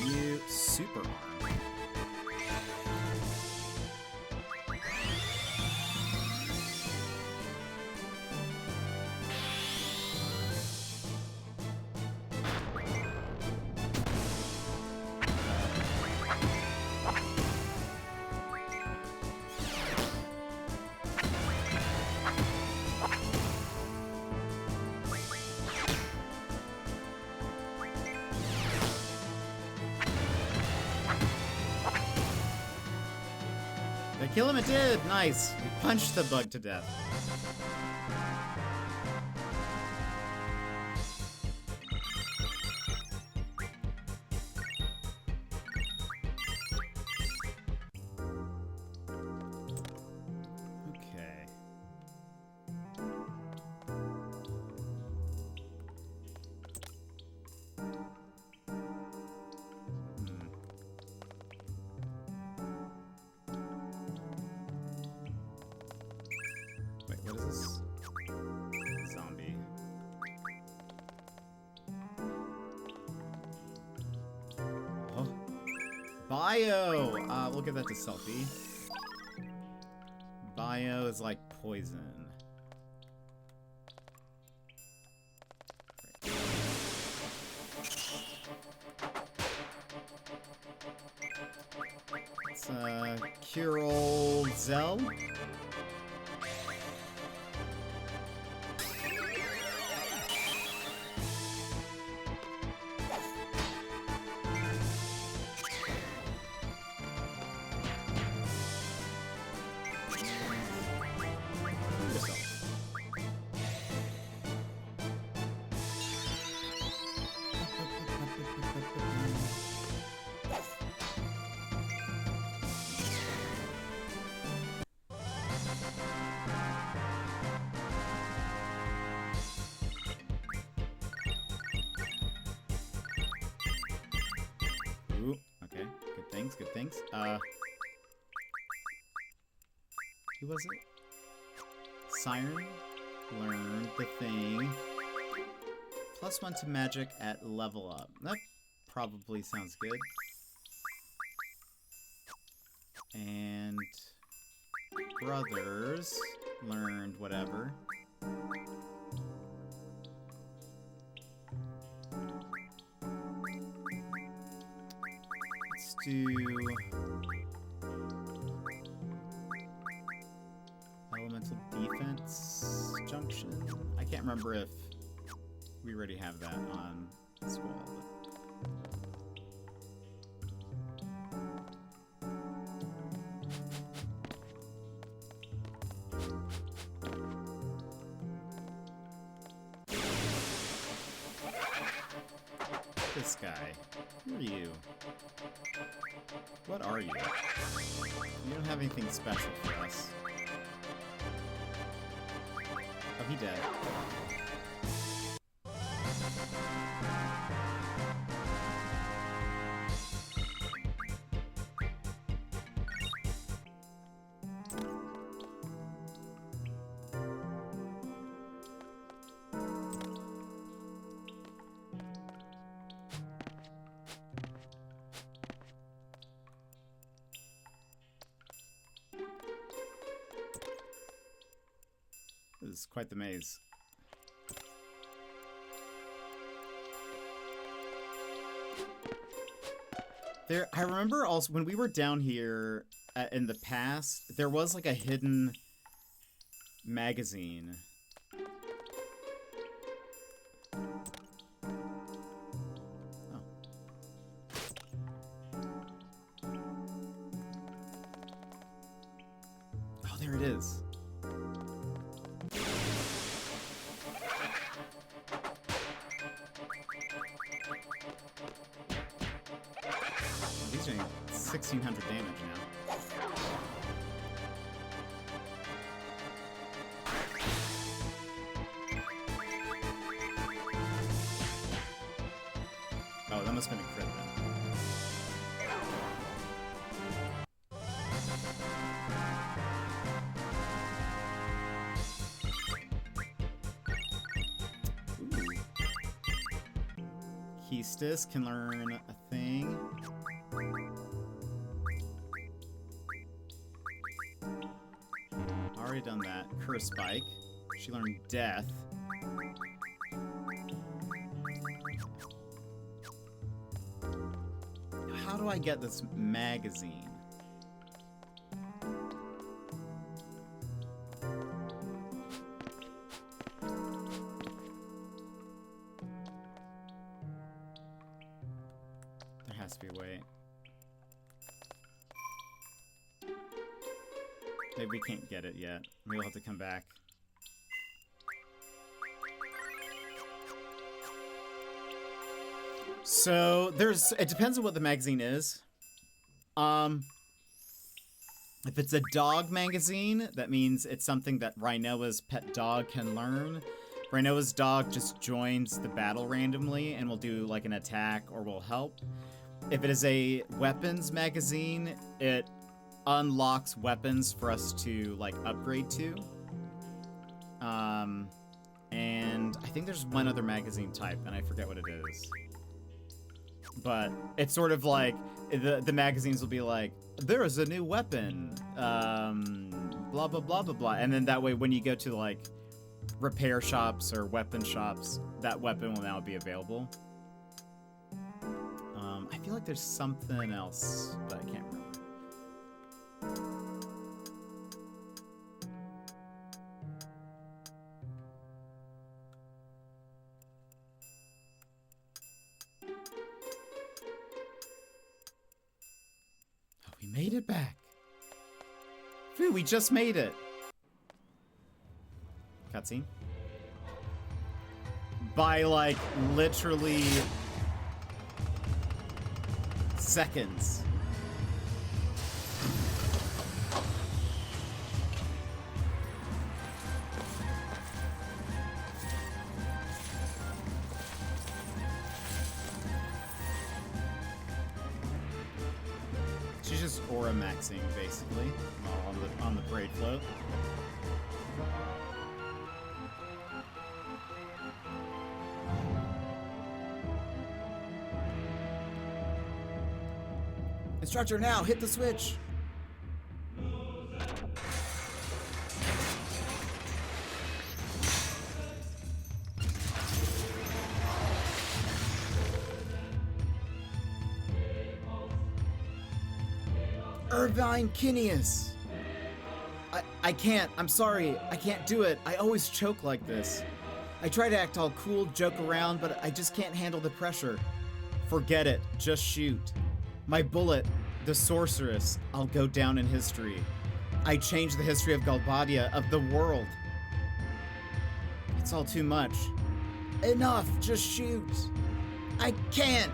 You super arm. Kill him, it did! Nice! We punched the bug to death. Okay. Wait, what is this? Zombie. Oh. Bio! We'll give that to Selfie. Bio is like poison. It's Cure Old Zell. Ooh, okay. Good things, good things. Who was it? Siren learned the thing. +1 to magic at level up. That probably sounds good. And brothers learned whatever. Let's do elemental defense junction. I can't remember if we already have that on Squall. This guy. Who are you? What are you? You don't have anything special for us. Oh, he dead. is quite the maze. I remember also when we were down here in the past, there was like a hidden magazine. Oh. Oh, there it is. These are doing 1,600 damage now. Oh, that must have been a crit then. Keystis can learn a thing. Already done that. Curse Spike. She learned Death. How do I get this magazine? There has to be a way. Maybe we can't get it yet. We'll have to come back. So it depends on what the magazine is. If it's a dog magazine, that means it's something that Rhinoa's pet dog can learn. Rhinoa's dog just joins the battle randomly and will do like an attack or will help. If it is a weapons magazine, it unlocks weapons for us to like upgrade to. And I think there's one other magazine type and I forget what it is. But it's sort of like the magazines will be like, there is a new weapon, blah blah blah blah blah, and then that way when you go to like repair shops or weapon shops, that weapon will now be available. I feel like there's something else, but I can't remember. We made it back. Phew, we just made it. Cutscene. By like literally seconds. She's just aura maxing basically on the parade float. Instructor now, hit the switch. Irvine Kineas. I can't. I'm sorry. I can't do it. I always choke like this. I try to act all cool, joke around, but I just can't handle the pressure. Forget it. Just shoot. My bullet, the sorceress, I'll go down in history. I changed the history of Galbadia, of the world. It's all too much. Enough. Just shoot. I can't.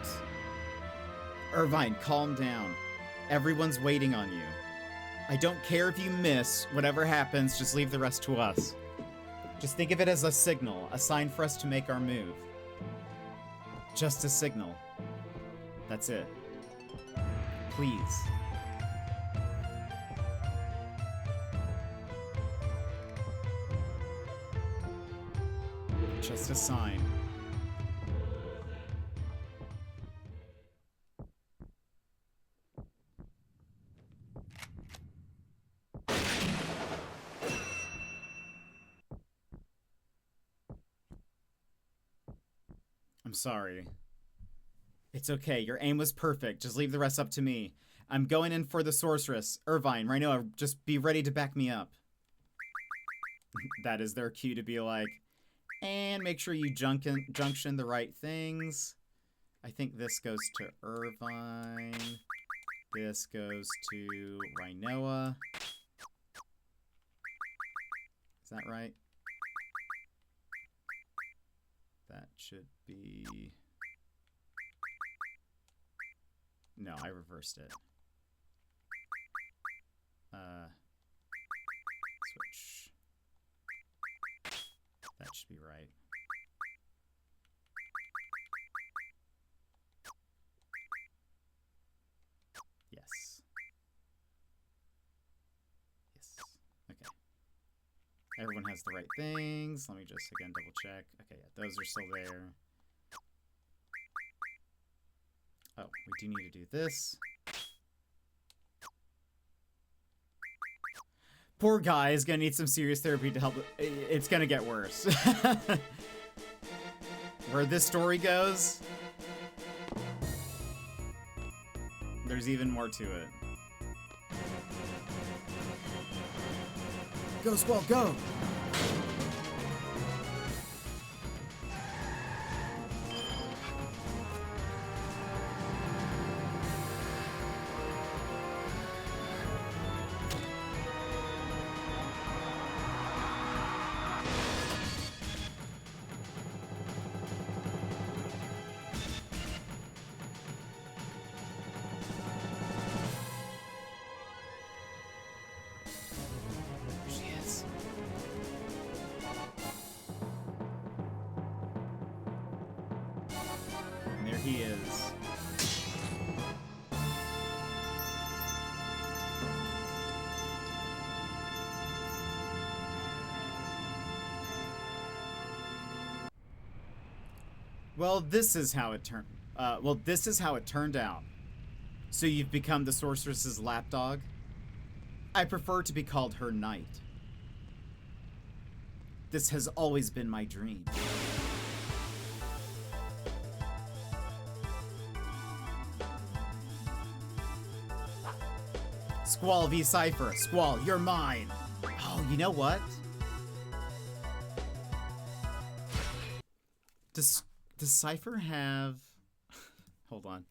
Irvine, calm down. Everyone's waiting on you. I don't care if you miss. Whatever happens, just leave the rest to us. Just think of it as a signal, a sign for us to make our move. Just a signal. That's it. Please. Just a sign. sorry. It's okay. Your aim was perfect. Just leave the rest up to me. I'm going in for the sorceress. Irvine, Rhino, just be ready to back me up. That is their cue to be like, and make sure you junction the right things. I think this goes to Irvine. This goes to Rhinoa. Is that right? That should be... No, I reversed it. Switch. That should be right. Yes. Yes. Okay. Everyone has the right things. Let me just again double check. Okay, yeah, those are still there. Oh, we do need to do this. Poor guy is gonna need some serious therapy to help. It's gonna get worse. Where this story goes, there's even more to it. Go, Squall, go! He is. Well, this is how it turned. This is how it turned out. So you've become the sorceress's lapdog? I prefer to be called her knight. This has always been my dream. Squall v Cypher. Squall, you're mine. Oh, you know what? Does Cypher have... Hold on.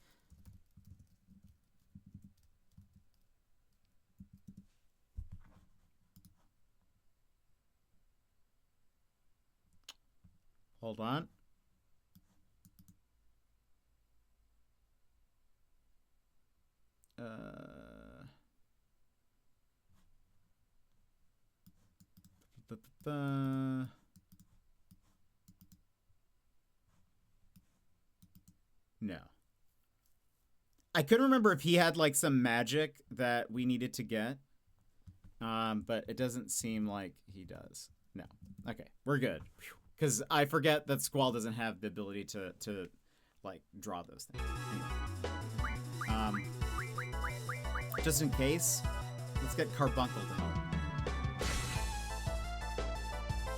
Hold on. No. I couldn't remember if he had like some magic that we needed to get. But it doesn't seem like he does. No. Okay, we're good. Because I forget that Squall doesn't have the ability to like draw those things. Anyway. Just in case, let's get Carbuncle to help.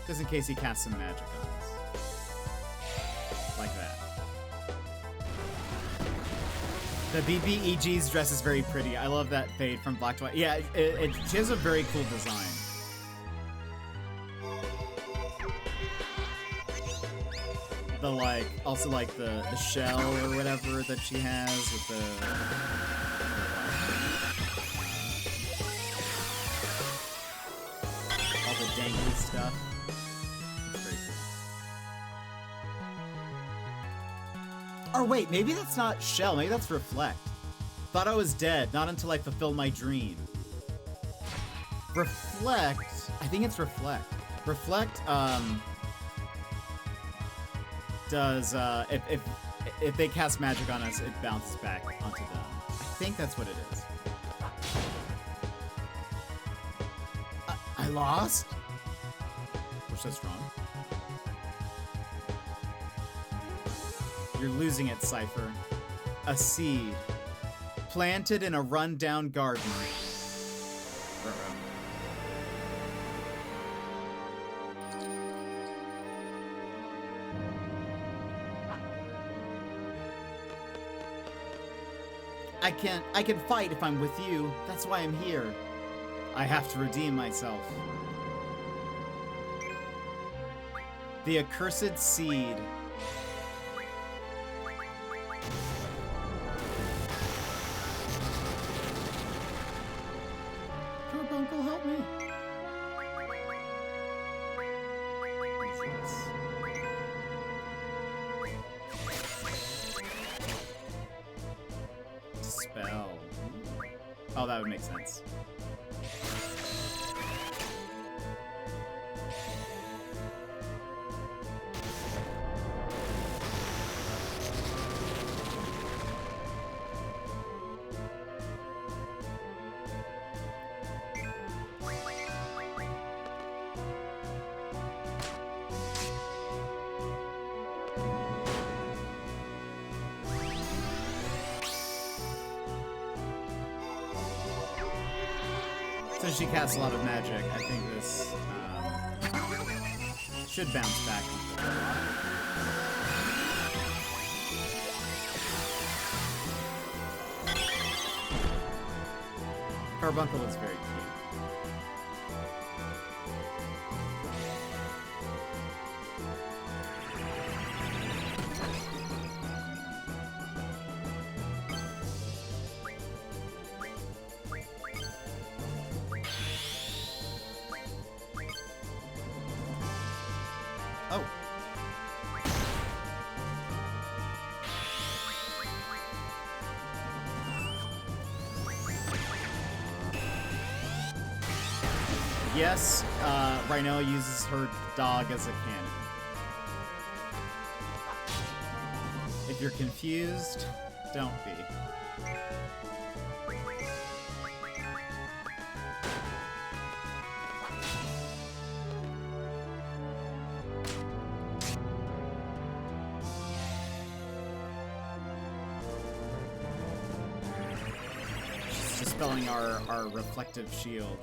Just in case he casts some magic on us. Like that. The BBEG's dress is very pretty. I love that fade from Black to White. Yeah, she has a very cool design. The like, also like the shell or whatever that she has with the all the dangly stuff. It's pretty cool. Or wait, maybe that's not shell. Maybe that's reflect. Thought I was dead, not until I fulfilled my dream. Reflect. I think it's reflect. Reflect. Does if they cast magic on us, it bounces back onto them. I think that's what it is. I lost? We're so strong. You're losing it, Cypher. A seed. Planted in a rundown garden. I can fight if I'm with you. That's why I'm here. I have to redeem myself. The accursed seed. Carbuncle, help me. Dispel. Oh, that would make sense. So she casts a lot of magic. I think this should bounce back. Carbuncle is very cute. Oh. Yes, Rhino uses her dog as a cannon. If you're confused, don't be. She's dispelling our reflective shield.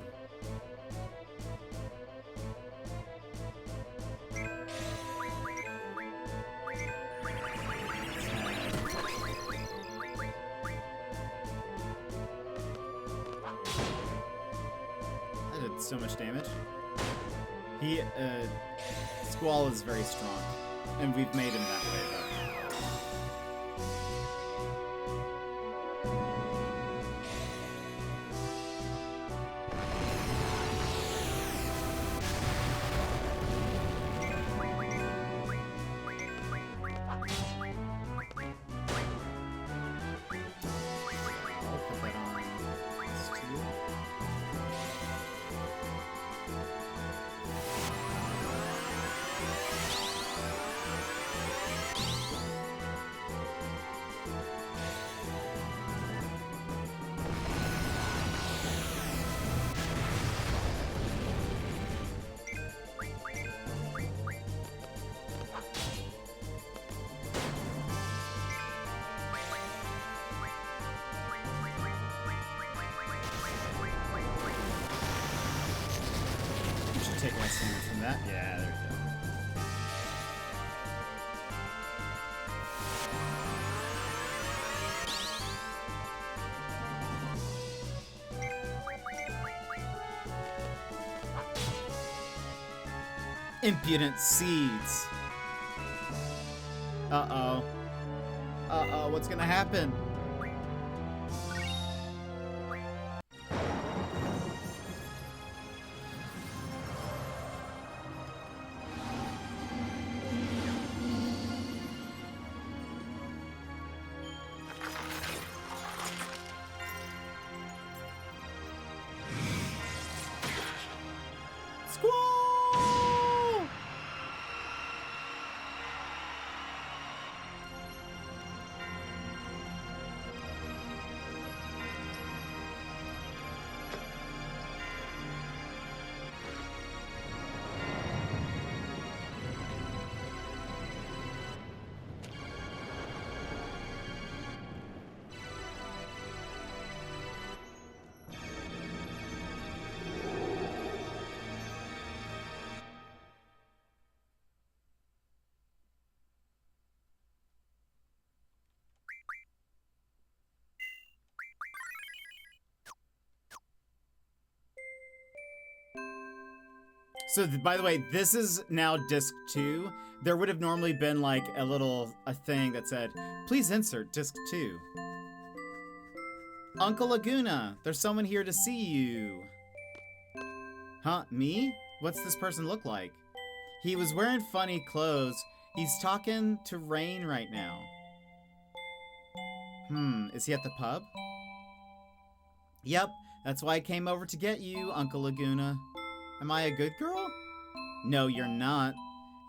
So much damage. Squall is very strong, and we've made him that way, though. I'll put that on this too. Take less damage from that. Yeah, there we go. Impudent seeds. Uh-oh. Uh-oh, what's gonna happen? Squall! So by the way, this is now disc 2. There would have normally been like a thing that said, please insert disc 2. Uncle Laguna, there's someone here to see you. Huh, me? What's this person look like? He was wearing funny clothes. He's talking to Rain right now. Is he at the pub? Yep, that's why I came over to get you, Uncle Laguna. Am I a good girl? No, you're not.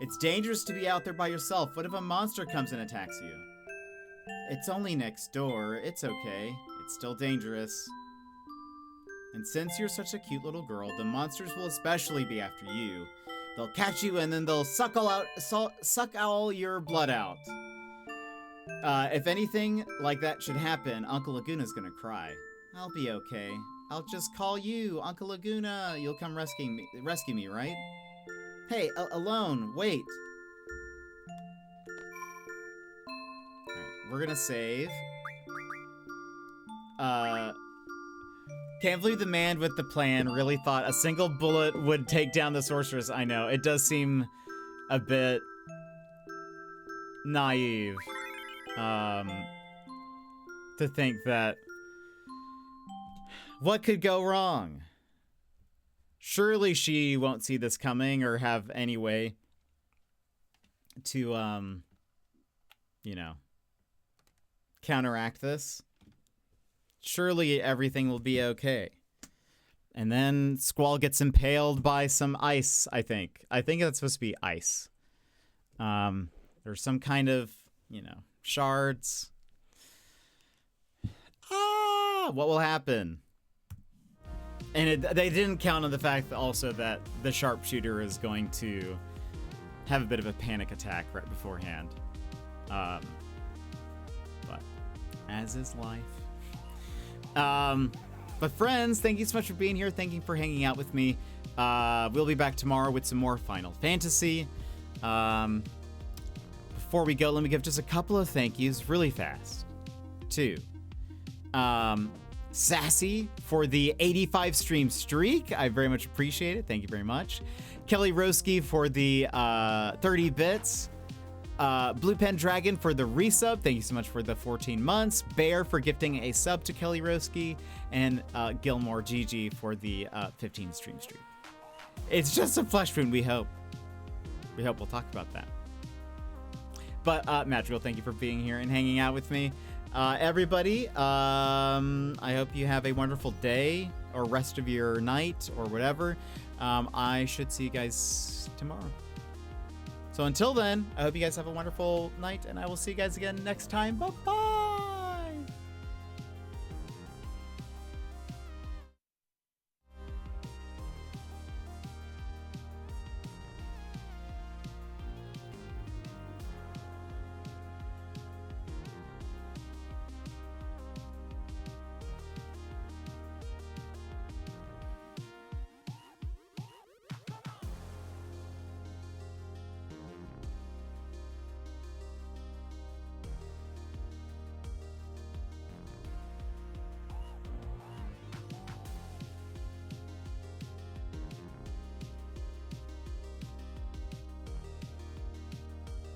It's dangerous to be out there by yourself. What if a monster comes and attacks you? It's only next door. It's okay. It's still dangerous. And since you're such a cute little girl, the monsters will especially be after you. They'll catch you and then they'll suck all your blood out. If anything like that should happen, Uncle Laguna's gonna cry. I'll be okay. I'll just call you, Uncle Laguna. You'll come rescue me, right? Hey, alone, wait. Alright, we're gonna save. Can't believe the man with the plan really thought a single bullet would take down the sorceress. I know, it does seem a bit naive, to think that what could go wrong? Surely she won't see this coming or have any way to, you know, counteract this. Surely everything will be okay. And then Squall gets impaled by some ice, I think. I think that's supposed to be ice. There's some kind of, you know, shards. What will happen? And they didn't count on the fact also that the sharpshooter is going to have a bit of a panic attack right beforehand. But as is life. But friends, thank you so much for being here. Thank you for hanging out with me. We'll be back tomorrow with some more Final Fantasy. Before we go, let me give just a couple of thank yous really fast. To Sassy for the 85 stream streak. I very much appreciate it. Thank you very much. Kelly Roski for the 30 bits. Blue Pen Dragon for the resub. Thank you so much for the 14 months. Bear for gifting a sub to Kelly Roski. And Gilmore GG for the 15 stream streak. It's just a flesh wound, we hope. We hope we'll talk about that. But Madrigal, thank you for being here and hanging out with me. Everybody, I hope you have a wonderful day or rest of your night or whatever. I should see you guys tomorrow. So until then, I hope you guys have a wonderful night, and I will see you guys again next time. Bye-bye.